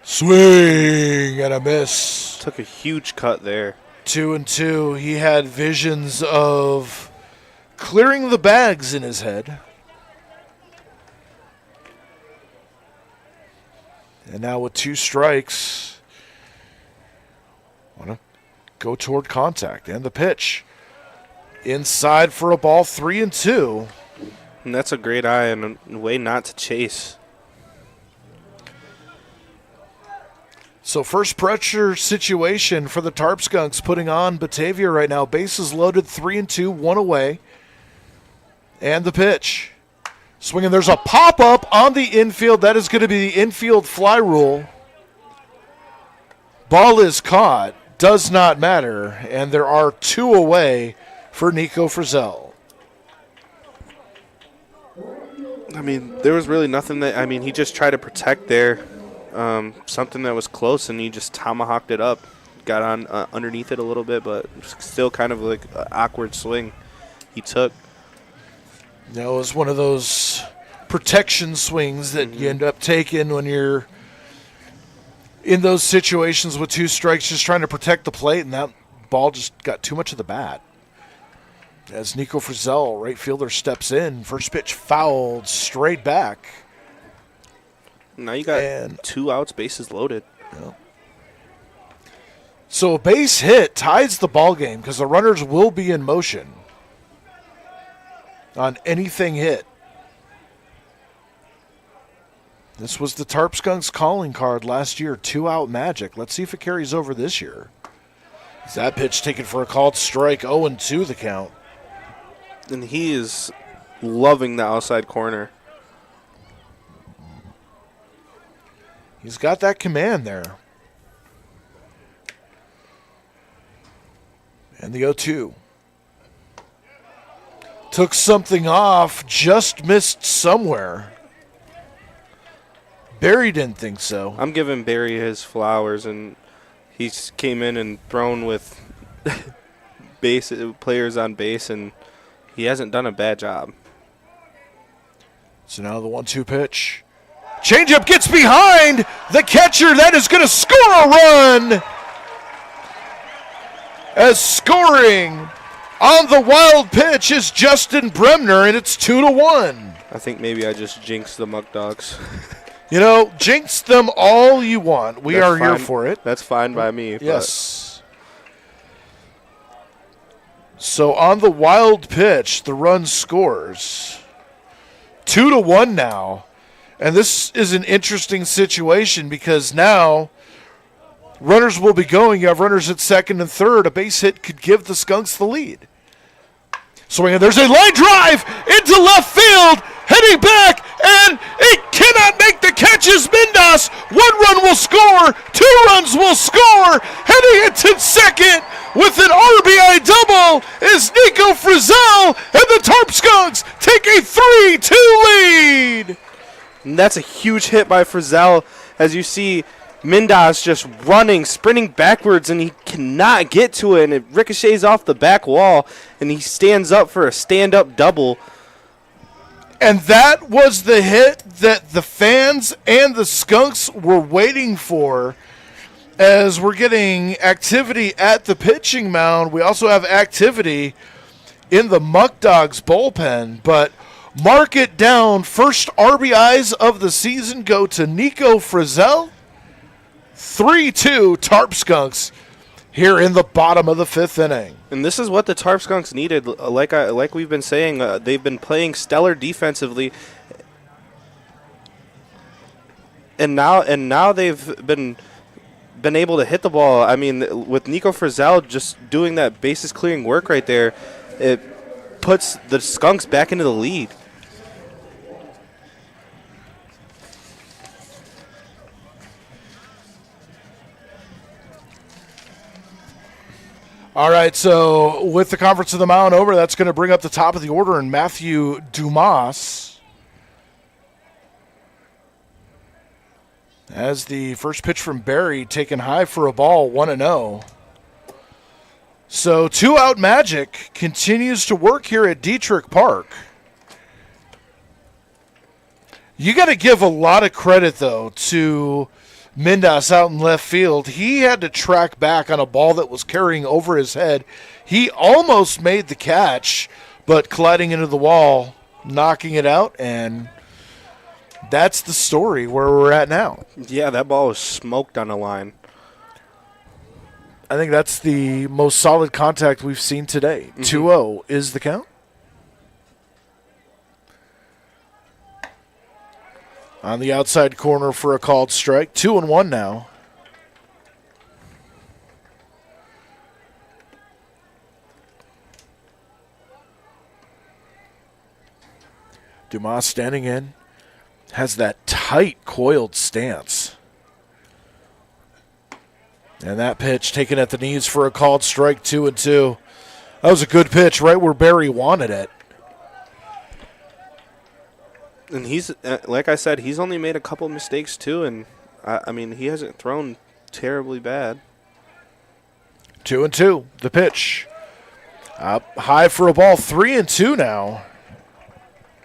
Swing and a miss. Took a huge cut there. 2-2. He had visions of clearing the bags in his head. And now with 2 strikes, want to go toward contact. And the pitch. Inside for a ball, 3-2. And that's a great eye and a way not to chase. So first pressure situation for the Tarp Skunks putting on Batavia right now. Bases loaded, 3-2, 1 away. And the pitch. Swinging, there's a pop-up on the infield. That is going to be the infield fly rule. Ball is caught. Does not matter. And there are 2 away for Nico Frizzell. I mean, there was really nothing that, I mean, he just tried to protect there. Something that was close, and he just tomahawked it up. Got on underneath it a little bit, but still kind of like an awkward swing he took. That was one of those protection swings that you end up taking when you're in those situations with 2 strikes, just trying to protect the plate, and that ball just got too much of the bat. As Nico Frizzell, right fielder, steps in. First pitch fouled straight back. Now you got 2 outs, bases loaded. Yeah. So a base hit ties the ball game because the runners will be in motion on anything hit. This was the Tarp Skunks calling card last year, 2-out magic. Let's see if it carries over this year. That pitch taken for a called strike, 0-2 the count. And he is loving the outside corner. He's got that command there. And the 0-2. Took something off, just missed somewhere. Barry didn't think so. I'm giving Barry his flowers, and he's came in and thrown with players on base, and he hasn't done a bad job. So now the 1-2 pitch. Changeup gets behind the catcher. That is going to score a run. As scoring on the wild pitch is Justin Bremner, and it's 2-1. I think maybe I just jinxed the Muckdogs. You know, jinx them all you want. We are here for it. That's fine by me. Yes. So on the wild pitch, the run scores. 2-1 now. And this is an interesting situation because now runners will be going. You have runners at second and third. A base hit could give the Skunks the lead. Swing, there's a line drive into left field, heading back, and it cannot make the catches. Mindas, 1 run will score, 2 runs will score. Heading into second with an RBI double is Nico Frizzell, and the Tarp Skunks take a 3-2 lead. And that's a huge hit by Frizzell, as you see Mindas just running, sprinting backwards, and he cannot get to it, and it ricochets off the back wall, and he stands up for a stand-up double. And that was the hit that the fans and the Skunks were waiting for. As we're getting activity at the pitching mound, we also have activity in the Muckdogs bullpen, but mark it down. First RBIs of the season go to Nico Frizzell. 3-2 Tarp Skunks here in the bottom of the 5th inning. And this is what the Tarp Skunks needed. Like we've been saying, they've been playing stellar defensively, and now they've been able to hit the ball. I mean, with Nico Frizzell just doing that bases clearing work right there, it puts the Skunks back into the lead. All right, so with the conference of the mound over, that's going to bring up the top of the order and Matthew Dumas. As the first pitch from Barry taken high for a ball, 1-0. So 2-out magic continues to work here at Dietrich Park. You got to give a lot of credit, though, to Mindas out in left field. He had to track back on a ball that was carrying over his head. He almost made the catch, but colliding into the wall, knocking it out, and that's the story where we're at now. Yeah, that ball was smoked on the line. I think that's the most solid contact we've seen today. 2-0 is the count. On the outside corner for a called strike. 2-1 now. Dumas standing in. Has that tight coiled stance. And that pitch taken at the knees for a called strike. 2-2. That was a good pitch right where Barry wanted it. And he's, like I said, he's only made a couple mistakes too, and I mean, he hasn't thrown terribly bad. 2-2, the pitch. Up high for a ball, 3-2 now.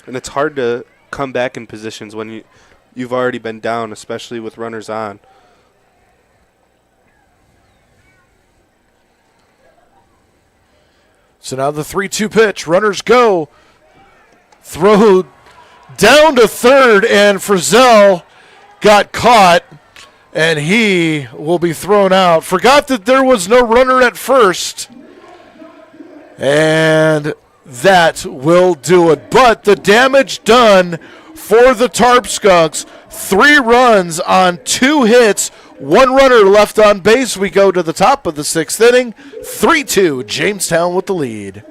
And it's hard to come back in positions when you've already been down, especially with runners on. So now the 3-2 pitch, runners go. Throw down to third, and Frizzell got caught, and he will be thrown out. Forgot that there was no runner at first, and that will do it. But the damage done for the Tarp Skunks. 3 runs on 2 hits, 1 runner left on base. We go to the top of the 6th inning. 3-2, Jamestown with the lead.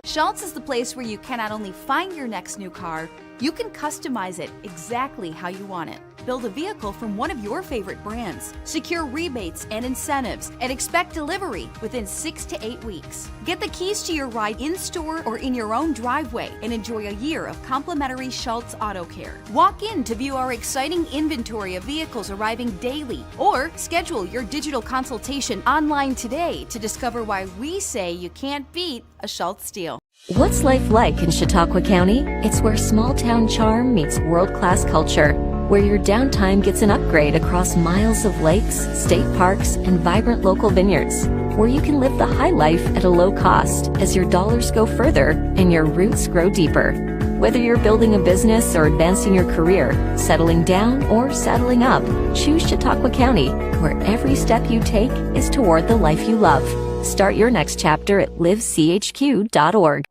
Schultz is the place where you can not only find your next new car, you can customize it exactly how you want it. Build a vehicle from one of your favorite brands, secure rebates and incentives, and expect delivery within 6 to 8 weeks. Get the keys to your ride in-store or in your own driveway and enjoy a year of complimentary Schultz Auto Care. Walk in to view our exciting inventory of vehicles arriving daily, or schedule your digital consultation online today to discover why we say you can't beat a Schultz deal. What's life like in Chautauqua County? It's where small town charm meets world-class culture, where your downtime gets an upgrade across miles of lakes, state parks, and vibrant local vineyards, where you can live the high life at a low cost as your dollars go further and your roots grow deeper. Whether you're building a business or advancing your career, settling down or settling up, choose Chautauqua County, where every step you take is toward the life you love. Start your next chapter at livechq.org.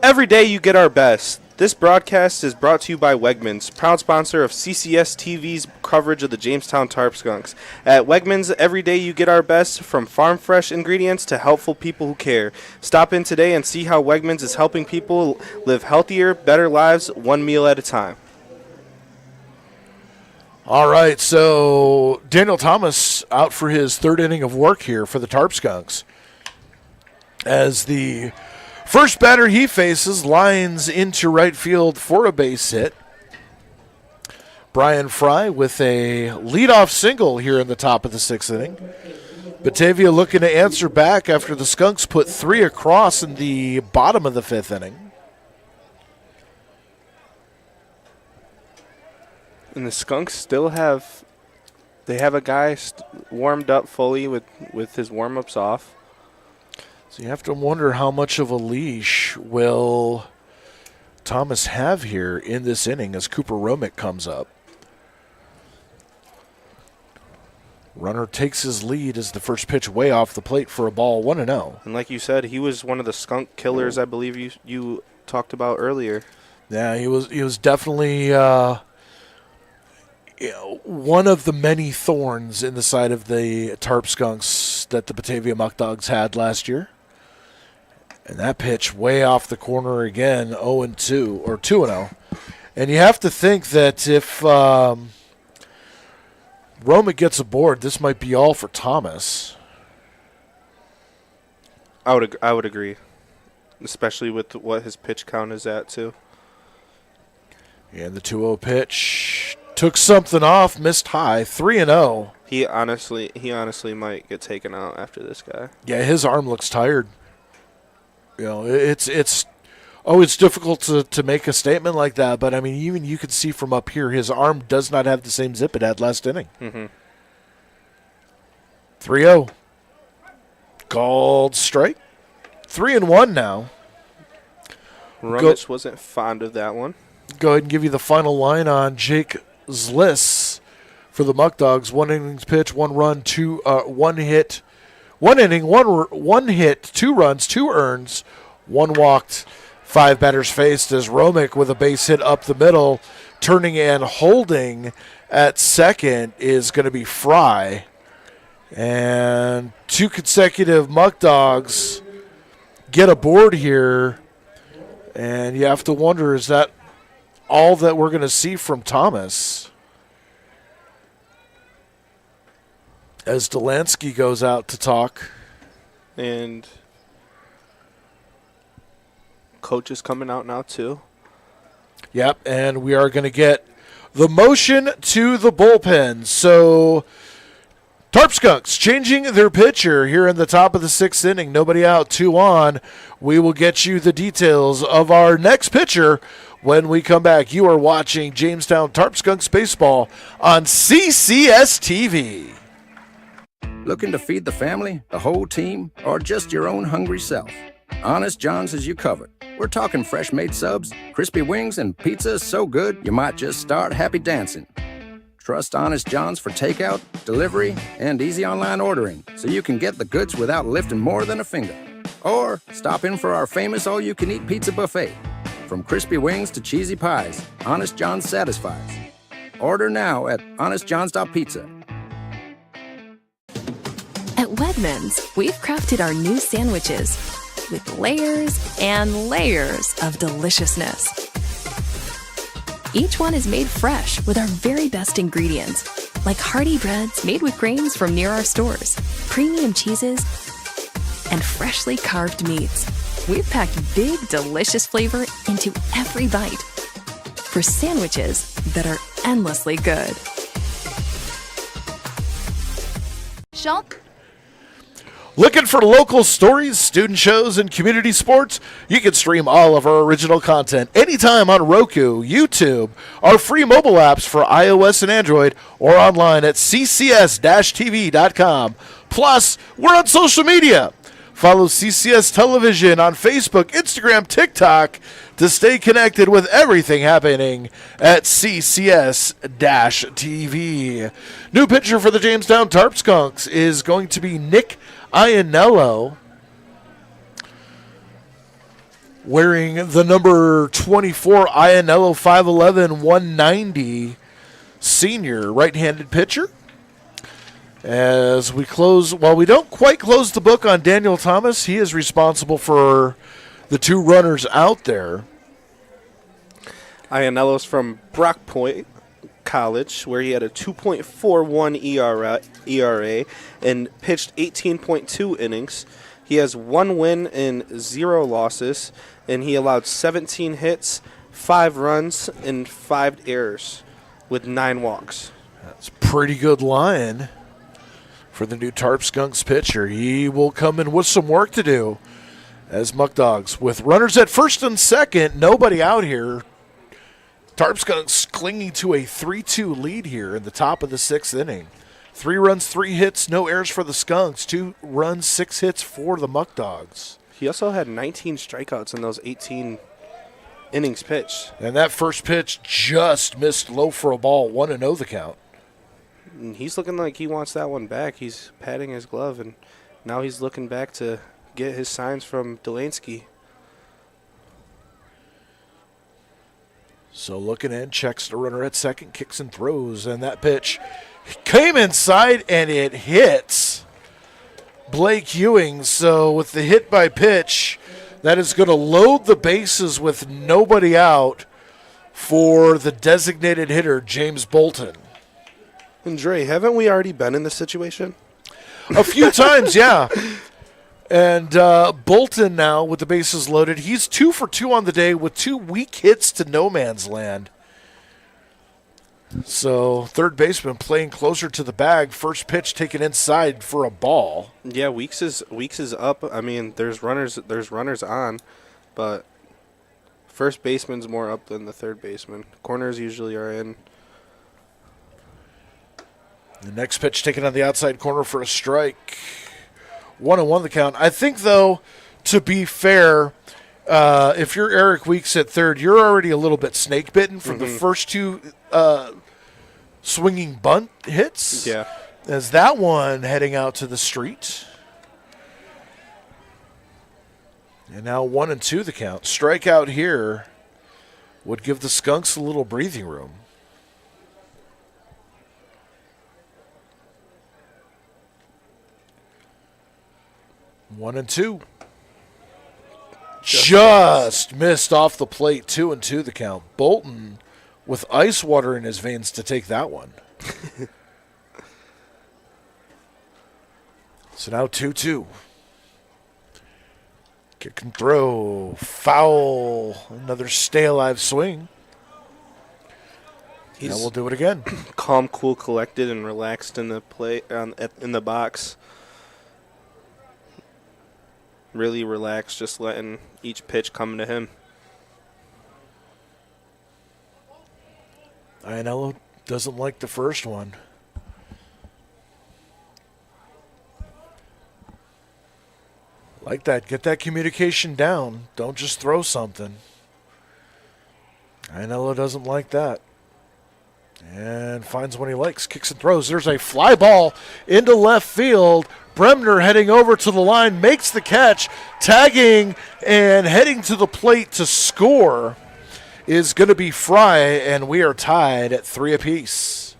Every day you get our best. This broadcast is brought to you by Wegmans, proud sponsor of CCS-TV's coverage of the Jamestown Tarp Skunks. At Wegmans, every day you get our best, from farm-fresh ingredients to helpful people who care. Stop in today and see how Wegmans is helping people live healthier, better lives, one meal at a time. All right, so Daniel Thomas out for his 3rd inning of work here for the Tarp Skunks, as the first batter he faces lines into right field for a base hit. Brian Fry with a leadoff single here in the top of the 6th inning. Batavia looking to answer back after the Skunks put 3 across in the bottom of the 5th inning. And the Skunks still have a guy warmed up fully with his warm-ups off. So you have to wonder how much of a leash will Thomas have here in this inning as Cooper Romick comes up. Runner takes his lead as the first pitch way off the plate for a ball, 1-0. And like you said, he was one of the skunk killers I believe you talked about earlier. Yeah, he was definitely one of the many thorns in the side of the Tarp Skunks that the Batavia Muckdogs had last year. And that pitch way off the corner again, 0-2 or 2-0. And you have to think that if Romick gets aboard, this might be all for Thomas. I would agree, especially with what his pitch count is at too. And the 2-0 pitch took something off, missed high, 3-0. He honestly might get taken out after this guy. Yeah, his arm looks tired. You know, it's always difficult to make a statement like that, but I mean, even you can see from up here, his arm does not have the same zip it had last inning. 3-0. Called strike. 3-1 now. Rummage wasn't fond of that one. Go ahead and give you the final line on Jake Zliss for the Muckdogs. 1 innings pitch, 1 run, 1 hit. 1 inning, one hit, 2 runs, 2 earns, 1 walked, 5 batters faced as Romick with a base hit up the middle. Turning and holding at second is going to be Fry. And 2 consecutive Muckdogs get aboard here. And you have to wonder, is that all that we're going to see from Thomas? As Delansky goes out to talk. And coach is coming out now too. Yep, and we are going to get the motion to the bullpen. So Tarp Skunks changing their pitcher here in the top of the 6th inning. Nobody out, 2 on. We will get you the details of our next pitcher when we come back. You are watching Jamestown Tarp Skunks Baseball on CCS-TV. Looking to feed the family, the whole team, or just your own hungry self? Honest John's has you covered. We're talking fresh-made subs, crispy wings, and pizza so good you might just start happy dancing. Trust Honest John's for takeout, delivery, and easy online ordering so you can get the goods without lifting more than a finger. Or stop in for our famous all-you-can-eat pizza buffet. From crispy wings to cheesy pies, Honest John's satisfies. Order now at honestjohns.pizza. At Wegmans, we've crafted our new sandwiches with layers and layers of deliciousness. Each one is made fresh with our very best ingredients, like hearty breads made with grains from near our stores, premium cheeses, and freshly carved meats. We've packed big, delicious flavor into every bite for sandwiches that are endlessly good. Schultz. Looking for local stories, student shows, and community sports? You can stream all of our original content anytime on Roku, YouTube, our free mobile apps for iOS and Android, or online at ccs-tv.com. Plus, we're on social media. Follow CCS Television on Facebook, Instagram, TikTok to stay connected with everything happening at CCS-TV. New pitcher for the Jamestown Tarp Skunks is going to be Nick Iannello, wearing the number 24 Iannello, 5'11", 190 senior right-handed pitcher. As we close, while we don't quite close the book on Daniel Thomas, he is responsible for the two runners out there. Iannello's from Brock Point College, where he had a 2.41 ERA and pitched 18.2 innings. He has 1 win and 0 losses, and he allowed 17 hits, 5 runs, and 5 errors with 9 walks. That's a pretty good line for the new Tarp Skunks pitcher. He will come in with some work to do as Muckdogs, with runners at first and second, nobody out here. Tarp Skunks clinging to a 3-2 lead here in the top of the 6th inning. 3 runs, 3 hits, no errors for the Skunks. 2 runs, 6 hits for the Muckdogs. He also had 19 strikeouts in those 18 innings pitched. And that first pitch just missed low for a ball, 1-0 the count. And he's looking like he wants that one back. He's patting his glove, and now he's looking back to get his signs from Delansky. So looking in, checks the runner at second, kicks and throws, and that pitch came inside and it hits Blake Ewing. So with the hit by pitch, that is going to load the bases with nobody out for the designated hitter, James Bolton. And Dre, haven't we already been in this situation? A few times, yeah. And Bolton now with the bases loaded. He's 2 for 2 on the day with 2 weak hits to no man's land. So third baseman playing closer to the bag. First pitch taken inside for a ball. Yeah, Weeks is up. I mean, there's runners on, but first baseman's more up than the third baseman. Corners usually are in. The next pitch taken on the outside corner for a strike. 1-1 the count. I think, though, to be fair, if you're Eric Weeks at third, you're already a little bit snake bitten from the first 2 swinging bunt hits. Yeah. As that one heading out to the street. And now 1-2 the count. Strikeout here would give the Skunks a little breathing room. One and two. Just missed off the plate. 2-2 the count. Bolton with ice water in his veins to take that one. So now 2-2. Kick and throw. Foul. Another stay alive swing. Now we'll do it again. Calm, cool, collected, and relaxed in the play in the box. Really relaxed, just letting each pitch come to him. Iannello doesn't like the first one. Like that. Get that communication down. Don't just throw something. Iannello doesn't like that. And finds one he likes, kicks and throws. There's a fly ball into left field. Bremner heading over to the line, makes the catch, tagging and heading to the plate to score is going to be Fry, and we are tied at 3 apiece.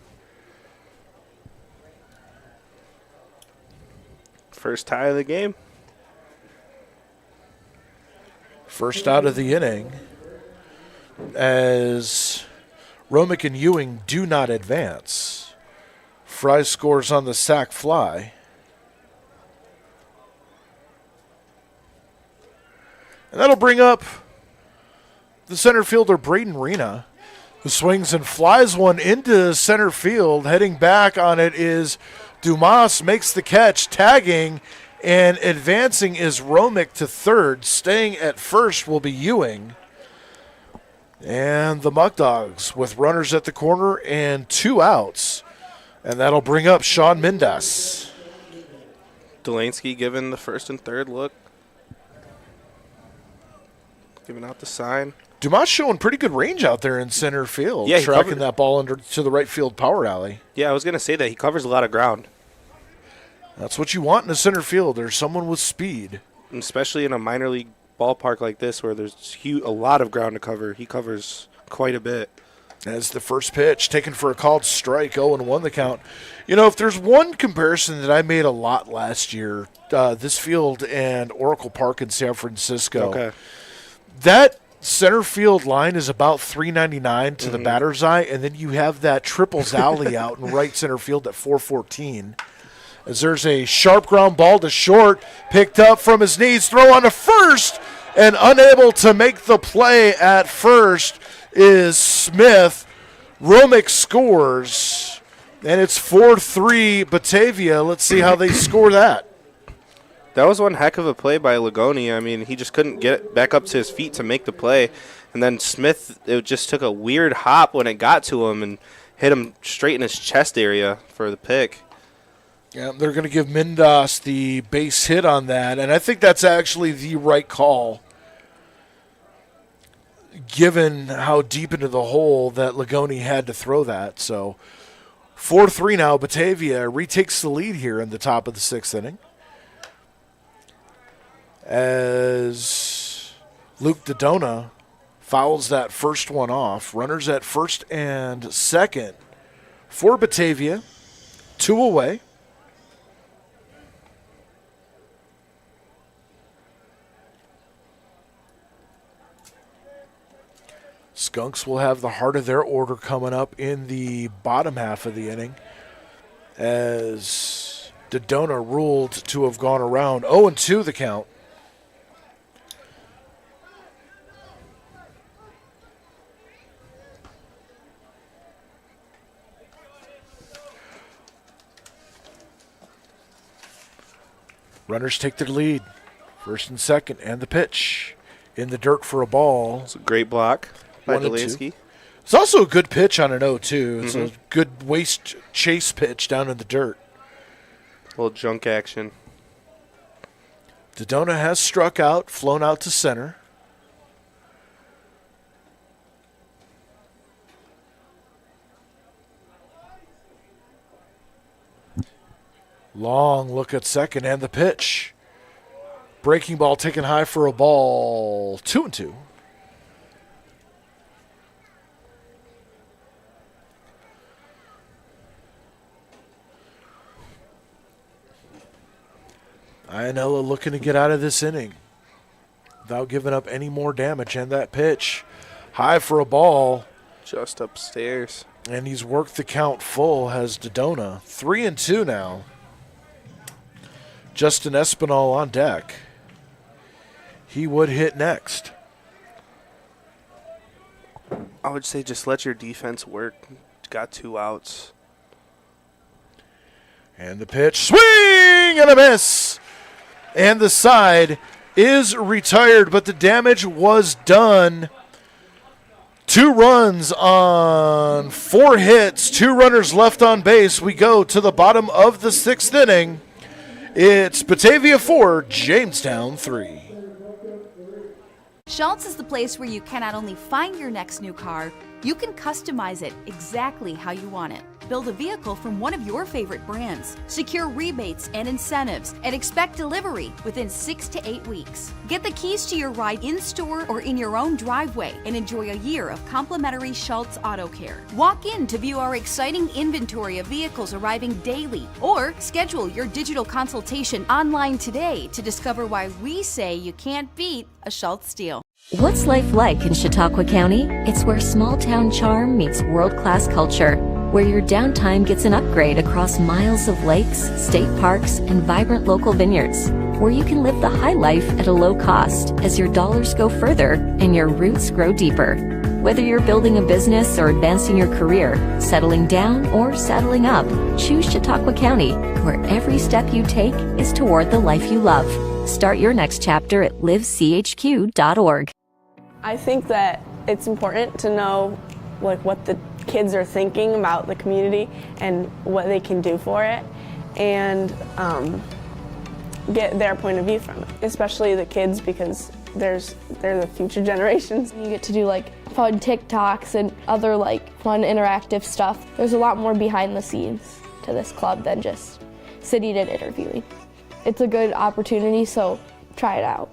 First tie of the game. First out of the inning, as Romick and Ewing do not advance. Fry scores on the sac fly. And that'll bring up the center fielder, Braden Rena, who swings and flies one into center field. Heading back on it is Dumas, makes the catch, tagging, and advancing is Romick to third. Staying at first will be Ewing. And the Muckdogs with runners at the corner and 2 outs. And that'll bring up Sean Mindas. Delansky giving the first and third look. Giving out the sign. Dumas showing pretty good range out there in center field. Yeah, tracking that ball under to the right field power alley. Yeah, I was going to say that. He covers a lot of ground. That's what you want in a center field. There's someone with speed. And especially in a minor league ballpark like this where there's a lot of ground to cover. He covers quite a bit. As the first pitch, taken for a called strike, 0-1 the count. You know, if there's one comparison that I made a lot last year, this field and Oracle Park in San Francisco. Okay. That center field line is about $3.99 to the batter's eye, and then you have that triples alley out in right center field at $4.14. As there's a sharp ground ball to short, picked up from his knees, throw on to first, and unable to make the play at first is Smith. Romick scores, and it's 4-3 Batavia. Let's see how they score that. That was one heck of a play by Lagoni. I mean, he just couldn't get back up to his feet to make the play. And then Smith, it just took a weird hop when it got to him and hit him straight in his chest area for the pick. Yeah, they're going to give Mindas the base hit on that, and I think that's actually the right call, given how deep into the hole that Lagoni had to throw that. So 4-3 now. Batavia retakes the lead here in the top of the 6th inning, as Luke Dodona fouls that first one off. Runners at first and second for Batavia. 2 away. Skunks will have the heart of their order coming up in the bottom half of the inning, as Dodona ruled to have gone around. 0-2 the count. Runners take their lead. First and second, and the pitch in the dirt for a ball. It's a great block by Delansky. It's also a good pitch on an 0-2. It's a good waist chase pitch down in the dirt. A little junk action. Dodona has struck out, flown out to center. Long look at second, and the pitch. Breaking ball taken high for a ball. 2-2. Iannella looking to get out of this inning without giving up any more damage. And that pitch, high for a ball. Just upstairs. And he's worked the count full, has Dodona. 3-2 now. Justin Espinal on deck. He would hit next. I would say just let your defense work. Got 2 outs. And the pitch, swing and a miss. And the side is retired, but the damage was done. 2 runs on 4 hits, 2 runners left on base. We go to the bottom of the 6th inning. It's Batavia 4, Jamestown 3. Schultz is the place where you can not only find your next new car, you can customize it exactly how you want it. Build a vehicle from one of your favorite brands, secure rebates and incentives, and expect delivery within 6 to 8 weeks. Get the keys to your ride in-store or in your own driveway and enjoy a year of complimentary Schultz Auto Care. Walk in to view our exciting inventory of vehicles arriving daily, or schedule your digital consultation online today to discover why we say you can't beat a Schultz deal. What's life like in Chautauqua County? It's where small town charm meets world-class culture, where your downtime gets an upgrade across miles of lakes, state parks, and vibrant local vineyards, where you can live the high life at a low cost as your dollars go further and your roots grow deeper. Whether you're building a business or advancing your career, settling down or saddling up, choose Chautauqua County, where every step you take is toward the life you love. Start your next chapter at livechq.org. I think that it's important to know what the kids are thinking about the community and what they can do for it, and get their point of view from it, especially the kids, because they're the future generations. You get to do like fun TikToks and other like fun interactive stuff. There's a lot more behind the scenes to this club than just sitting and interviewing. It's a good opportunity, so try it out.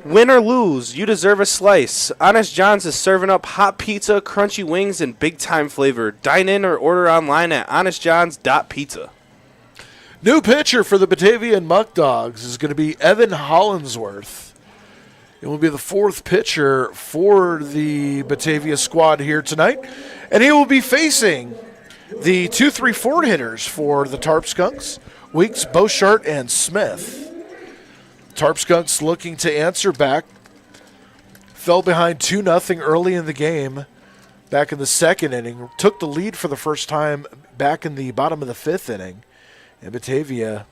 Win or lose, you deserve a slice. Honest John's is serving up hot pizza, crunchy wings, and big-time flavor. Dine in or order online at honestjohns.pizza. New pitcher for the Batavia Muckdogs is going to be Evan Hollinsworth. It will be the fourth pitcher for the Batavia squad here tonight, and he will be facing the 2-3-4 hitters for the Tarp Skunks, Weeks, Beauchart, and Smith. Tarp Skunks looking to answer back. Fell behind 2-0 early in the game back in the second inning. Took the lead for the first time back in the bottom of the fifth inning. And Batavia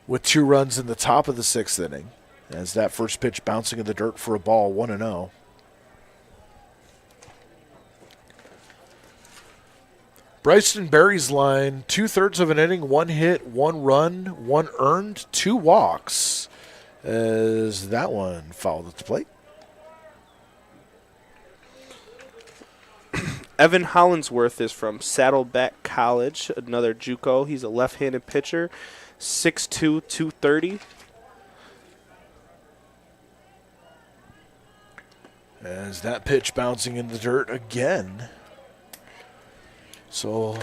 with 2 runs in the top of the sixth inning as that first pitch bouncing in the dirt for a ball, 1-0. Bryson Berry's line, 2/3 of an inning, 1 hit, 1 run, 1 earned, 2 walks. As that one fouled at the plate. Evan Hollinsworth is from Saddleback College, another JUCO. He's a left-handed pitcher, 6'2", 230. As that pitch bouncing in the dirt again. So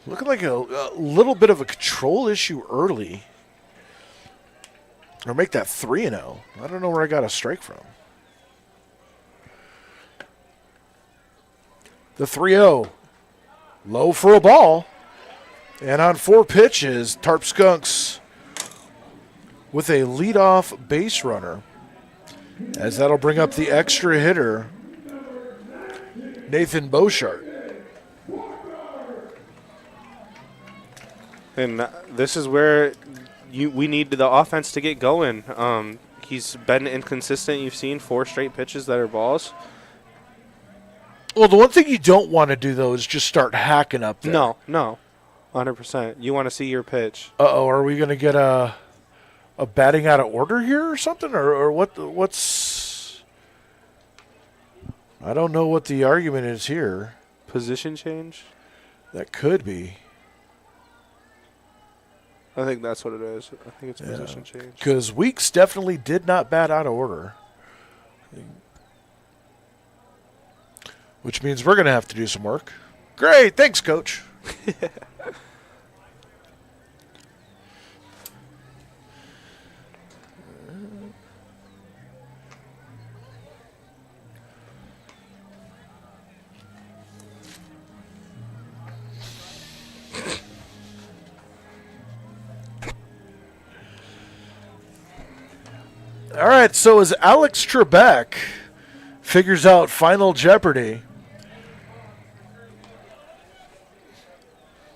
looking like a little bit of a control issue early. Or make that 3-0. I don't know where I got a strike from. The 3-0. Low for a ball. And on 4 pitches, Tarp Skunks with a leadoff base runner. As that'll bring up the extra hitter, Nathan Beauchart. And this is where we need the offense to get going. He's been inconsistent. You've seen 4 straight pitches that are balls. Well, the one thing you don't want to do, though, is just start hacking up there. No. 100%. You want to see your pitch. Uh-oh, are we going to get a batting out of order here or something? Or what's... I don't know what the argument is here. Position change? That could be. I think that's what it is. I think it's a position change. Because Weeks definitely did not bat out of order. Which means we're going to have to do some work. Great. Thanks, Coach. All right, so as Alex Trebek figures out Final Jeopardy,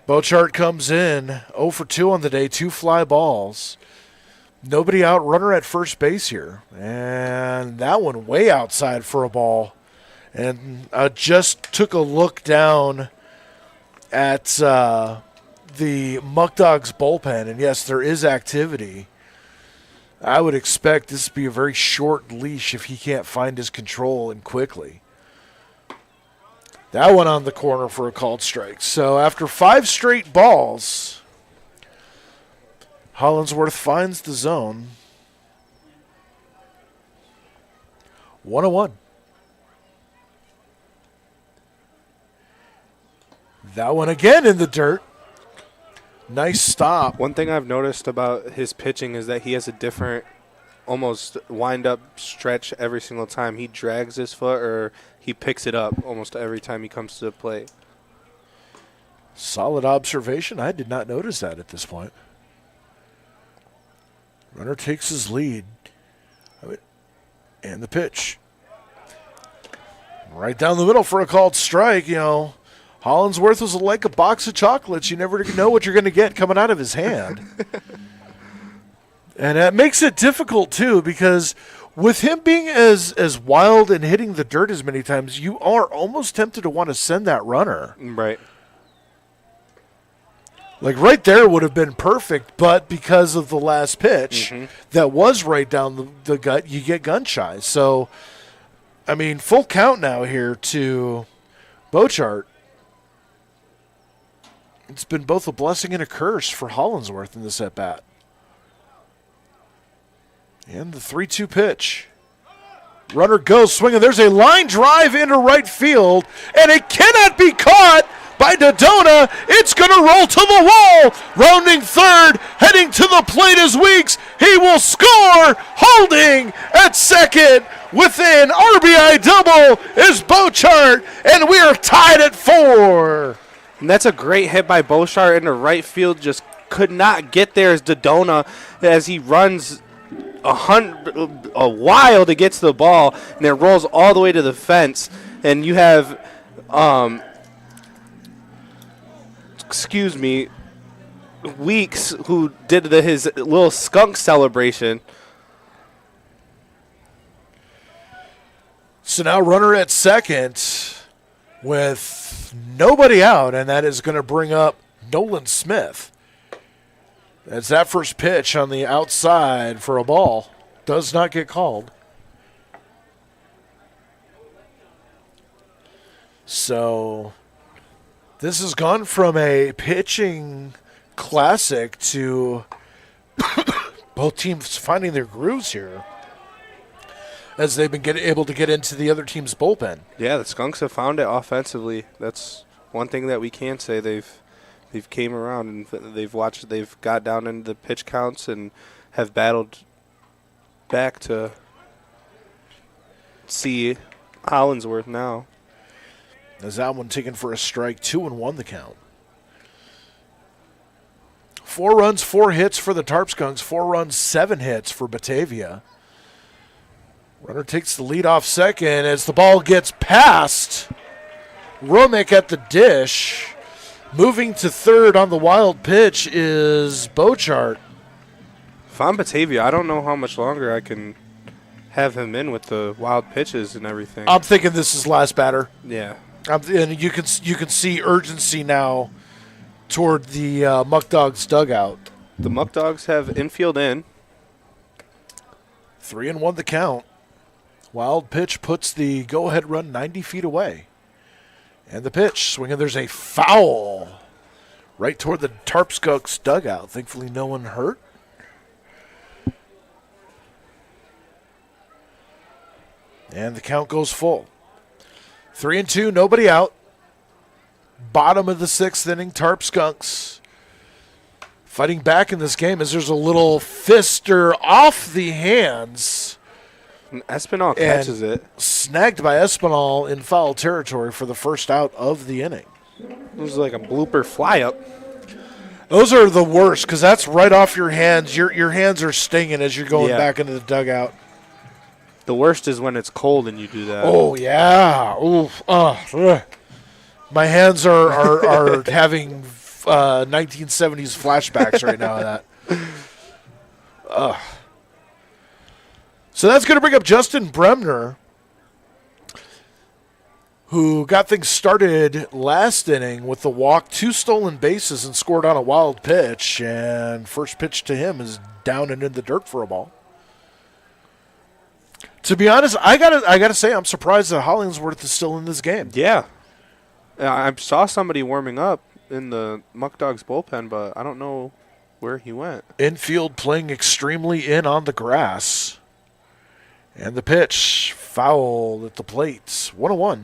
Beauchart comes in 0 for 2 on the day, 2 fly balls. Nobody out, runner at first base here. And that one way outside for a ball. And just took a look down at the Muckdogs bullpen. And yes, there is activity. I would expect this to be a very short leash if he can't find his control and quickly. That one on the corner for a called strike. So after 5 straight balls, Hollinsworth finds the zone. 1-1. That one again in the dirt. Nice stop. One thing I've noticed about his pitching is that he has a different, almost wind-up stretch every single time. He drags his foot or he picks it up almost every time he comes to the plate. Solid observation. I did not notice that at this point. Runner takes his lead. And the pitch. Right down the middle for a called strike, Hollinsworth was like a box of chocolates. You never know what you're going to get coming out of his hand. And that makes it difficult, too, because with him being as wild and hitting the dirt as many times, you are almost tempted to want to send that runner. Right. Like right there would have been perfect, but because of the last pitch that was right down the gut, you get gun shy. So, I mean, full count now here to Bochart. It's been both a blessing and a curse for Hollinsworth in this at-bat. And the 3-2 pitch. Runner goes swinging. There's a line drive into right field, and it cannot be caught by Dodona. It's going to roll to the wall. Rounding third, heading to the plate is Weeks. He will score. Holding at second with an RBI double is Bochart, and we are tied at 4. And that's a great hit by Bochart into right field. Just could not get there as Dodona as he runs a while to get to the ball, and then rolls all the way to the fence. And you have, Weeks, who did his little skunk celebration. So now runner at second with nobody out, and that is going to bring up Nolan Smith. As that first pitch on the outside for a ball does not get called. So this has gone from a pitching classic to both teams finding their grooves here as they've been able to get into the other team's bullpen. Yeah, the Skunks have found it offensively. That's one thing that we can say. They've came around and they've got down into the pitch counts and have battled back to see Hollinsworth now. As that one taken for a strike, 2-1 the count. 4 runs, 4 hits for the Tarp Skunks, 4 runs, 7 hits for Batavia. Runner takes the lead off second as the ball gets past Romick at the dish. Moving to third on the wild pitch is Bochart. If I'm Batavia, I don't know how much longer I can have him in with the wild pitches and everything. I'm thinking this is last batter. Yeah. And you can see urgency now toward the Muckdogs dugout. The Muckdogs have infield in. 3-1 the count. Wild pitch puts the go-ahead run 90 feet away. And the pitch, swinging, there's a foul right toward the Tarp Skunks dugout. Thankfully, no one hurt. And the count goes full. 3-2, nobody out. Bottom of the 6th inning, Tarp Skunks fighting back in this game as there's a little fister off the hands. And Espinal catches it. Snagged by Espinal in foul territory for the first out of the inning. It was like a blooper fly up. Those are the worst because that's right off your hands. Your hands are stinging as you're going back into the dugout. The worst is when it's cold and you do that. Oh, yeah. Oof. My hands are having 1970s flashbacks right now. That. So that's going to bring up Justin Bremner, who got things started last inning with the walk, 2 stolen bases, and scored on a wild pitch. And first pitch to him is down and in the dirt for a ball. To be honest, I gotta say I'm surprised that Hollingsworth is still in this game. Yeah. I saw somebody warming up in the Muckdogs bullpen, but I don't know where he went. Infield playing extremely in on the grass. And the pitch, foul at the plate, 1-1.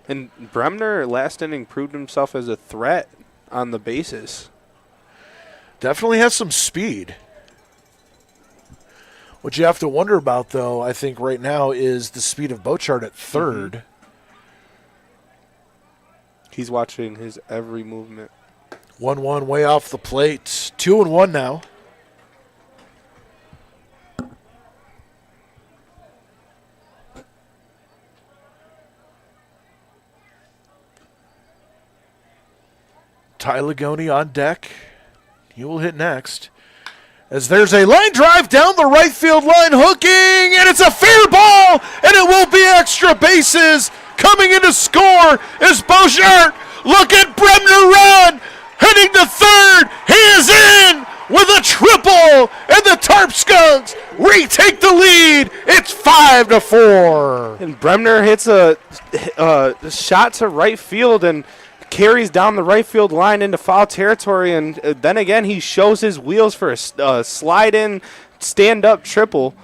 And Bremner last inning proved himself as a threat on the bases. Definitely has some speed. What you have to wonder about, though, I think right now is the speed of Bochart at third. Mm-hmm. He's watching his every movement. 1-1 way off the plate. 2-1 now. Ty Lagoni on deck. He will hit next. As there's a line drive down the right field line, hooking, and it's a fair ball, and it will be extra bases. Coming in to score is Bochart. Look at Bremner run, heading to third. He is in with a triple, and the Tarp Skunks retake the lead. It's 5-4. And Bremner hits a shot to right field and carries down the right field line into foul territory, and then again he shows his wheels for a slide-in, stand-up triple.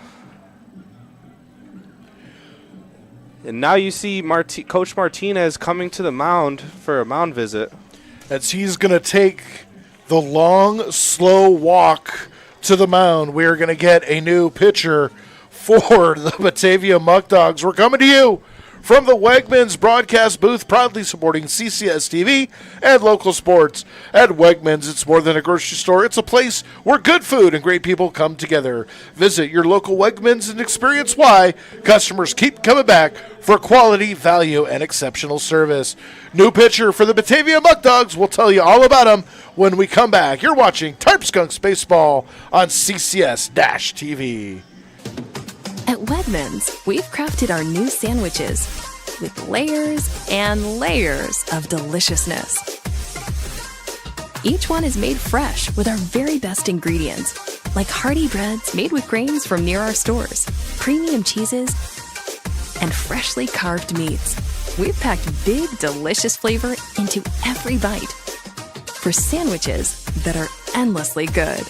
And now you see Coach Martinez coming to the mound for a mound visit. As he's going to take the long, slow walk to the mound, we're going to get a new pitcher for the Batavia Muckdogs. We're coming to you from the Wegmans broadcast booth, proudly supporting CCS-TV and local sports. At Wegmans, it's more than a grocery store. It's a place where good food and great people come together. Visit your local Wegmans and experience why customers keep coming back for quality, value, and exceptional service. New pitcher for the Batavia Muckdogs. We'll tell you all about them when we come back. You're watching Tarp Skunks Baseball on CCS-TV. At Wegmans, we've crafted our new sandwiches with layers and layers of deliciousness. Each one is made fresh with our very best ingredients, like hearty breads made with grains from near our stores, premium cheeses, and freshly carved meats. We've packed big, delicious flavor into every bite for sandwiches that are endlessly good.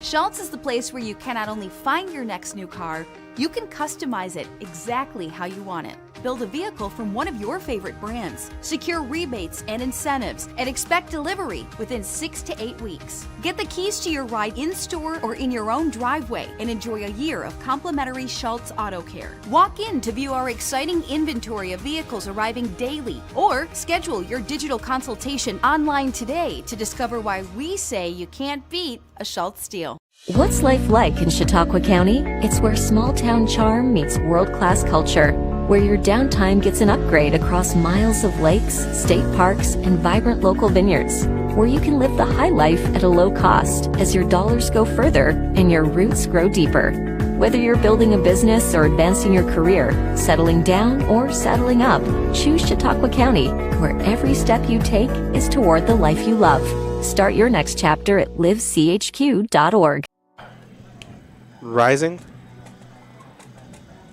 Schultz is the place where you can not only find your next new car, you can customize it exactly how you want it. Build a vehicle from one of your favorite brands, secure rebates and incentives, and expect delivery within 6 to 8 weeks. Get the keys to your ride in-store or in your own driveway and enjoy a year of complimentary Schultz Auto Care. Walk in to view our exciting inventory of vehicles arriving daily, or schedule your digital consultation online today to discover why we say you can't beat a Schultz deal. What's life like in Chautauqua County? It's where small town charm meets world-class culture, where your downtime gets an upgrade across miles of lakes, state parks, and vibrant local vineyards, where you can live the high life at a low cost as your dollars go further and your roots grow deeper. Whether you're building a business or advancing your career, settling down or settling up, choose Chautauqua County, where every step you take is toward the life you love. Start your next chapter at livechq.org. Rising.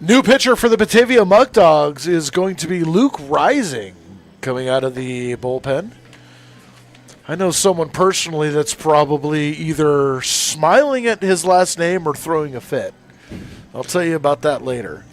New pitcher for the Batavia Muckdogs is going to be Luke Rising, coming out of the bullpen. I know someone personally that's probably either smiling at his last name or throwing a fit. I'll tell you about that later.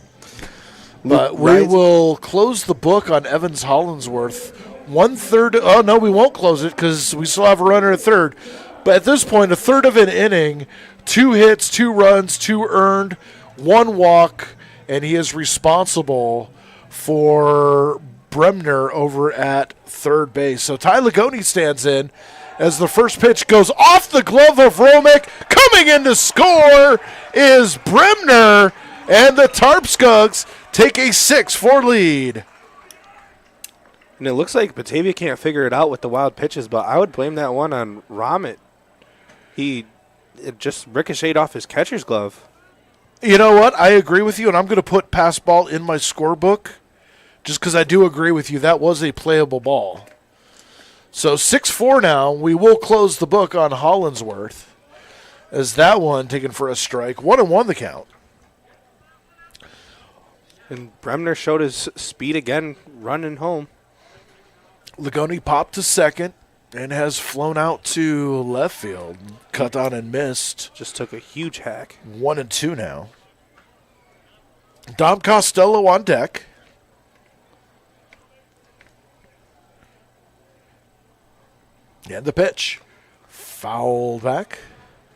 But we will close the book on Evans Hollingsworth. 1/3. Oh, no, we won't close it because we still have a runner at third. But at this point, a third of an inning, 2 hits, 2 runs, 2 earned, 1 walk, and he is responsible for Bremner over at third base. So Ty Lagoni stands in as the first pitch goes off the glove of Romick. Coming in to score is Bremner, and the Tarp Skunks take a 6-4 lead. And it looks like Batavia can't figure it out with the wild pitches, but I would blame that one on Romit. It just ricocheted off his catcher's glove. You know what? I agree with you, and I'm going to put pass ball in my scorebook just because I do agree with you. That was a playable ball. So 6-4 now. We will close the book on Hollingsworth. as that one taken for a strike. 1-1 the count. And Bremner showed his speed again, running home. Lagoni popped to second and has flown out to left field. Cut on and missed. Just took a huge hack. 1-2 now. Dom Costello on deck. And the pitch. Fouled back.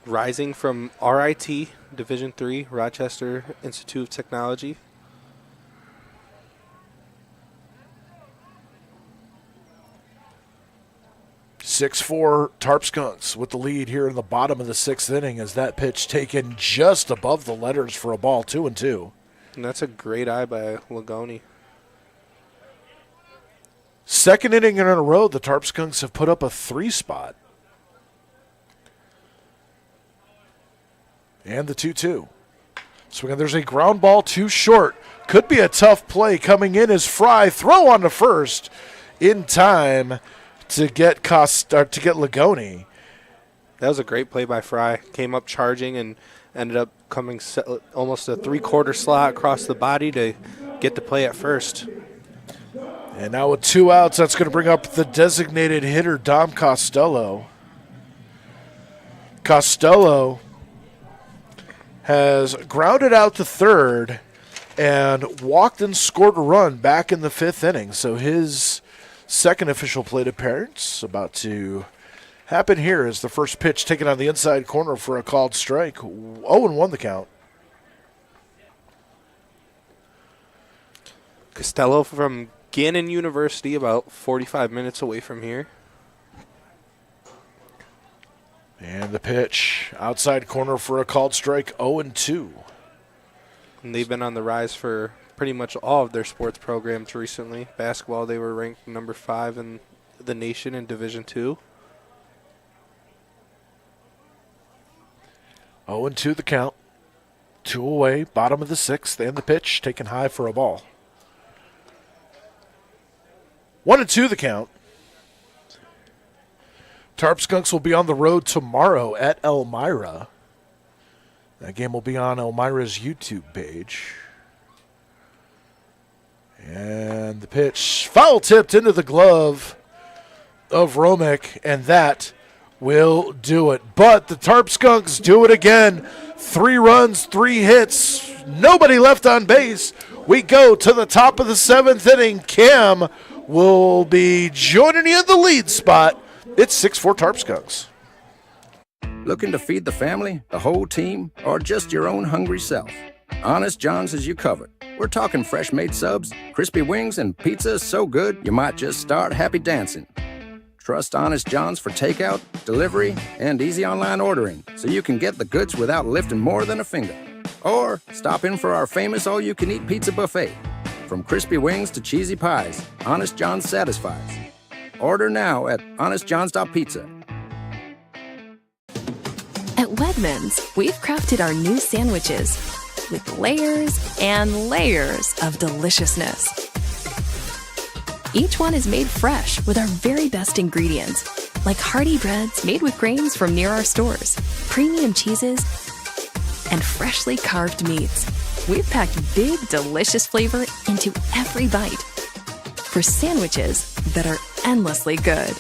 Rising from RIT, Division III, Rochester Institute of Technology. (6-4) Tarp Skunks with the lead here in the bottom of the sixth inning as that pitch taken just above the letters for a ball. 2-2. And that's a great eye by Lagoni. Second inning in a row, the Tarp Skunks have put up a 3 spot. And the 2-2. So again, there's a ground ball too short. Could be a tough play coming in as Fry throw on to first in time to get Lagoni. That was a great play by Fry. Came up charging and ended up coming almost a 3/4 slot across the body to get the play at first. And now with 2 outs, that's going to bring up the designated hitter, Dom Costello. Costello has grounded out to third and walked and scored a run back in the 5th inning. So his second official plate appearance about to happen here as the first pitch taken on the inside corner for a called strike. 0-1 the count. Costello from Gannon University, about 45 minutes away from here. And the pitch, outside corner for a called strike, 0-2. And they've been on the rise for pretty much all of their sports programs recently. Basketball, they were ranked number 5 in the nation in Division II. 0-2 the count. 2 away, bottom of the 6th, and the pitch taken high for a ball. 1-2 the count. Tarp Skunks will be on the road tomorrow at Elmira. That game will be on Elmira's YouTube page. And the pitch foul tipped into the glove of Romick, and that will do it. But the Tarp Skunks do it again. 3 runs, 3 hits, nobody left on base. We go to the top of the 7th inning. Cam will be joining you in the lead spot. It's 6-4 Tarp Skunks. Looking to feed the family, the whole team, or just your own hungry self? Honest John's has you covered. We're talking fresh-made subs, crispy wings, and pizza so good you might just start happy dancing. Trust Honest John's for takeout, delivery, and easy online ordering so you can get the goods without lifting more than a finger. Or stop in for our famous all-you-can-eat pizza buffet. From crispy wings to cheesy pies, Honest John's satisfies. Order now at honestjohns.pizza. At Wegmans, we've crafted our new sandwiches with layers and layers of deliciousness. Each one is made fresh with our very best ingredients, like hearty breads made with grains from near our stores, premium cheeses, and freshly carved meats. We've packed big, delicious flavor into every bite for sandwiches that are endlessly good.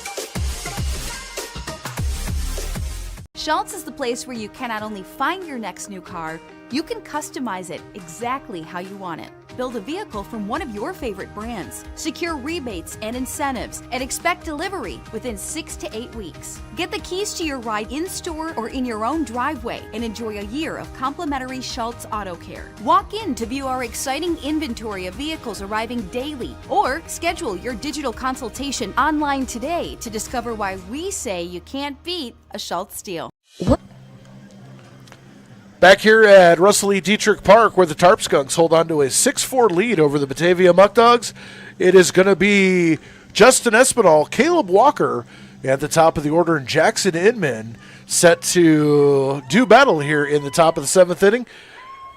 Schultz is the place where you can not only find your next new car, you can customize it exactly how you want it. Build a vehicle from one of your favorite brands, secure rebates and incentives, and expect delivery within 6 to 8 weeks. Get the keys to your ride in-store or in your own driveway and enjoy a year of complimentary Schultz Auto Care. Walk in to view our exciting inventory of vehicles arriving daily, or schedule your digital consultation online today to discover why we say you can't beat a Schultz deal. Back here at Russell E. Dietrich Park, where the Tarp Skunks hold on to a 6-4 lead over the Batavia Muckdogs, it is going to be Justin Espinal, Caleb Walker at the top of the order, and Jackson Inman set to do battle here in the top of the 7th inning,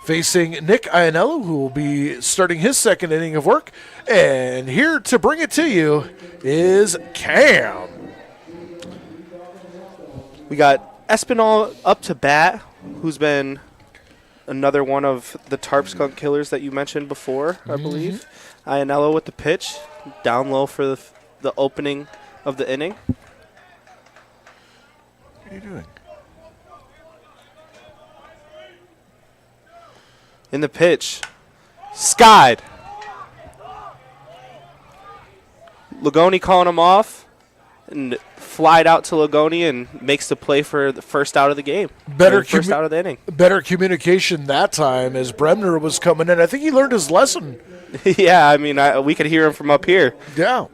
facing Nick Ianello, who will be starting his 2nd inning of work. And here to bring it to you is Cam. We got Espinal up to bat, who's been another one of the Tarp Skunk killers that you mentioned before, I believe. Iannello with the pitch, down low for the opening of the inning. What are you doing? In the pitch, skied. Lagoni calling him off, and flied out to Lagoni and makes the play for the first out of the game. First out of the inning. Better communication that time as Bremner was coming in. I think he learned his lesson. Yeah, I mean, we could hear him from up here. Yeah.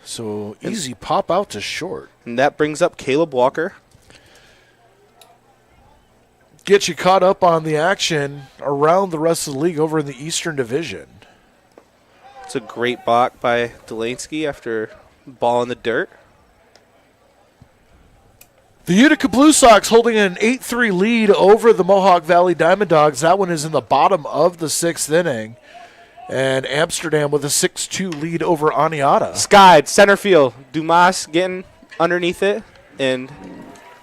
So easy pop out to short. And that brings up Caleb Walker. Get you caught up on the action around the rest of the league over in the Eastern Division. It's a great balk by Delansky after ball in the dirt. The Utica Blue Sox holding an 8-3 lead over the Mohawk Valley Diamond Dogs. That one is in the bottom of the 6th inning. And Amsterdam with a 6-2 lead over Aniata. Skied, center field. Dumas getting underneath it and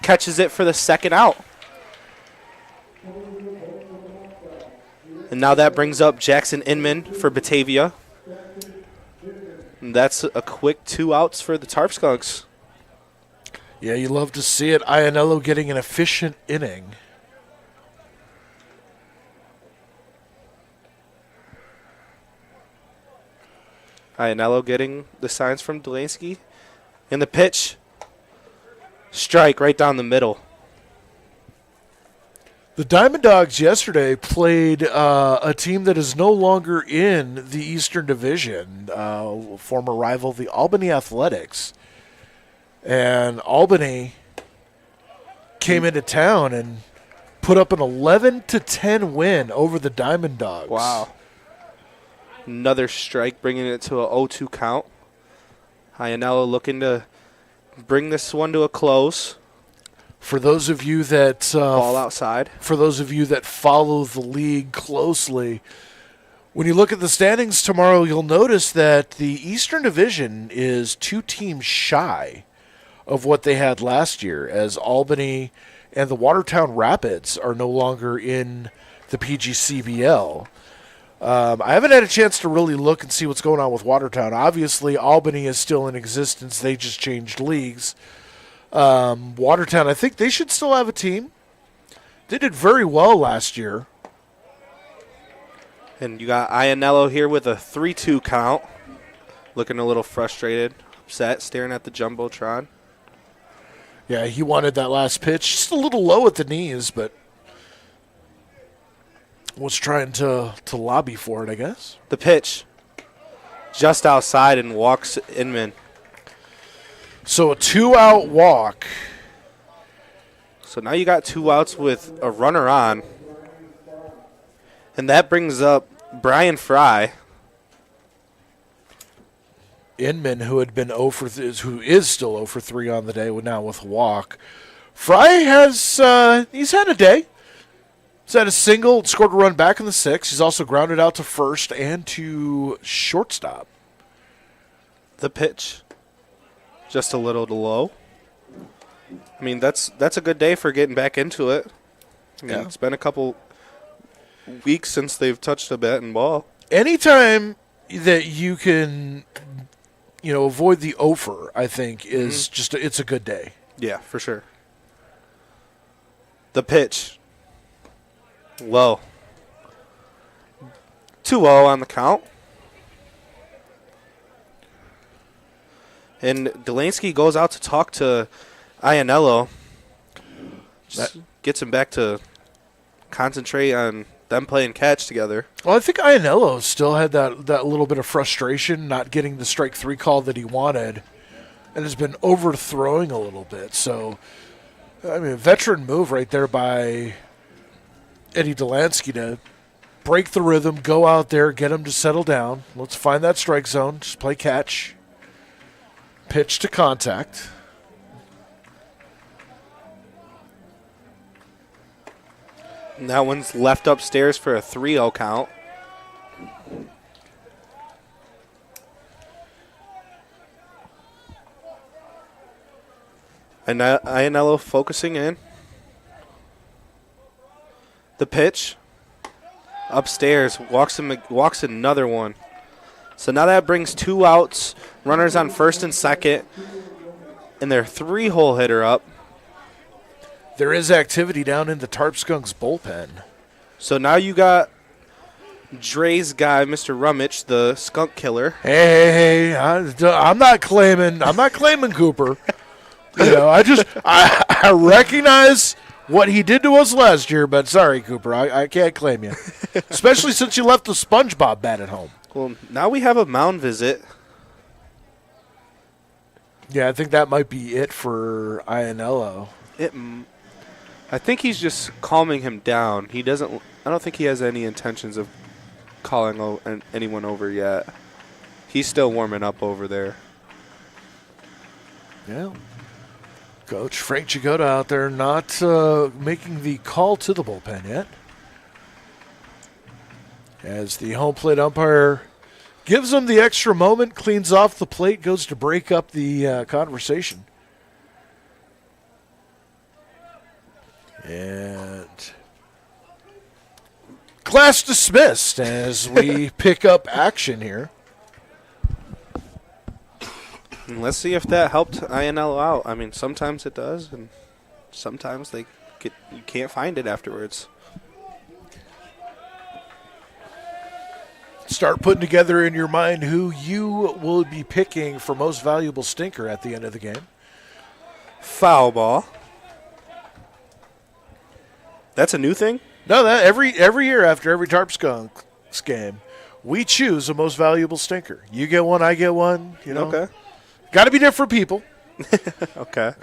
catches it for the second out. And now that brings up Jackson Inman for Batavia. And that's a quick 2 outs for the Tarp Skunks. Yeah, you love to see it. Iannello getting an efficient inning. Iannello getting the signs from Delansky. In the pitch, strike right down the middle. The Diamond Dogs yesterday played a team that is no longer in the Eastern Division, former rival, the Albany Athletics. And Albany came into town and put up an 11-10 win over the Diamond Dogs. Wow. Another strike, bringing it to a 0-2 count. Iannello looking to bring this one to a close. For those of you that ball outside. For those of you that follow the league closely, when you look at the standings tomorrow, you'll notice that the Eastern Division is 2 teams shy of what they had last year, as Albany and the Watertown Rapids are no longer in the PGCBL. I haven't had a chance to really look and see what's going on with Watertown. Obviously, Albany is still in existence. They just changed leagues. Watertown, I think they should still have a team. They did very well last year. And you got Iannello here with a 3-2 count. Looking a little frustrated, upset, staring at the Jumbotron. Yeah, he wanted that last pitch. Just a little low at the knees, but was trying to lobby for it, I guess. The pitch, just outside and walks Inman. So a 2-out walk. So now you got 2 outs with a runner on. And that brings up Brian Fry. Inman, who had been who is still 0 for 3 on the day, now with a walk. Fry has he's had a day. He's had a single, scored a run back in the 6th. He's also grounded out to first and to shortstop. The pitch, just a little low. I mean, that's a good day for getting back into it. I mean, It's been a couple weeks since they've touched a bat and ball. Anytime that you can, avoid the offer, I think, is it's a good day. Yeah, for sure. The pitch, low. 2-0 on the count. And Delansky goes out to talk to Iannello. Just gets him back to concentrate on them playing catch together. Well, I think Iannello still had that little bit of frustration not getting the strike 3 call that he wanted and has been overthrowing a little bit. So, I mean, a veteran move right there by Eddie Delansky to break the rhythm, go out there, get him to settle down. Let's find that strike zone. Just play catch. Pitch to contact. And that one's left upstairs for a 3-0 count. And Iannello focusing in. The pitch. Upstairs. Walks another one. So now that brings 2 outs. Runners on first and second. And their 3-hole hitter up. There is activity down in the Tarp Skunks bullpen. So now you got Dre's guy, Mr. Rummich, the skunk killer. Hey, I'm not claiming Cooper. I recognize what he did to us last year, but sorry, Cooper, I can't claim you. Especially since you left the SpongeBob bat at home. Well, now we have a mound visit. Yeah, I think that might be it for Iannello. I think he's just calming him down. I don't think he has any intentions of calling anyone over yet. He's still warming up over there. Yeah. Coach Frank Chigota out there not making the call to the bullpen yet. As the home plate umpire gives him the extra moment, cleans off the plate, goes to break up the conversation. And class dismissed as we pick up action here. And let's see if that helped Iannello out. I mean, sometimes it does, and sometimes you can't find it afterwards. Start putting together in your mind who you will be picking for most valuable stinker at the end of the game. Foul ball. That's a new thing? No, that every year after every Tarp Skunks game, we choose a most valuable stinker. You get one, I get one. Okay. Got to be different people. Okay.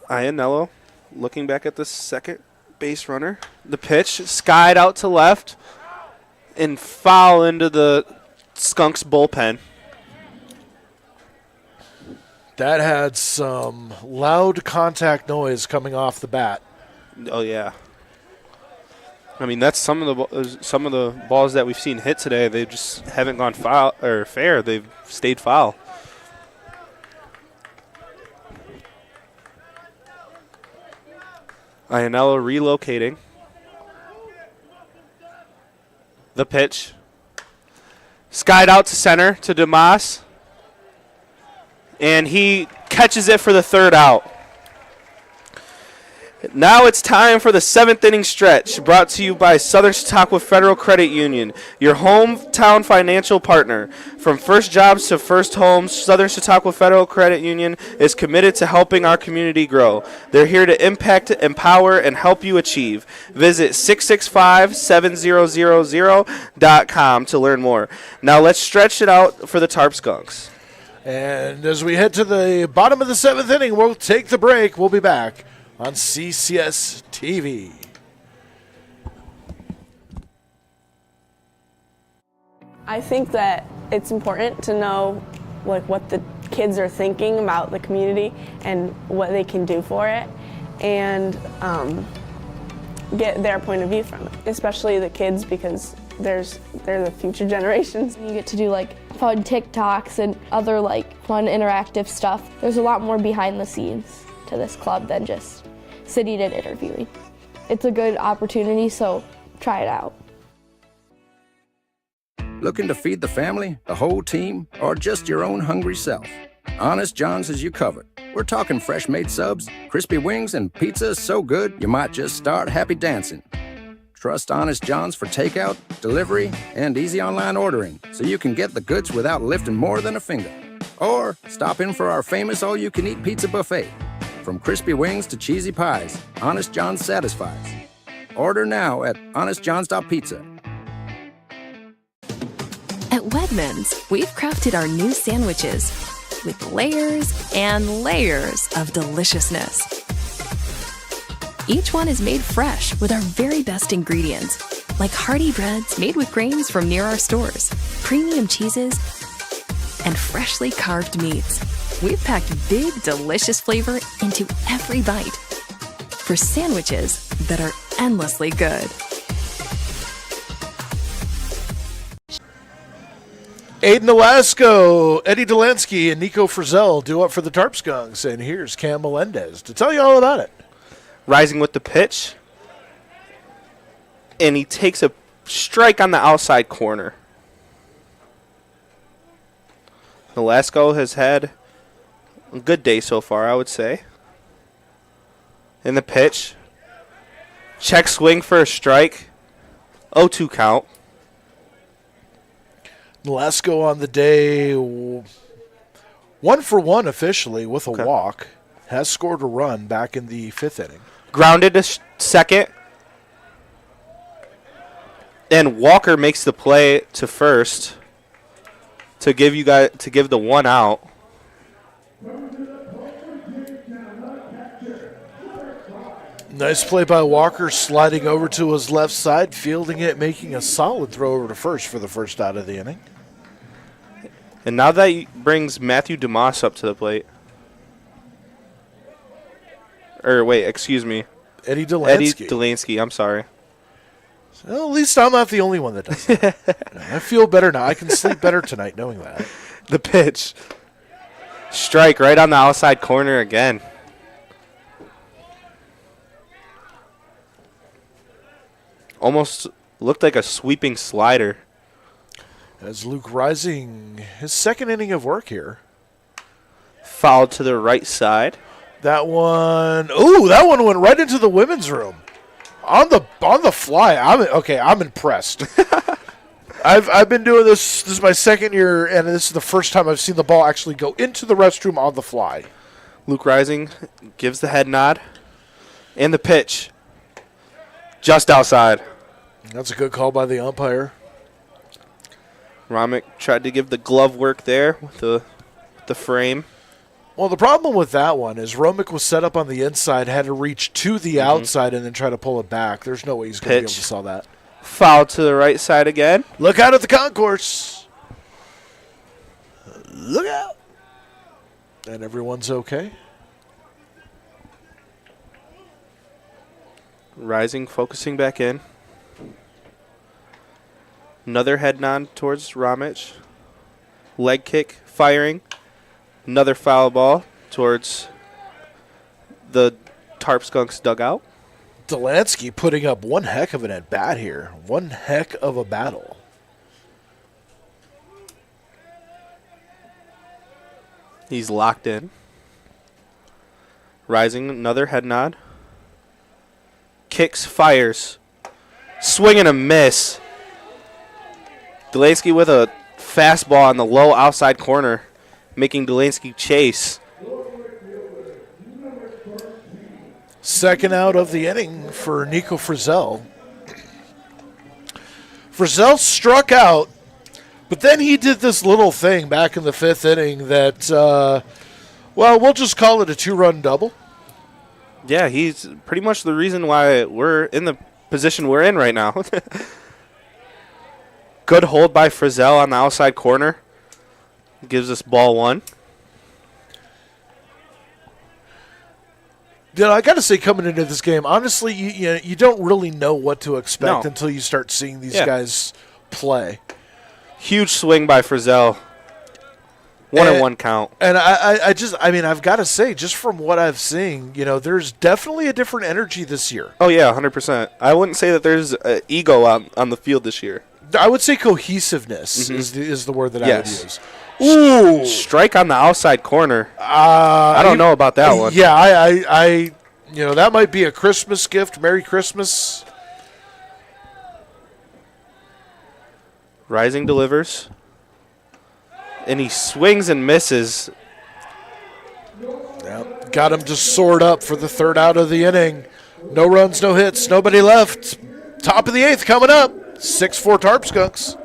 Iannello looking back at the second base runner. The pitch skied out to left and foul into the Skunks bullpen. That had some loud contact noise coming off the bat. Oh yeah. I mean, that's some of the balls that we've seen hit today. They just haven't gone foul or fair. They've stayed foul. Iannello relocating. The pitch. Skied out to center to Demas. And he catches it for the 3rd out. Now it's time for the 7th inning stretch, brought to you by Southern Chautauqua Federal Credit Union, your hometown financial partner. From first jobs to first homes, Southern Chautauqua Federal Credit Union is committed to helping our community grow. They're here to impact, empower, and help you achieve. Visit 665-7000.com to learn more. Now let's stretch it out for the Tarp Skunks. And as we head to the bottom of the 7th inning, we'll take the break. We'll be back on CCS-TV. I think that it's important to know what the kids are thinking about the community and what they can do for it, and get their point of view from it, especially the kids, because they're the future generations. You get to do fun TikToks and other fun interactive stuff. There's a lot more behind the scenes to this club than just sitting and interviewing. It's a good opportunity, so try it out. Looking to feed the family, the whole team, or just your own hungry self? Honest John's has you covered. We're talking fresh-made subs, crispy wings, and pizza so good you might just start happy dancing. Trust Honest John's for takeout, delivery, and easy online ordering, so you can get the goods without lifting more than a finger. Or stop in for our famous all-you-can-eat pizza buffet. From crispy wings to cheesy pies, Honest John's satisfies. Order now at honestjohns.pizza. At Wegmans, we've crafted our new sandwiches with layers and layers of deliciousness. Each one is made fresh with our very best ingredients, like hearty breads made with grains from near our stores, premium cheeses, and freshly carved meats. We've packed big, delicious flavor into every bite for sandwiches that are endlessly good. Aiden Nolasco, Eddie Delansky, and Nico Frizzell do up for the Tarp Skunks. And here's Cam Melendez to tell you all about it. Rising with the pitch. And he takes a strike on the outside corner. Nolasco has had a good day so far, I would say. In the pitch. Check swing for a strike. 0-2 count. Nolasco on the day, 1 for 1 officially with a walk. Has scored a run back in the 5th inning. Grounded to second. And Walker makes the play to first to give the 1 out. Nice play by Walker, sliding over to his left side, fielding it, making a solid throw over to first for the first out of the inning. And now that brings Matthew DeMoss up to the plate. Or wait, excuse me. Eddie Delansky. Eddie Delansky, I'm sorry. Well, at least I'm not the only one that does it. I feel better now. I can sleep better tonight knowing that. The pitch. Strike right on the outside corner again. Almost looked like a sweeping slider. As Luke Rising, his 2nd inning of work here. Fouled to the right side. That one went right into the women's room. On the fly. I'm impressed. I've been doing this. This is my 2nd year, and this is the first time I've seen the ball actually go into the restroom on the fly. Luke Rising gives the head nod. And the pitch. Just outside. That's a good call by the umpire. Romick tried to give the glove work there with the frame. Well, the problem with that one is Romick was set up on the inside, had to reach to the outside and then try to pull it back. There's no way he's going to be able to saw that. Foul to the right side again. Look out at the concourse. Look out. And everyone's okay. Rising, focusing back in. Another head nod towards Romick. Leg kick, firing. Another foul ball towards the Tarp Skunks dugout. Delansky putting up one heck of an at-bat here. One heck of a battle. He's locked in. Rising, another head nod. Kicks, fires. Swing and a miss. Delansky with a fastball on the low outside corner, making Delansky chase. 2nd out of the inning for Nico Frizzell. Frizzell struck out, but then he did this little thing back in the 5th inning that, we'll just call it a 2-run double. Yeah, he's pretty much the reason why we're in the position we're in right now. Good hold by Frizzell on the outside corner. Gives us ball 1. I got to say, coming into this game, honestly, you don't really know what to expect until you start seeing these guys play. Huge swing by Frizzell. 1-1 count. And I've got to say, just from what I've seen, there's definitely a different energy this year. Oh, yeah, 100%. I wouldn't say that there's ego on the field this year. I would say cohesiveness is the word that I would use. Ooh. Strike on the outside corner. I don't know about that one. Yeah, I that might be a Christmas gift. Merry Christmas. Rising delivers. And he swings and misses. Yep. Got him to sword up for the 3rd out of the inning. No runs, no hits, nobody left. Top of the 8th coming up. 6-4 Tarp Skunks.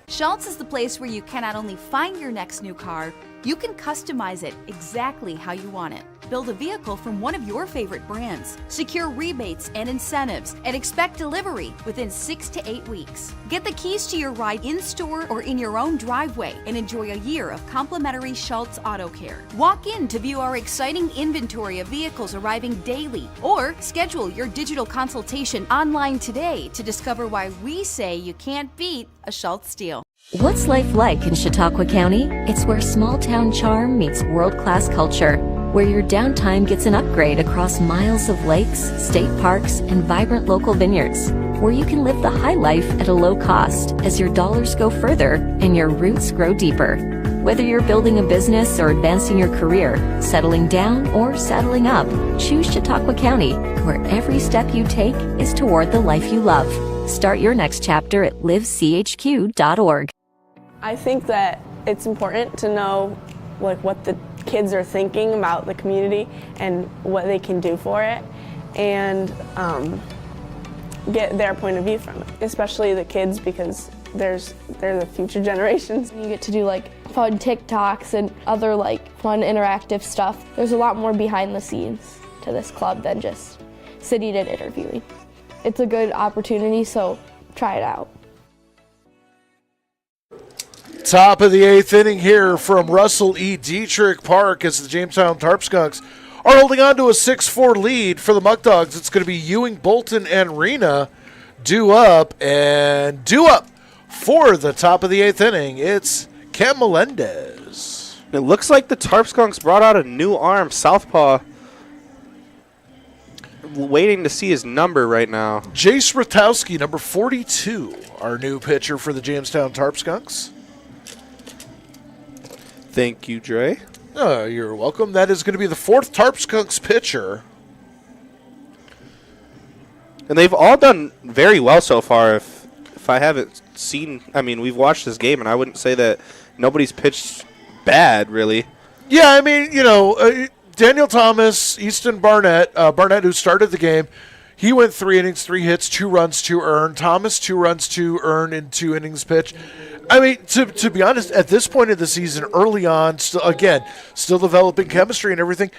Schultz is the place where you can not only find your next new car, you can customize it exactly how you want it. build a vehicle from one of your favorite brands. Secure rebates and incentives and expect delivery within 6 to 8 weeks. Get the keys to your ride in-store or in your own driveway and enjoy a year of complimentary Schultz Auto Care. Walk in to view our exciting inventory of vehicles arriving daily, or schedule your digital consultation online today to discover why we say you can't beat a Schultz deal. What's life like in Chautauqua County? It's where small town charm meets world-class culture, where your downtime gets an upgrade across miles of lakes, state parks, and vibrant local vineyards, where you can live the high life at a low cost as your dollars go further and your roots grow deeper. Whether you're building a business or advancing your career, settling down or settling up, choose Chautauqua County, where every step you take is toward the life you love. Start your next chapter at livechq.org. I think that it's important to know what the kids are thinking about the community and what they can do for it, and get their point of view from it, especially the kids, because they're the future generations. You get to do like fun TikToks and other like fun interactive stuff. There's a lot more behind the scenes to this club than just sitting and interviewing. It's a good opportunity, so try it out. Top of the 8th inning here from Russell E. Dietrich Park as the Jamestown Tarp Skunks are holding on to a 6-4 lead for the Muckdogs. It's going to be Ewing, Bolton, and Rena due up for the top of the 8th inning. It's Cam Melendez. It looks like the Tarp Skunks brought out a new arm, southpaw. Waiting to see his number right now. Jace Ratowski, number 42, our new pitcher for the Jamestown Tarp Skunks. Thank you, Dre. You're welcome. That is going to be the 4th Tarp Skunks pitcher. And they've all done very well so far. If I haven't seen, I mean, we've watched this game, and I wouldn't say that nobody's pitched bad, really. Yeah, I mean, Daniel Thomas, Easton Barnett, who started the game, he went 3 innings, 3 hits, 2 runs, 2 earned. Thomas, 2 runs, 2 earned in 2 innings pitched. I mean, to be honest, at this point of the season, early on, still developing chemistry and everything,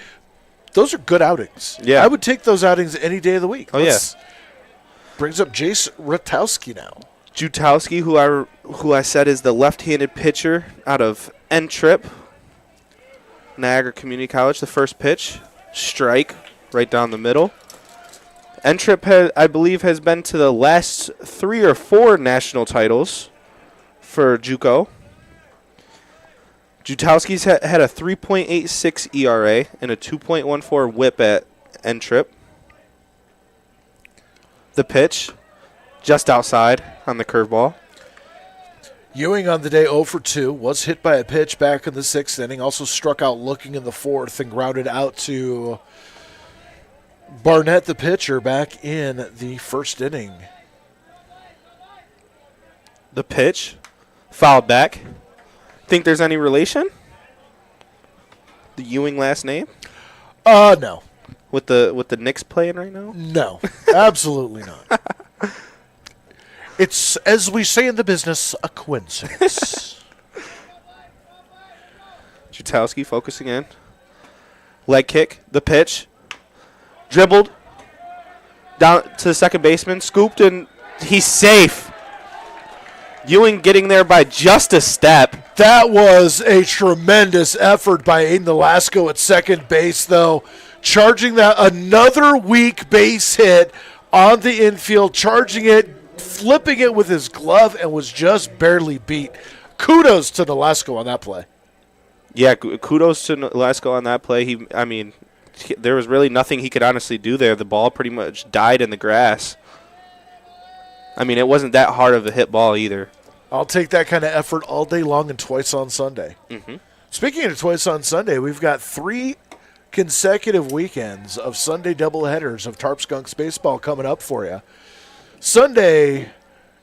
those are good outings. Yeah. I would take those outings any day of the week. Yes. Brings up Jace Ratowski now. Jutowski, who I said is the left-handed pitcher out of N-Trip, Niagara Community College. The first pitch, strike, right down the middle. N-Trip, I believe, has been to the last 3 or 4 national titles for JUCO. Jutowski's had a 3.86 ERA and a 2.14 whip at N-Trip. The pitch, just outside on the curveball. Ewing on the day 0 for 2, was hit by a pitch back in the 6th inning, also struck out looking in the 4th and grounded out to Barnett, the pitcher, back in the 1st inning. The pitch, fouled back. Think there's any relation? The Ewing last name? No. With the Knicks playing right now? No, absolutely not. It's, as we say in the business, a coincidence. Jutowski focusing in. Leg kick, the pitch. Dribbled. Down to the second baseman. Scooped, and he's safe. Ewing getting there by just a step. That was a tremendous effort by Aiden Nolasco at second base, though. Charging that another weak base hit on the infield, charging it, flipping it with his glove, and was just barely beat. Kudos to Nolasco on that play. Yeah, kudos to Nolasco on that play. There was really nothing he could honestly do there. The ball pretty much died in the grass. I mean, it wasn't that hard of a hit ball either. I'll take that kind of effort all day long and twice on Sunday. Mm-hmm. Speaking of twice on Sunday, we've got 3 consecutive weekends of Sunday doubleheaders of Tarp Skunks Baseball coming up for you. Sunday,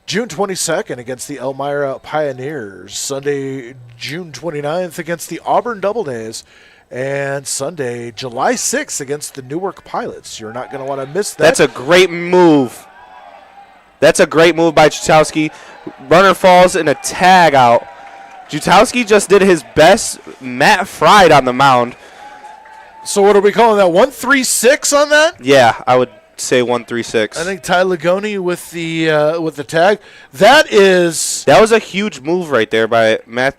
June 22nd against the Elmira Pioneers. Sunday, June 29th against the Auburn Doubledays. And Sunday, July 6th against the Newark Pilots. You're not going to want to miss that. That's a great move. That's a great move by Jutowski. Runner falls in a tag out. Jutowski just did his best Matt Fried on the mound. So what are we calling that? 136 on that? Yeah, I would say 136. I think Ty Lagoni with the tag. That was a huge move right there by Matt.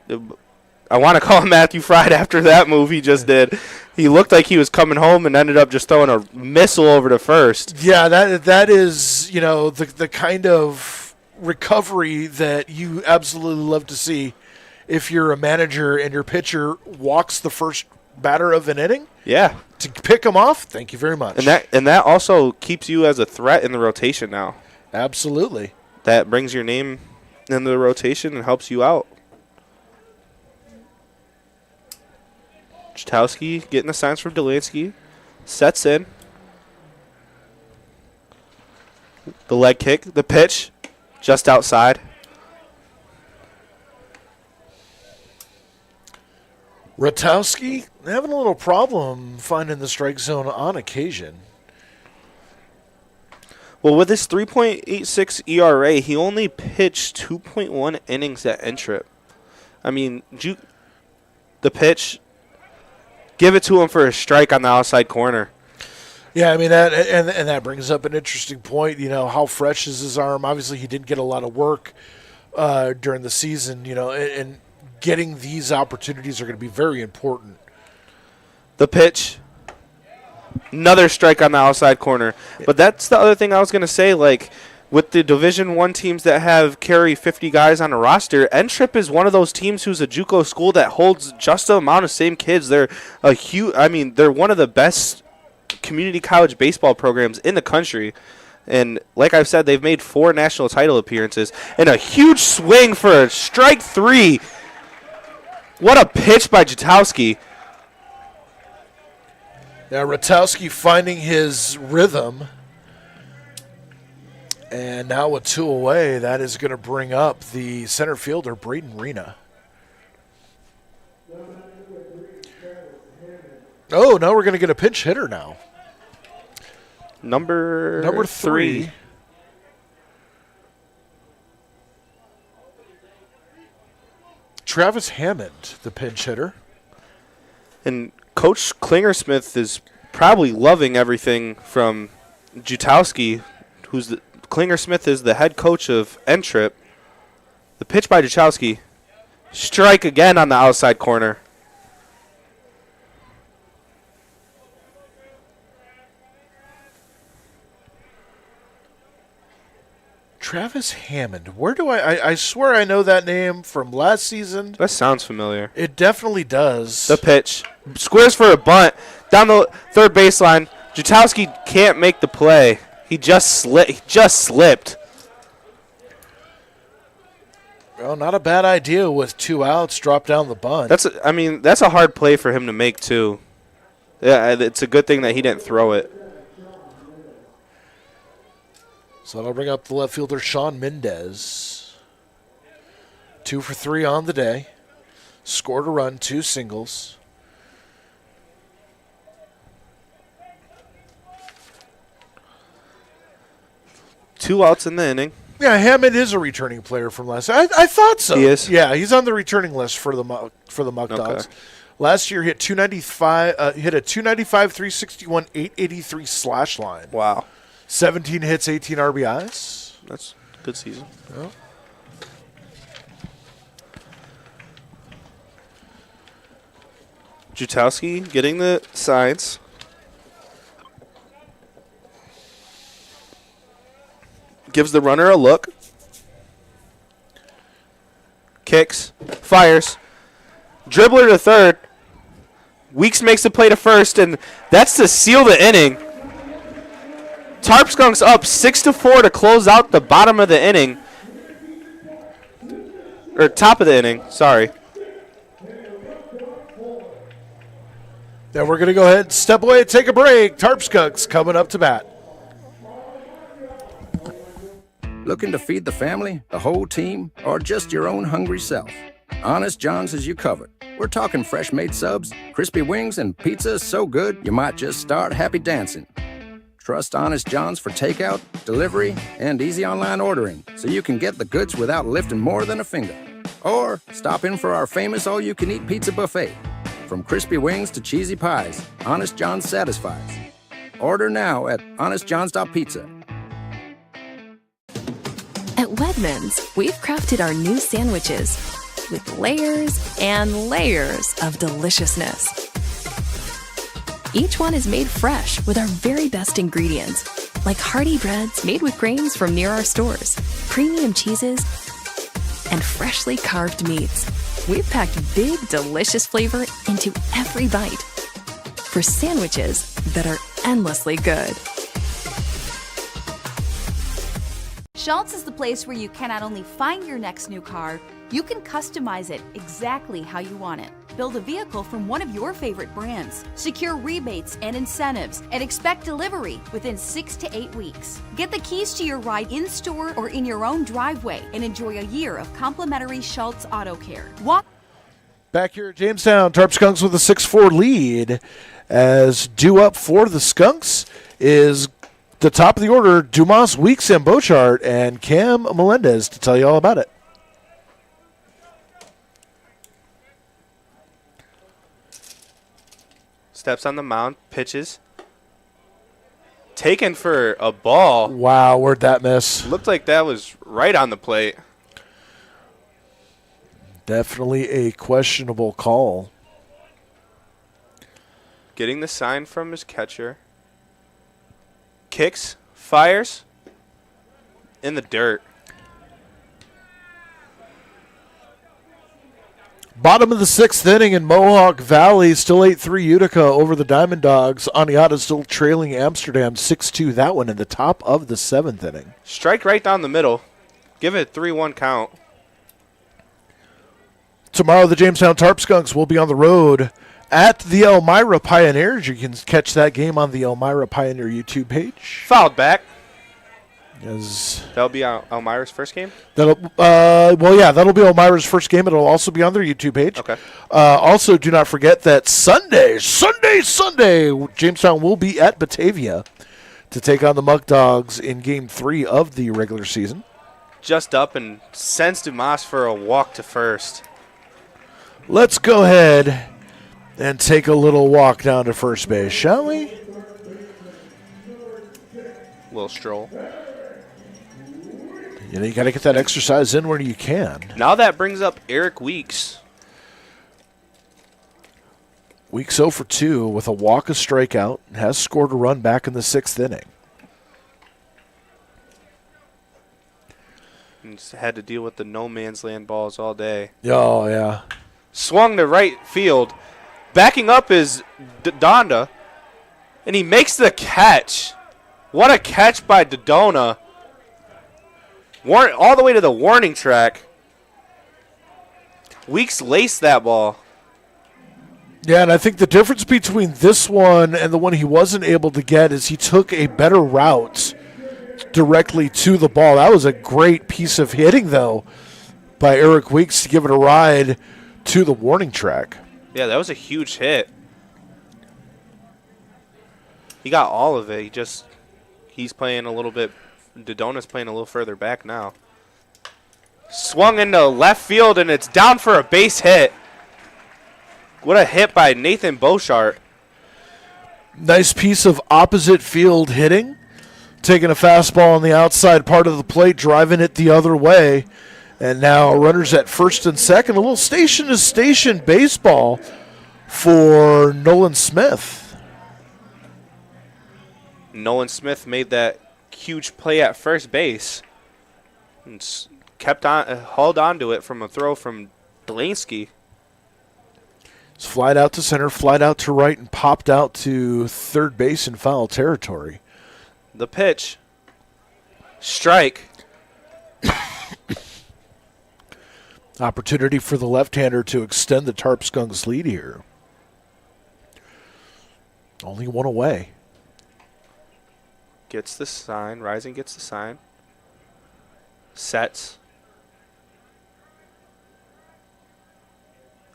I want to call him Matthew Fried after that move he just did. He looked like he was coming home and ended up just throwing a missile over to first. Yeah, that is, the kind of recovery that you absolutely love to see if you're a manager and your pitcher walks the first batter of an inning. Yeah. To pick him off, thank you very much. And that also keeps you as a threat in the rotation now. Absolutely. That brings your name in the rotation and helps you out. Chitowski getting the signs from Delansky. Sets in. The leg kick. The pitch. Just outside. Ratowski having a little problem finding the strike zone on occasion. Well, with his 3.86 ERA, he only pitched 2.1 innings at Intrip. I mean, the pitch, give it to him for a strike on the outside corner. Yeah, I mean that, and that brings up an interesting point. How fresh is his arm? Obviously, he didn't get a lot of work during the season. And getting these opportunities are going to be very important. The pitch, another strike on the outside corner. But that's the other thing I was going to say. Like with the Division I teams that carry 50 guys on a roster, N-Trip is one of those teams who's a JUCO school that holds just the amount of same kids. They're they're one of the best community college baseball programs in the country. And like I've said, they've made 4 national title appearances. And a huge swing for a strike 3. What a pitch by Jatowski. Now Ratowski finding his rhythm. And now with 2 away, that is going to bring up the center fielder, Braden Rena. Oh, now we're going to get a pinch hitter now. Number 3. Travis Hammond, the pinch hitter. And Coach Klingersmith is probably loving everything from Jutowski, Klingersmith is the head coach of N-Trip. The pitch by Jutowski. Strike again on the outside corner. Travis Hammond. Where do I swear I know that name from last season. That sounds familiar. It definitely does. The pitch. Squares for a bunt. Down the third baseline. Jutowski can't make the play. He just slipped. Well, not a bad idea with 2 outs, drop down the bunt. That's a hard play for him to make too. Yeah, it's a good thing that he didn't throw it. So that'll bring up the left fielder, Sean Mendez. 2 for 3 on the day. Scored a run, 2 singles. Two outs in the inning. Yeah, Hammond is a returning player from last year. I thought so. He is? Yeah, he's on the returning list for the Muckdogs. Okay. Last year, he hit 295. Hit a 295, 361, 883 slash line. Wow. 17 hits, 18 RBIs. That's a good season. Yeah. Jutowski getting the signs. Gives the runner a look. Kicks. Fires. Dribbler to third. Weeks makes the play to first, and that's to seal the inning. Tarp Skunks up 6-4 to close out the bottom of the inning. Or top of the inning, sorry. Now we're going to go ahead and step away and take a break. Tarp Skunks coming up to bat. Looking to feed the family, the whole team, or just your own hungry self? Honest John's has you covered. We're talking fresh-made subs, crispy wings, and pizza so good you might just start happy dancing. Trust Honest John's for takeout, delivery, and easy online ordering so you can get the goods without lifting more than a finger. Or stop in for our famous all-you-can-eat pizza buffet. From crispy wings to cheesy pies, Honest John's satisfies. Order now at honestjohns.pizza. At Wegmans, we've crafted our new sandwiches with layers and layers of deliciousness. Each one is made fresh with our very best ingredients, like hearty breads made with grains from near our stores, premium cheeses, and freshly carved meats. We've packed big, delicious flavor into every bite for sandwiches that are endlessly good. Schultz is the place where you can not only find your next new car, you can customize it exactly how you want it. Build a vehicle from one of your favorite brands, secure rebates and incentives, and expect delivery within 6 to 8 weeks. Get the keys to your ride in-store or in your own driveway and enjoy a year of complimentary Schultz Auto Care. Back here at Jamestown, Tarp Skunks with a 6-4 lead. As due up for the Skunks is the top of the order, Dumas, Weeks, and Bochart, and Cam Melendez to tell you all about it. Steps on the mound, pitches. Taken for a ball. Wow, where'd that miss? Looked like that was right on the plate. Definitely a questionable call. Getting the sign from his catcher. Kicks, fires, in the dirt. Bottom of the 6th inning in Mohawk Valley, still 8-3 Utica over the Diamond Dogs. Aniata still trailing Amsterdam 6-2. That one in the top of the 7th inning. Strike right down the middle. Give it a 3-1 count. Tomorrow, the Jamestown Tarp Skunks will be on the road at the Elmira Pioneers. You can catch that game on the Elmira Pioneer YouTube page. Fouled back. That'll be Elmira's first game? That'll be Elmira's first game. It'll also be on their YouTube page. Okay. Also, do not forget that Sunday, Jamestown will be at Batavia to take on the Muckdogs in Game 3 of the regular season. Just up and sends Dumas for a walk to first. Let's go ahead and take a little walk down to first base, shall we? Little stroll. You know, you got to get that exercise in where you can. Now that brings up Eric Weeks. Weeks 0 for 2 with a walk, a strikeout, has scored a run back in the 6th inning. And just had to deal with the no man's land balls all day. Oh, yeah. Swung to right field. Backing up is Donda, and he makes the catch. What a catch by Dodona. All the way to the warning track. Weeks laced that ball. Yeah, and I think the difference between this one and the one he wasn't able to get is he took a better route directly to the ball. That was a great piece of hitting, though, by Eric Weeks to give it a ride to the warning track. Yeah, that was a huge hit. He got all of it. He's playing a little bit. Dodona's playing a little further back now. Swung into left field, and it's down for a base hit. What a hit by Nathan Bochart. Nice piece of opposite field hitting. Taking a fastball on the outside part of the plate, driving it the other way. And now runners at first and second. A little station-to-station baseball for Nolan Smith. Nolan Smith made that huge play at first base. And hauled on to it from a throw from Delansky. It's flied out to center, flied out to right, and popped out to third base in foul territory. The pitch. Strike. Opportunity for the left-hander to extend the Tarp Skunks lead here. Only one away. Gets the sign. Rising gets the sign. Sets.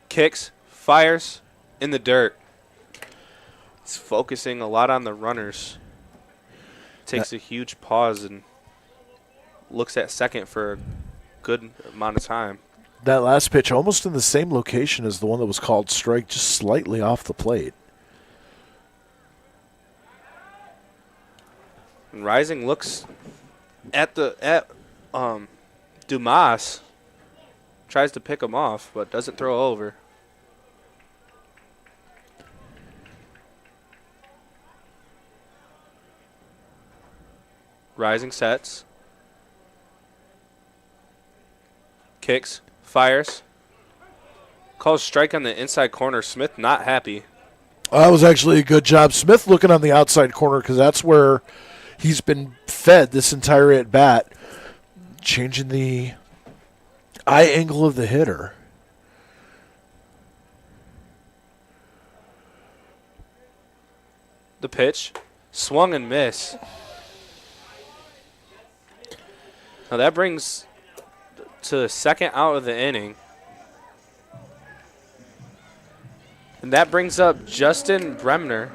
Kicks. Fires. In the dirt. He's focusing a lot on the runners. Takes a huge pause and looks at second for a good amount of time. That last pitch almost in the same location as the one that was called strike, just slightly off the plate. And Rising looks at Dumas, tries to pick him off, but doesn't throw over. Rising sets. Kicks. Fires. Calls strike on the inside corner. Smith not happy. That was actually a good job. Smith looking on the outside corner because that's where he's been fed this entire at-bat. Changing the eye angle of the hitter. The pitch. Swung and miss. Now that brings to the second out of the inning. And that brings up Justin Bremner.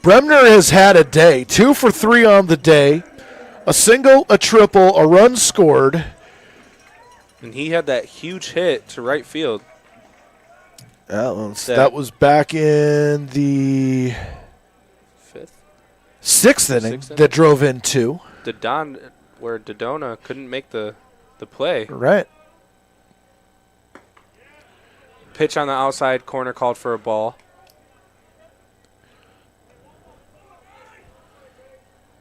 Bremner has had a day. 2 for 3 on the day. A single, a triple, a run scored. And he had that huge hit to right field. That was back in the sixth inning that drove in 2. Where Dodona couldn't make the play. Right. Pitch on the outside corner called for a ball.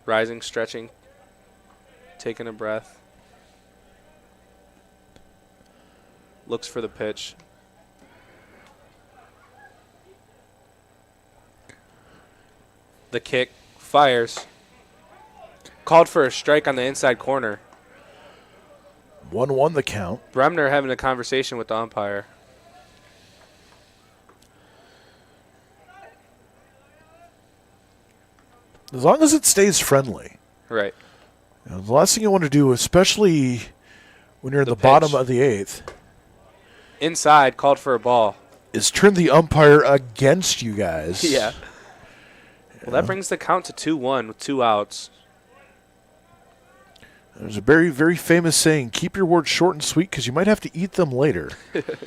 Rising, stretching, taking a breath. Looks for the pitch. The kick, fires. Called for a strike on the inside corner. 1-1 the count. Bremner having a conversation with the umpire. As long as it stays friendly. Right. You know, the last thing you want to do, especially when you're in the bottom of the 8th. Inside, called for a ball. Is turn the umpire against you guys. Yeah. Well, that brings the count to 2-1 with 2 outs. There's a very, very famous saying, keep your words short and sweet because you might have to eat them later.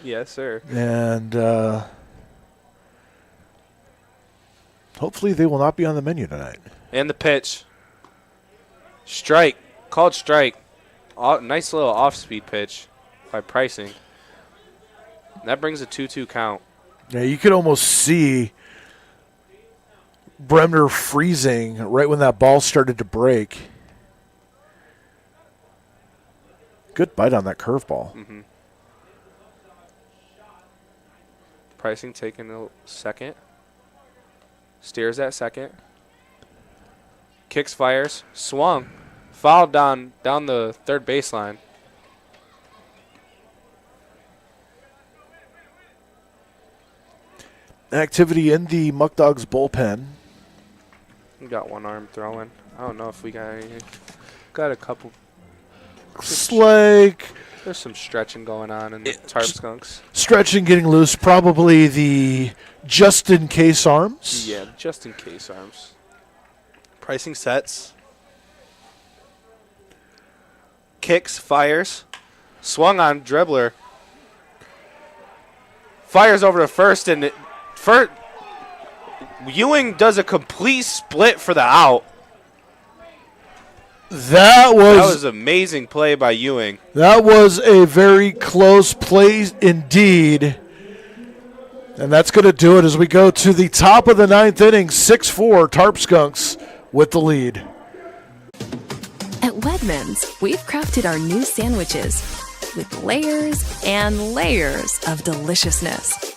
Yes, sir. And hopefully they will not be on the menu tonight. And the pitch. Strike. Called strike. Nice little off-speed pitch by Pricing. That brings a 2-2 count. Yeah, you could almost see Bremner freezing right when that ball started to break. Good bite on that curveball. Mm-hmm. Pricing taking a second. Steers at second. Kicks, fires. Swung. Fouled down the third baseline. Activity in the Muckdogs bullpen. We got one arm throwing. I don't know if we got any. Got a couple. Looks like there's some stretching going on in the Tarp Skunks. Stretching, getting loose. Probably the just-in-case arms. Yeah, just-in-case arms. Pricing sets. Kicks, fires. Swung on dribbler. Fires over to first, and Ewing does a complete split for the out. That was amazing play by Ewing. That was a very close play indeed. And that's going to do it as we go to the top of the 9th inning. 6-4, Tarp Skunks with the lead. At Wegmans, we've crafted our new sandwiches with layers and layers of deliciousness.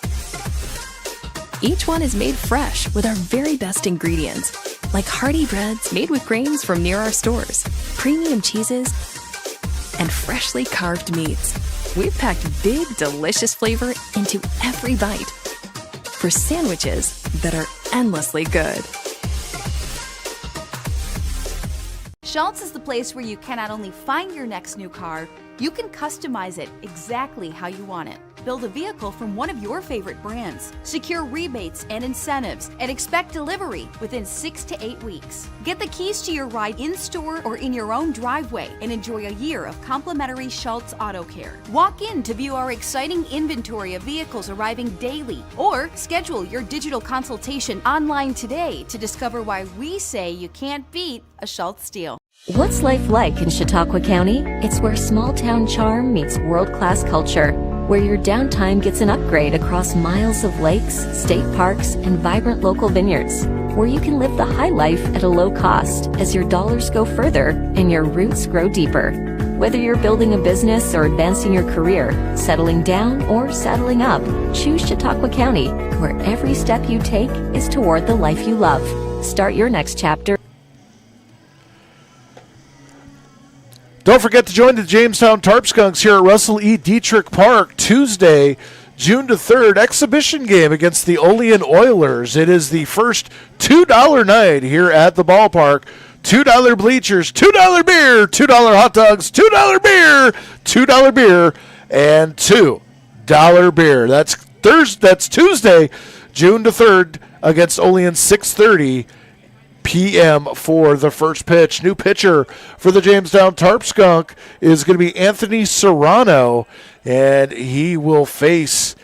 Each one is made fresh with our very best ingredients, like hearty breads made with grains from near our stores, premium cheeses, and freshly carved meats. We've packed big, delicious flavor into every bite for sandwiches that are endlessly good. Schultz is the place where you can not only find your next new car, you can customize it exactly how you want it. Build a vehicle from one of your favorite brands. Secure rebates and incentives and expect delivery within 6 to 8 weeks. Get the keys to your ride in-store or in your own driveway and enjoy a year of complimentary Schultz Auto Care. Walk in to view our exciting inventory of vehicles arriving daily, or schedule your digital consultation online today to discover why we say you can't beat a Schultz deal. What's life like in Chautauqua County? It's where small town charm meets world-class culture, where your downtime gets an upgrade across miles of lakes, state parks, and vibrant local vineyards, where you can live the high life at a low cost as your dollars go further and your roots grow deeper. Whether you're building a business or advancing your career, settling down or saddling up, choose Chautauqua County, where every step you take is toward the life you love. Start your next chapter. Don't forget to join the Jamestown Tarp Skunks here at Russell E. Dietrich Park Tuesday, June the 3rd, exhibition game against the Olean Oilers. It is the first $2 night here at the ballpark. $2 bleachers, $2 beer, $2 hot dogs, $2 beer, $2 beer, and $2 beer. That's Tuesday, June the 3rd, against Olean, 6:30 p.m. for the first pitch. New pitcher for the Jamestown Tarp Skunk is going to be Anthony Serrano, and he will face,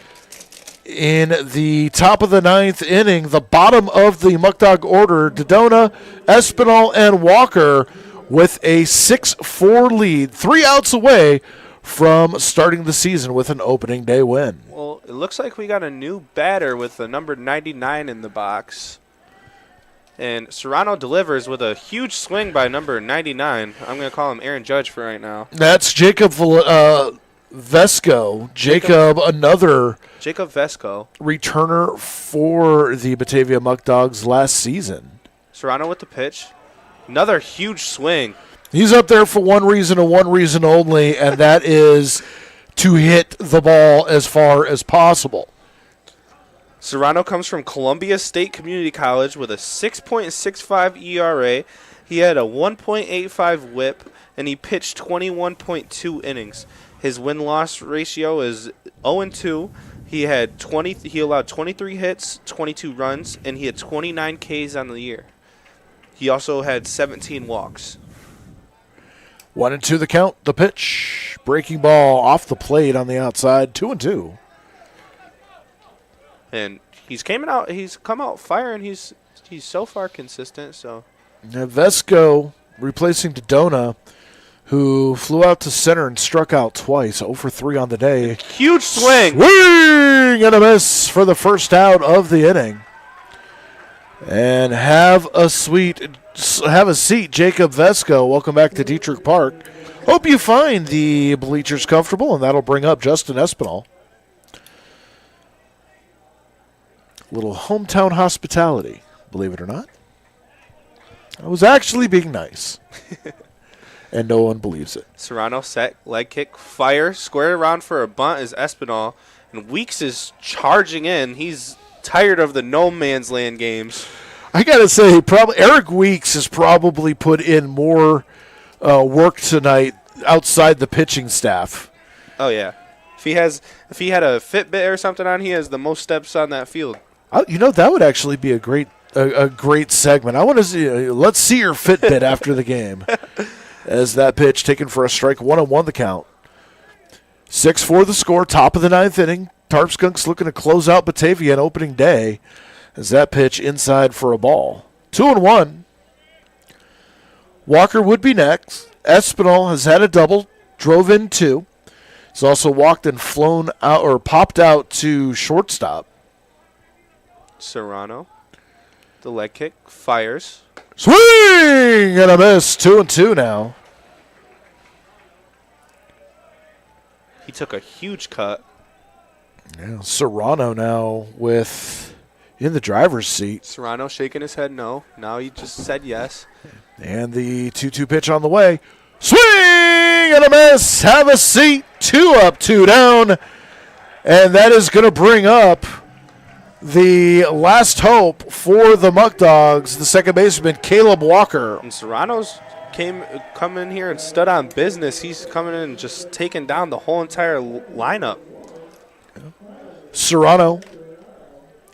in the top of the ninth inning, the bottom of the Muckdog order, Dodona, Espinal, and Walker, with a 6-4 lead, 3 outs away from starting the season with an opening day win. Well, it looks like we got a new batter with the number 99 in the box. And Serrano delivers with a huge swing by number 99. I'm going to call him Aaron Judge for right now. That's Jacob Vesco. Jacob Vesco, returner for the Batavia Muckdogs last season. Serrano with the pitch. Another huge swing. He's up there for one reason and one reason only, and that is to hit the ball as far as possible. Serrano comes from Columbia State Community College with a 6.65 ERA. He had a 1.85 whip, and he pitched 21.2 innings. His win-loss ratio is 0-2. He allowed 23 hits, 22 runs, and he had 29 Ks on the year. He also had 17 walks. 1-2 the count. The pitch. Breaking ball off the plate on the outside. 2-2. And he's come out firing. He's so far consistent. So now Vesco replacing Dodona, who flew out to center and struck out twice. 0 for 3 on the day. Huge swing. Swing and a miss for the first out of the inning. And have a seat, Jacob Vesco. Welcome back to Dietrich Park. Hope you find the bleachers comfortable, and that'll bring up Justin Espinal. Little hometown hospitality, believe it or not. I was actually being nice. And no one believes it. Serrano set, leg kick, fire, square around for a bunt is Espinal. And Weeks is charging in. He's tired of the no man's land games. I got to say, Eric Weeks has probably put in more work tonight outside the pitching staff. Oh, yeah. If he had a Fitbit or something on, he has the most steps on that field. That would actually be a great segment. I want to see. Let's see your Fitbit after the game. As that pitch taken for a strike, 1-1 the count. 6-4 the score. Top of the ninth inning. Tarp Skunks looking to close out Batavia on opening day. As that pitch inside for a ball. 2-1. Walker would be next. Espinal has had a double. Drove in 2. He's also walked and flown out or popped out to shortstop. Serrano, the leg kick, fires. Swing and a miss. 2-2 now. He took a huge cut. Yeah, Serrano now in the driver's seat. Serrano shaking his head no. Now he just said yes. And the 2-2 pitch on the way. Swing and a miss. Have a seat. 2 up, 2 down. And that is going to bring up the last hope for the Muckdogs, the second baseman, Caleb Walker. And Serrano's come in here and stood on business. He's coming in and just taking down the whole entire lineup. Serrano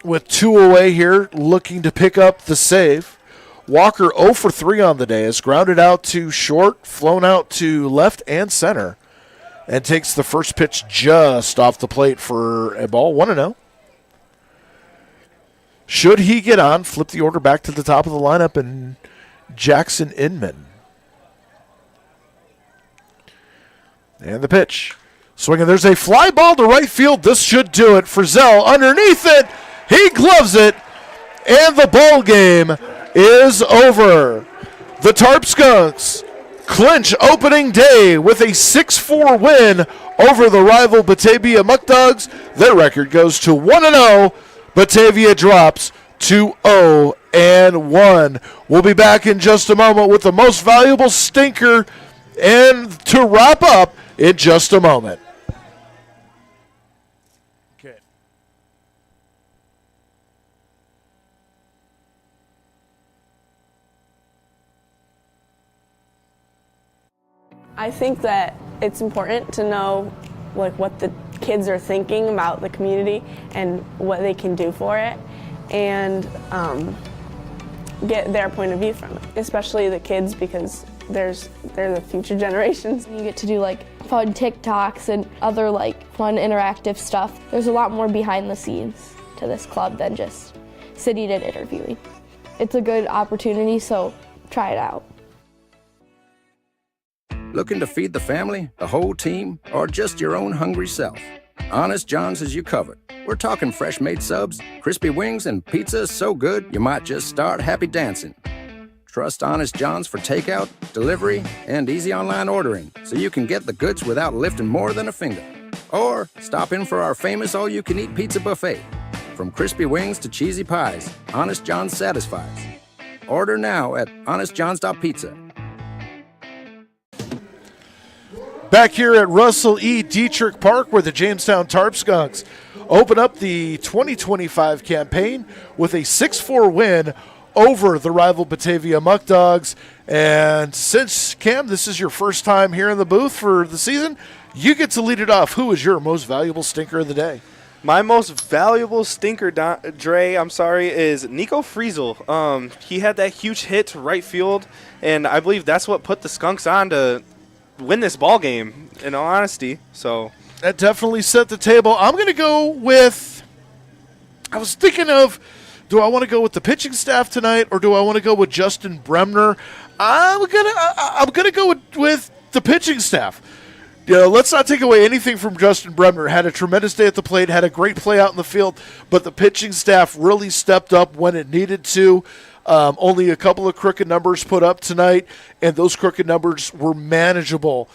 with 2 away here, looking to pick up the save. Walker 0 for 3 on the day, is grounded out to short, flown out to left and center, and takes the first pitch just off the plate for a ball, 1-0. Should he get on, flip the order back to the top of the lineup, and Jackson Inman. And the pitch. Swinging, there's a fly ball to right field. This should do it. Frizzell underneath it. He gloves it, and the ball game is over. The Tarp Skunks clinch opening day with a 6-4 win over the rival Batavia Muckdogs. Their record goes to 1-0. Batavia drops to 0-1. We'll be back in just a moment with the most valuable stinker, and to wrap up in just a moment. Okay. I think that it's important to know what the kids are thinking about the community and what they can do for it, and get their point of view from it, especially the kids, because they're the future generations. You get to do fun TikToks and other fun interactive stuff. There's a lot more behind the scenes to this club than just sitting and interviewing. It's a good opportunity, so try it out. Looking to feed the family, the whole team, or just your own hungry self? Honest John's has you covered. We're talking fresh-made subs, crispy wings, and pizza so good you might just start happy dancing. Trust Honest John's for takeout, delivery, and easy online ordering, so you can get the goods without lifting more than a finger. Or stop in for our famous all-you-can-eat pizza buffet. From crispy wings to cheesy pies, Honest John's satisfies. Order now at honestjohns.pizza. Back here at Russell E. Dietrich Park, where the Jamestown Tarp Skunks open up the 2025 campaign with a 6-4 win over the rival Batavia Muckdogs. And since, Cam, this is your first time here in the booth for the season, you get to lead it off. Who is your most valuable stinker of the day? My most valuable stinker, is Nico Friesel. He had that huge hit to right field, and I believe that's what put the Skunks on to win this ball game, in all honesty. So that definitely set the table. I'm going to go with, I was thinking of, do I want to go with the pitching staff tonight, or do I want to go with Justin Bremner? I'm gonna go with the pitching staff. Let's not take away anything from Justin Bremner. Had a tremendous day at the plate, had a great play out in the field, but the pitching staff really stepped up when it needed to. Only a couple of crooked numbers put up tonight, and those crooked numbers were manageable.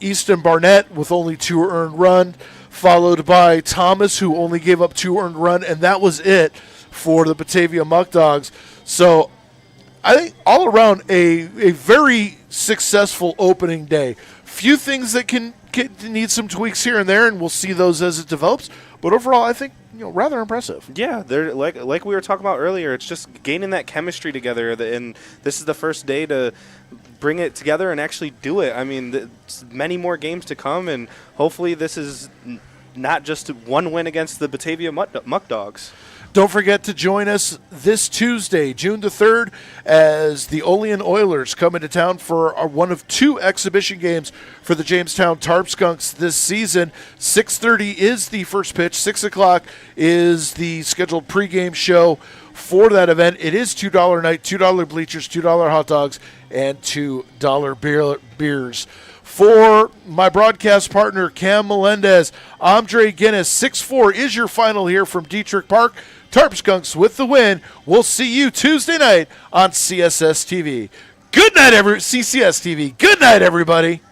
Easton Barnett with only 2 earned runs, followed by Thomas, who only gave up 2 earned runs, and that was it for the Batavia Muckdogs. So I think all around a very successful opening day. Few things that can need some tweaks here and there, and we'll see those as it develops. But overall, I think rather impressive. Yeah, they're like we were talking about earlier. It's just gaining that chemistry together, and this is the first day to bring it together and actually do it. I mean, there's many more games to come, and hopefully this is not just one win against the Batavia Muckdogs. Don't forget to join us this Tuesday, June the 3rd, as the Olean Oilers come into town for one of 2 exhibition games for the Jamestown Tarp Skunks this season. 6:30 is the first pitch. 6 o'clock is the scheduled pregame show for that event. It is $2 night, $2 bleachers, $2 hot dogs, and $2 beers. For my broadcast partner, Cam Melendez, Andre Guinness, 6-4 is your final here from Dietrich Park. Tarp Skunks with the win. We'll see you Tuesday night on CCS-TV. Good night, CCS-TV. Good night, everybody.